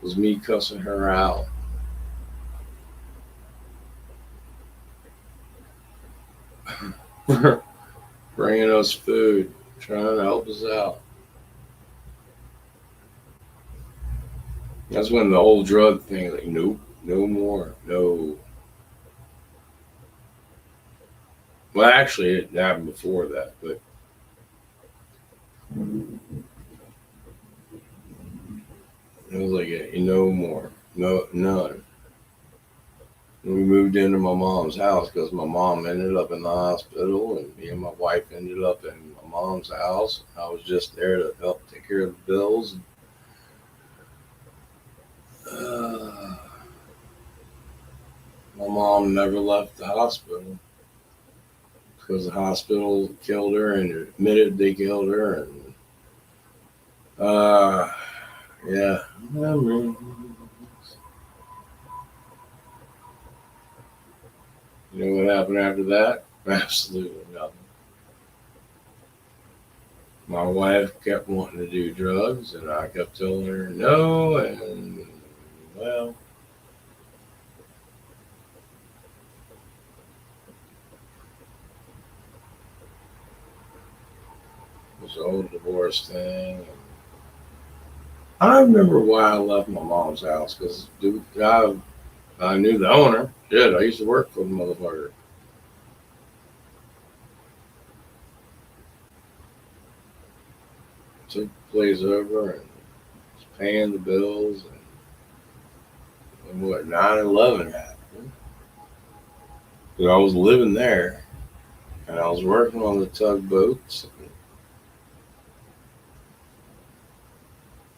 was me cussing her out. Bringing us food, trying to help us out. That's when the whole drug thing, like, nope, no more, no. Well, actually, it happened before that, but it was like, no more, no, none. We moved into my mom's house because my mom ended up in the hospital, and me and my wife ended up in my mom's house. I was just there to help take care of the bills. Uh, my mom never left the hospital because the hospital killed her and admitted they killed her. And yeah, memories. You know what happened after that? Absolutely nothing. My wife kept wanting to do drugs, and I kept telling her no, and well, it was the whole divorce thing. I don't remember why I left my mom's house because I knew the owner. Shit, I used to work for the motherfucker. Took the place over and was paying the bills, and what 9/11 happened. Because I was living there, and I was working on the tugboats.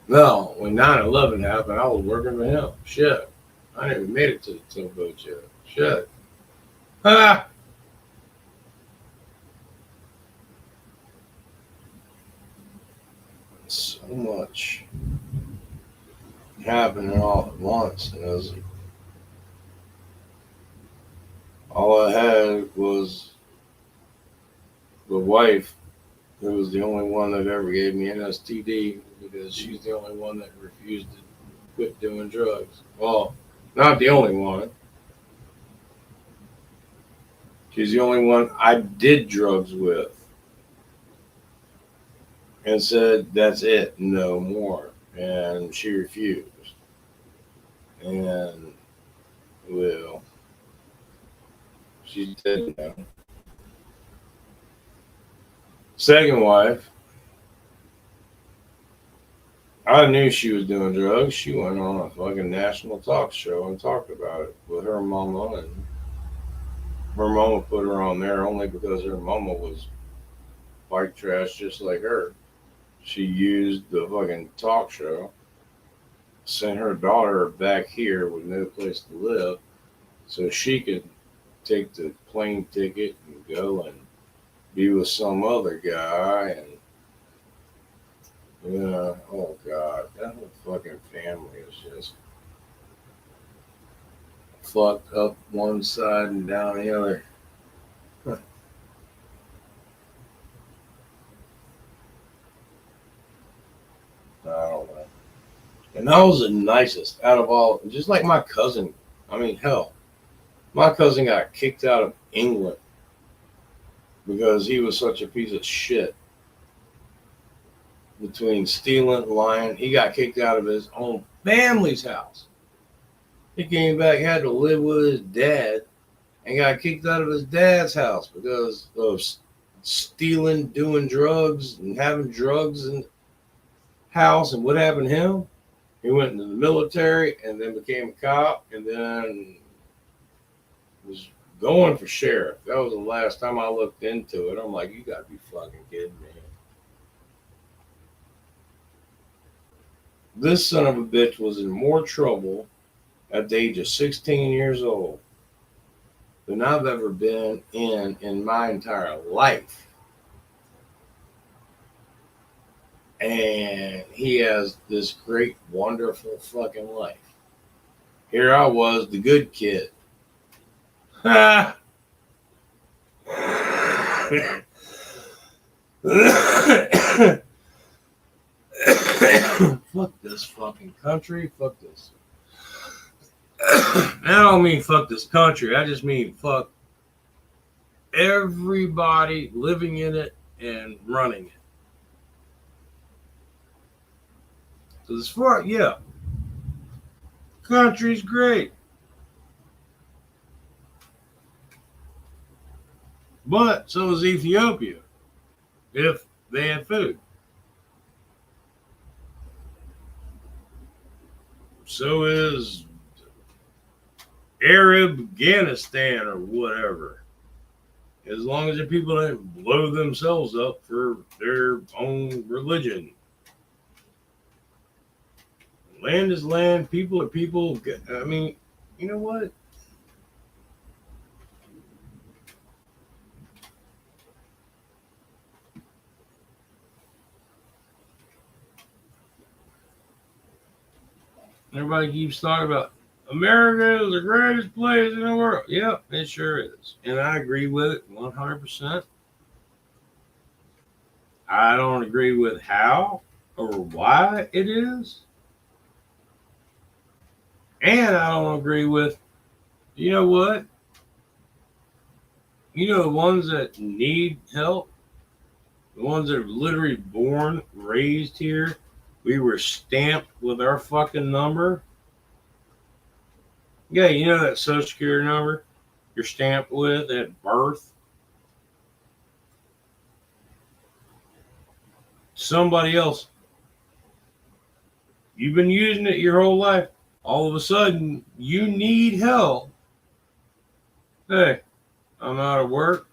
No, when 9/11 happened, I was working for him. Shit. I never made it to the tugboat yet. Shit. Ah! So much happening all at once. And all I had was the wife, who was the only one that ever gave me an STD because she's the only one that refused to quit doing drugs. Well, not the only one. She's the only one I did drugs with and said, that's it, no more. And she refused. And, well, she said no. Second wife, I knew she was doing drugs. She went on a fucking national talk show and talked about it with her mama, and her mama put her on there only because her mama was white trash just like her. She used the fucking talk show, sent her daughter back here with no place to live so she could take the plane ticket and go and be with some other guy. And yeah, oh god, that whole fucking family is just fucked up one side and down the other. Huh. I don't know. And that was the nicest out of all, just like my cousin. I mean, hell, my cousin got kicked out of England because he was such a piece of shit between stealing, lying. He got kicked out of his own family's house. He came back, had to live with his dad, and got kicked out of his dad's house because of stealing, doing drugs, and having drugs in the house. And what happened to him? He went into the military and then became a cop and then was going for sheriff. That was the last time I looked into it. I'm like, you gotta be fucking kidding me. This son of a bitch was in more trouble at the age of 16 years old than I've ever been in my entire life. And he has this great, wonderful fucking life. Here I was, the good kid. Ha! Fuck this fucking country. Fuck this. I don't mean fuck this country. I just mean fuck everybody living in it and running it. So as far, yeah, country's great, but so is Ethiopia if they had food. So is Afghanistan or whatever. As long as the people don't blow themselves up for their own religion. Land is land, people are people. I mean, you know what? Everybody keeps talking about America is the greatest place in the world. Yep, it sure is. And I agree with it 100%. I don't agree with how or why it is. And I don't agree with, you know what? You know, the ones that need help, the ones that are literally born, raised here, we were stamped with our fucking number. Yeah, you know that social security number you're stamped with at birth? Somebody else, you've been using it your whole life. All of a sudden, you need help. Hey, I'm out of work.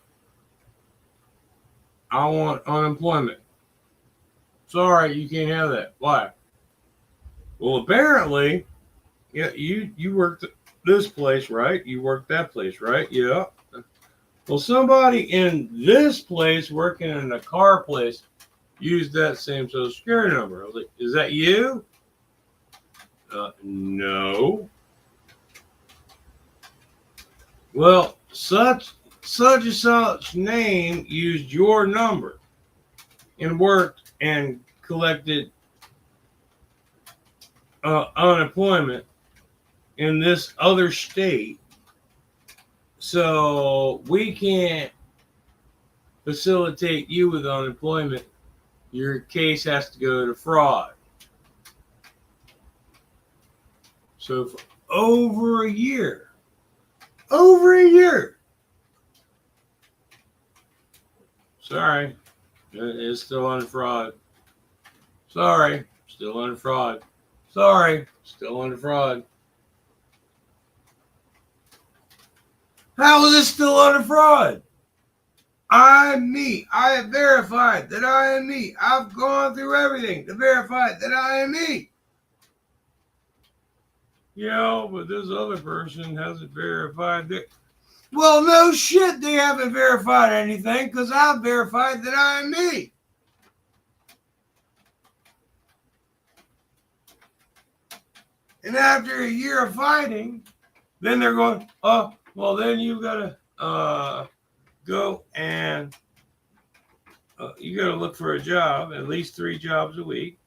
I want unemployment. Sorry, you can't have that. Why? Well, apparently, yeah, you worked this place, right? You worked that place, right? Yeah. Well, somebody in this place working in a car place used that same social security number. I was like, is that you? No. Well, such and such name used your number and worked and collected unemployment in this other state. So we can't facilitate you with unemployment. Your case has to go to fraud. So for over a year, sorry, it's still under fraud. Sorry, still under fraud. Sorry, still under fraud. How is it still under fraud? I'm me. I have verified that I am me. I've gone through everything to verify that I am me. Yeah, but this other person hasn't verified that. Well, no shit, they haven't verified anything because I've verified that I am me. And after a year of fighting, then they're going, oh, well, then you've got to go and you got to look for a job, at least 3 jobs a week.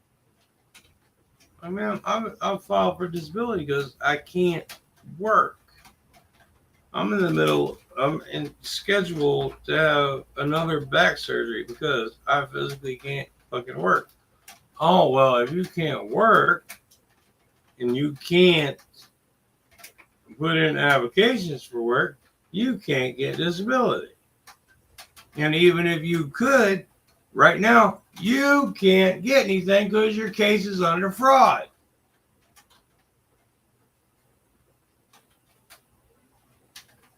I mean, I'm filed for disability because I can't work. I'm scheduled to have another back surgery because I physically can't fucking work. Oh, well, if you can't work and you can't put in applications for work, you can't get disability. And even if you could, right now, you can't get anything because your case is under fraud.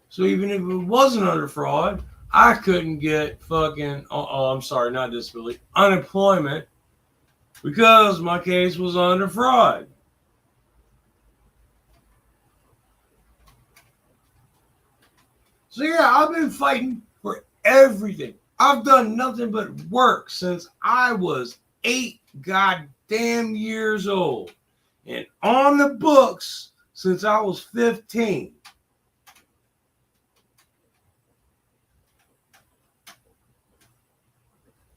So even if it wasn't under fraud, I couldn't get not disability, unemployment because my case was under fraud. So yeah, I've been fighting for everything. I've done nothing but work since I was 8 goddamn years old. And on the books since I was 15.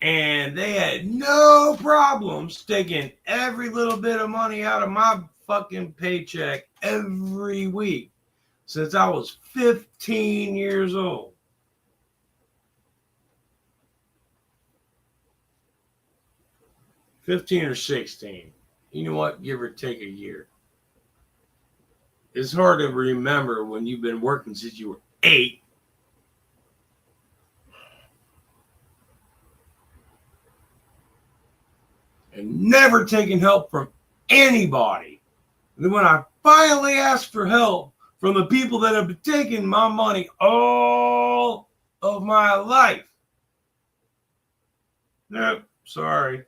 And they had no problems taking every little bit of money out of my fucking paycheck every week since I was 15 years old. $15 or $16. You know what? Give or take a year. It's hard to remember when you've been working since you were 8. And never taking help from anybody. And then when I finally asked for help from the people that have been taking my money all of my life. Nope, sorry.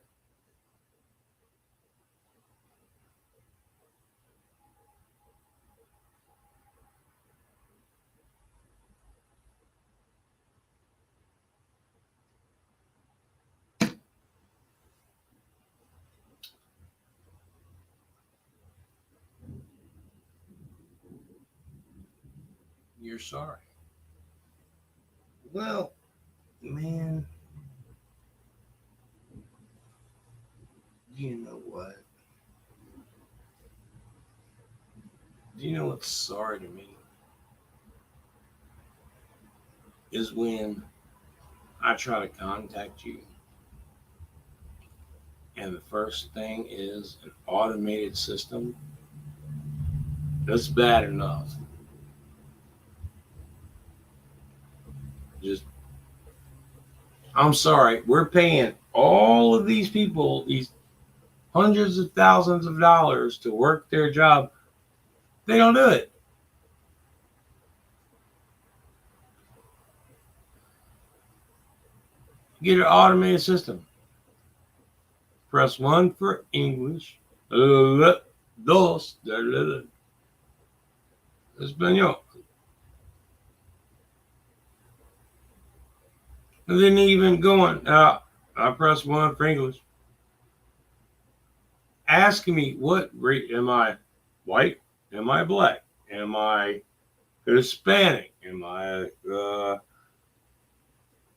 You're sorry. Well, man, you know what? Do you know what's sorry to me? Is when I try to contact you, and the first thing is an automated system. That's bad enough. Just, I'm sorry, we're paying all of these people these hundreds of thousands of dollars to work their job. They don't do it. Get an automated system. Press 1 for English. Dos. Español. And then even going, I press 1 for English. Asking me what rate am I white? Am I black? Am I Hispanic? Am I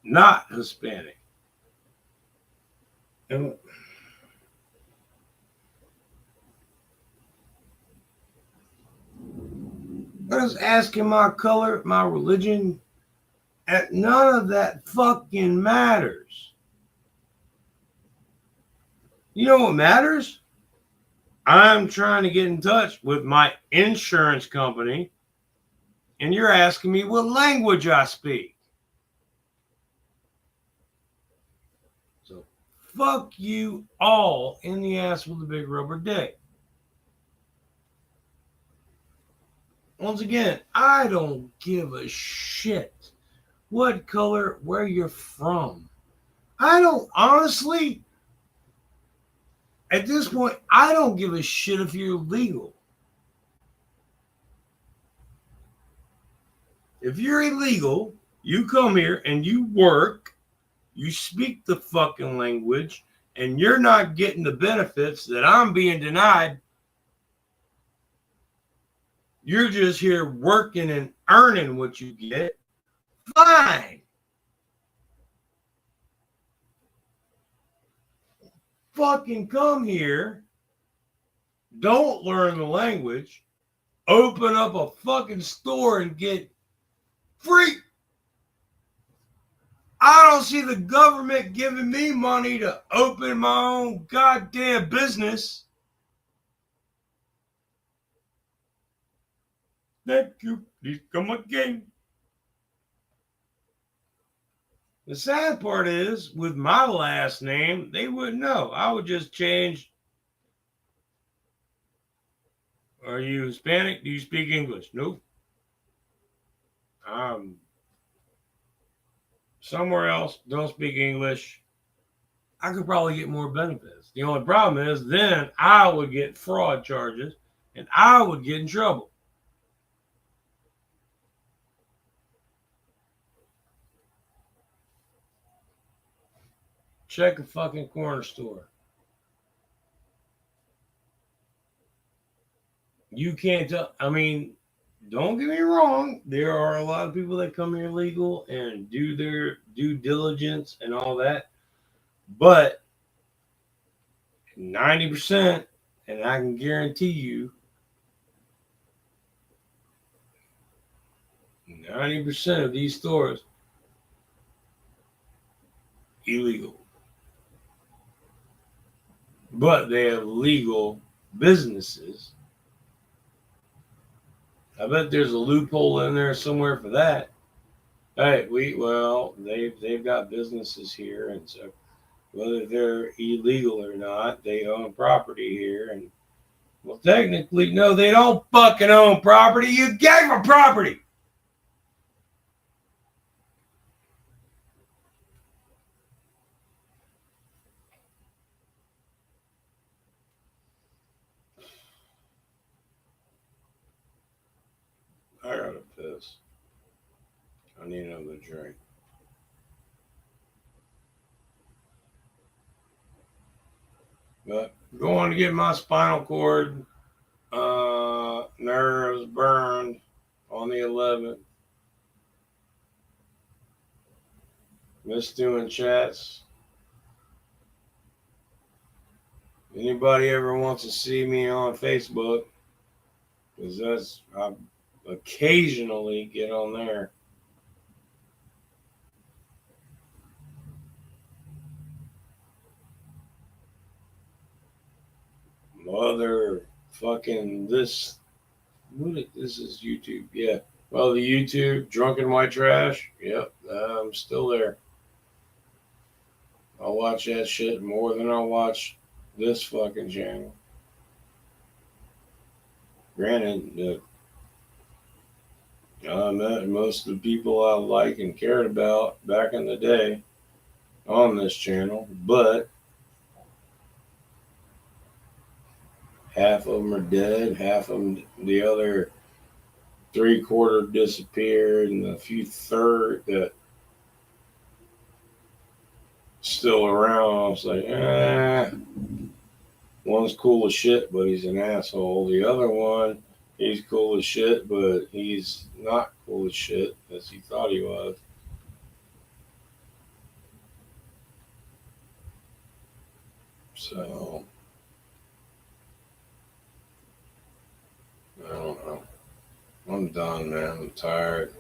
not Hispanic? And I was asking my color, my religion, and none of that fucking matters. You know what matters? I'm trying to get in touch with my insurance company, and you're asking me what language I speak. So, fuck you all in the ass with a big rubber dick. Once again, I don't give a shit what color, where you're from. I don't, honestly, at this point, I don't give a shit if you're legal. If you're illegal, you come here and you work, you speak the fucking language, and you're not getting the benefits that I'm being denied. You're just here working and earning what you get. Fine. Fucking come here. Don't learn the language. Open up a fucking store and get free. I don't see the government giving me money to open my own goddamn business. Thank you. Please come again. The sad part is, with my last name, they wouldn't know. I would just change. Are you Hispanic? Do you speak English? Nope. Somewhere else, don't speak English. I could probably get more benefits. The only problem is then I would get fraud charges and I would get in trouble. Check a fucking corner store. You can't tell. I mean, don't get me wrong. There are a lot of people that come here legal and do their due diligence and all that. But 90%, and I can guarantee you, 90% of these stores illegal. But they have legal businesses. I bet there's a loophole in there somewhere for that. Hey, they've got businesses here, and so whether they're illegal or not, they own property here, and Well, technically, no, they don't fucking own property. You gave them property. I gotta piss. I need another drink. But going to get my spinal cord nerves burned on the 11th. Miss doing chats. Anybody ever wants to see me on Facebook, because I occasionally get on there. Mother fucking this is YouTube. Yeah. Well, the YouTube Drunken White Trash. Yep. I'm still there. I'll watch that shit more than I'll watch this fucking channel. Granted, I met most of the people I like and cared about back in the day on this channel, but half of them are dead, half of them, the other 3/4 disappeared, and a few third that still around. I was like, one's cool as shit, but he's an asshole. The other one, he's cool as shit, but he's not cool as shit as he thought he was. So, I don't know. I'm done, man. I'm tired.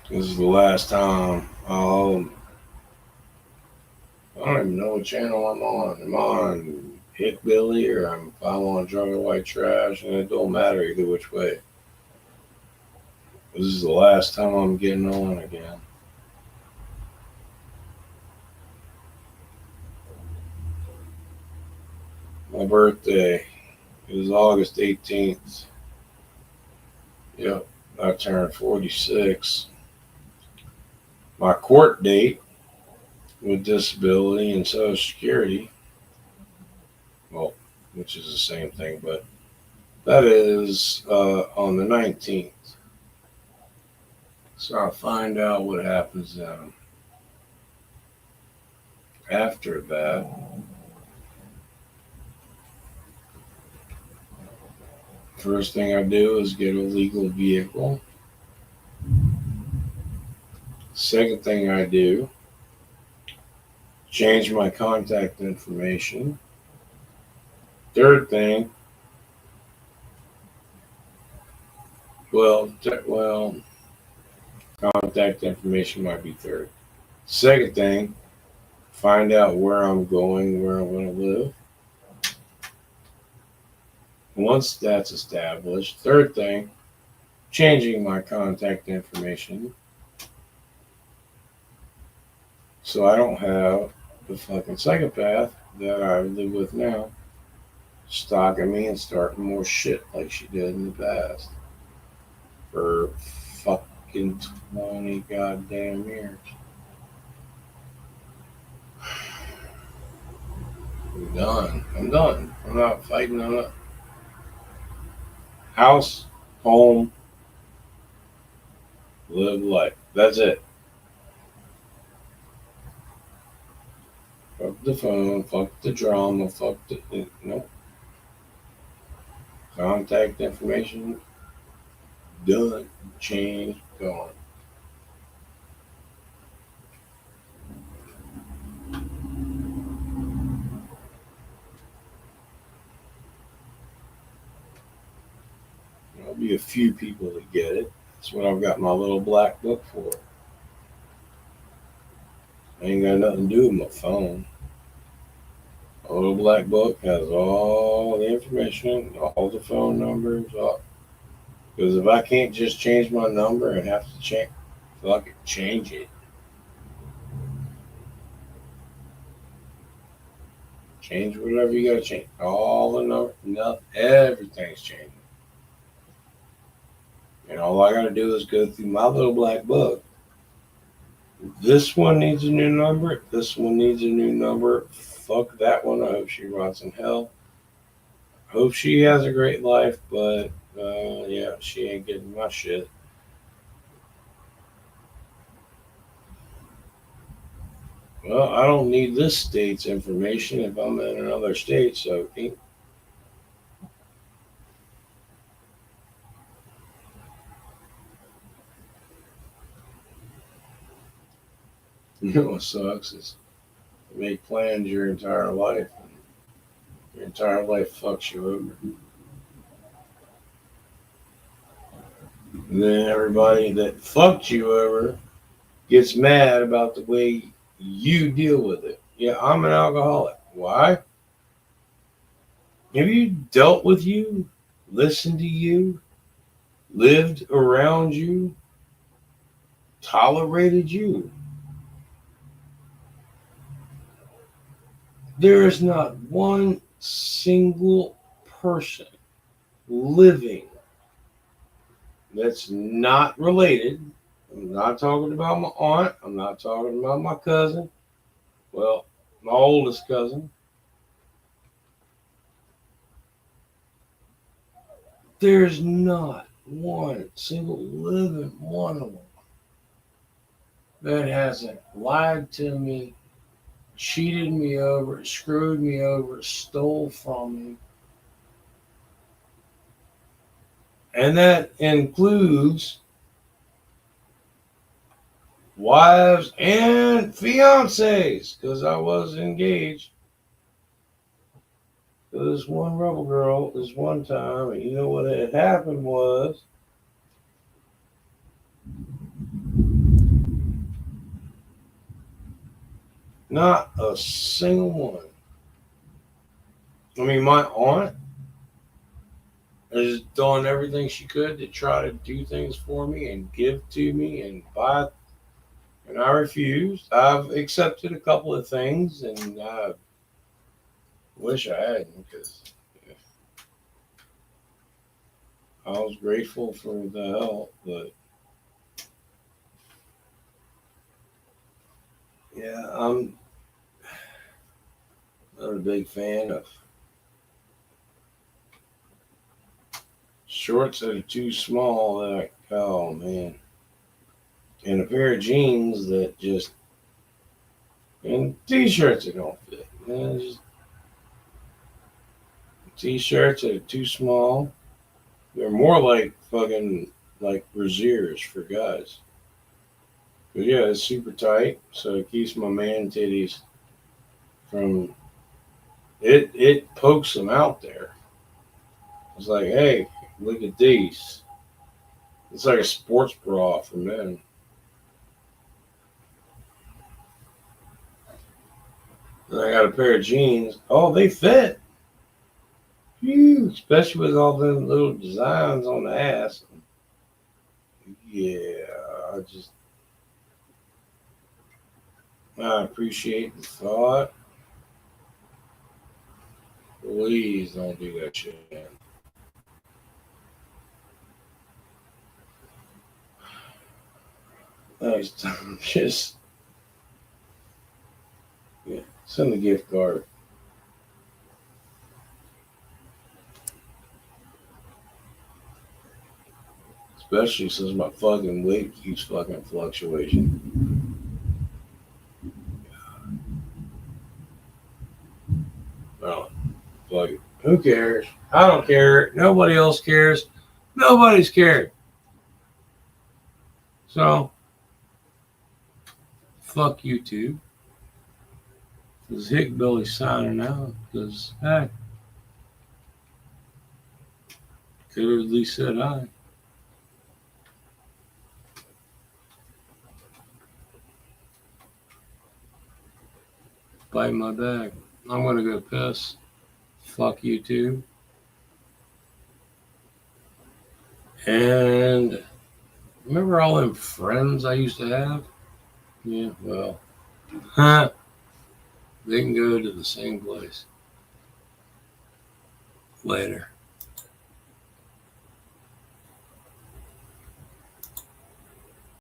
This is the last time I don't even know what channel I'm on. I'm on Hit Billy or I'm on Drunken White Trash, and it don't matter either which way. This is the last time I'm getting on again. My birthday is August 18th. Yep, I turned 46. My court date with disability and Social Security, well, which is the same thing, but that is on the 19th. So I'll find out what happens after that. First thing I do is get a legal vehicle. Second thing I do, change my contact information. Third thing, well, contact information might be third. Second thing, find out where I'm going, where I'm going to live. Once that's established, third thing, changing my contact information so I don't have the fucking psychopath that I live with now stalking me and starting more shit like she did in the past for fucking 20 goddamn years. I'm done. I'm not fighting on it. House, home, live life. That's it. Fuck the phone, fuck the drama, fuck the... Nope. Contact information, done, changed, gone. There'll be a few people that get it. That's what I've got my little black book for. I ain't got nothing to do with my phone. A little black book has all the information, all the phone numbers. Because if I can't just change my number and have to change it. Change whatever you gotta change. All the nothing, everything's changing. And all I gotta do is go through my little black book. This one needs a new number. This one needs a new number. Fuck that one. I hope she rots in hell. Hope she has a great life, but yeah, she ain't getting my shit. Well, I don't need this state's information if I'm in another state, so you know what sucks is you make plans your entire life, and your entire life fucks you over. And then everybody that fucked you over gets mad about the way you deal with it. Yeah, I'm an alcoholic. Why? Have you dealt with you, listened to you, lived around you, tolerated you? There is not one single person living that's not related. I'm not talking about my aunt. I'm not talking about my cousin. Well, my oldest cousin. There's not one single living one of them that hasn't lied to me, cheated me over, screwed me over, stole from me. And that includes wives and fiancés, because I was engaged to this one rebel girl this one time. And you know what had happened was not a single one. I mean, my aunt has done everything she could to try to do things for me and give to me and buy, and I refused. I've accepted a couple of things, and I wish I hadn't, because I was grateful for the help, but yeah, I'm not a big fan of shorts that are too small. That oh man, and a pair of jeans that just, and t-shirts that don't fit. Man, just t-shirts that are too small. They're more like fucking like brasiers for guys. But yeah, it's super tight, so it keeps my man titties from it. It pokes them out there. It's like, hey, look at these. It's like a sports bra for men. And I got a pair of jeans. Oh, they fit. Phew, especially with all them little designs on the ass. Yeah, I appreciate the thought. Please don't do that shit, man. Next time, just yeah, send a gift card. Especially since my fucking weight keeps fucking fluctuating. Well, fuck it. Who cares? I don't care. Nobody else cares. Nobody's cared. So, fuck you two. This is Hickbilly signing out because, hey, could have at least said hi. Bite my back. I'm going to go piss. Fuck you two. And remember all them friends I used to have? Yeah, well, they can go to the same place. Later.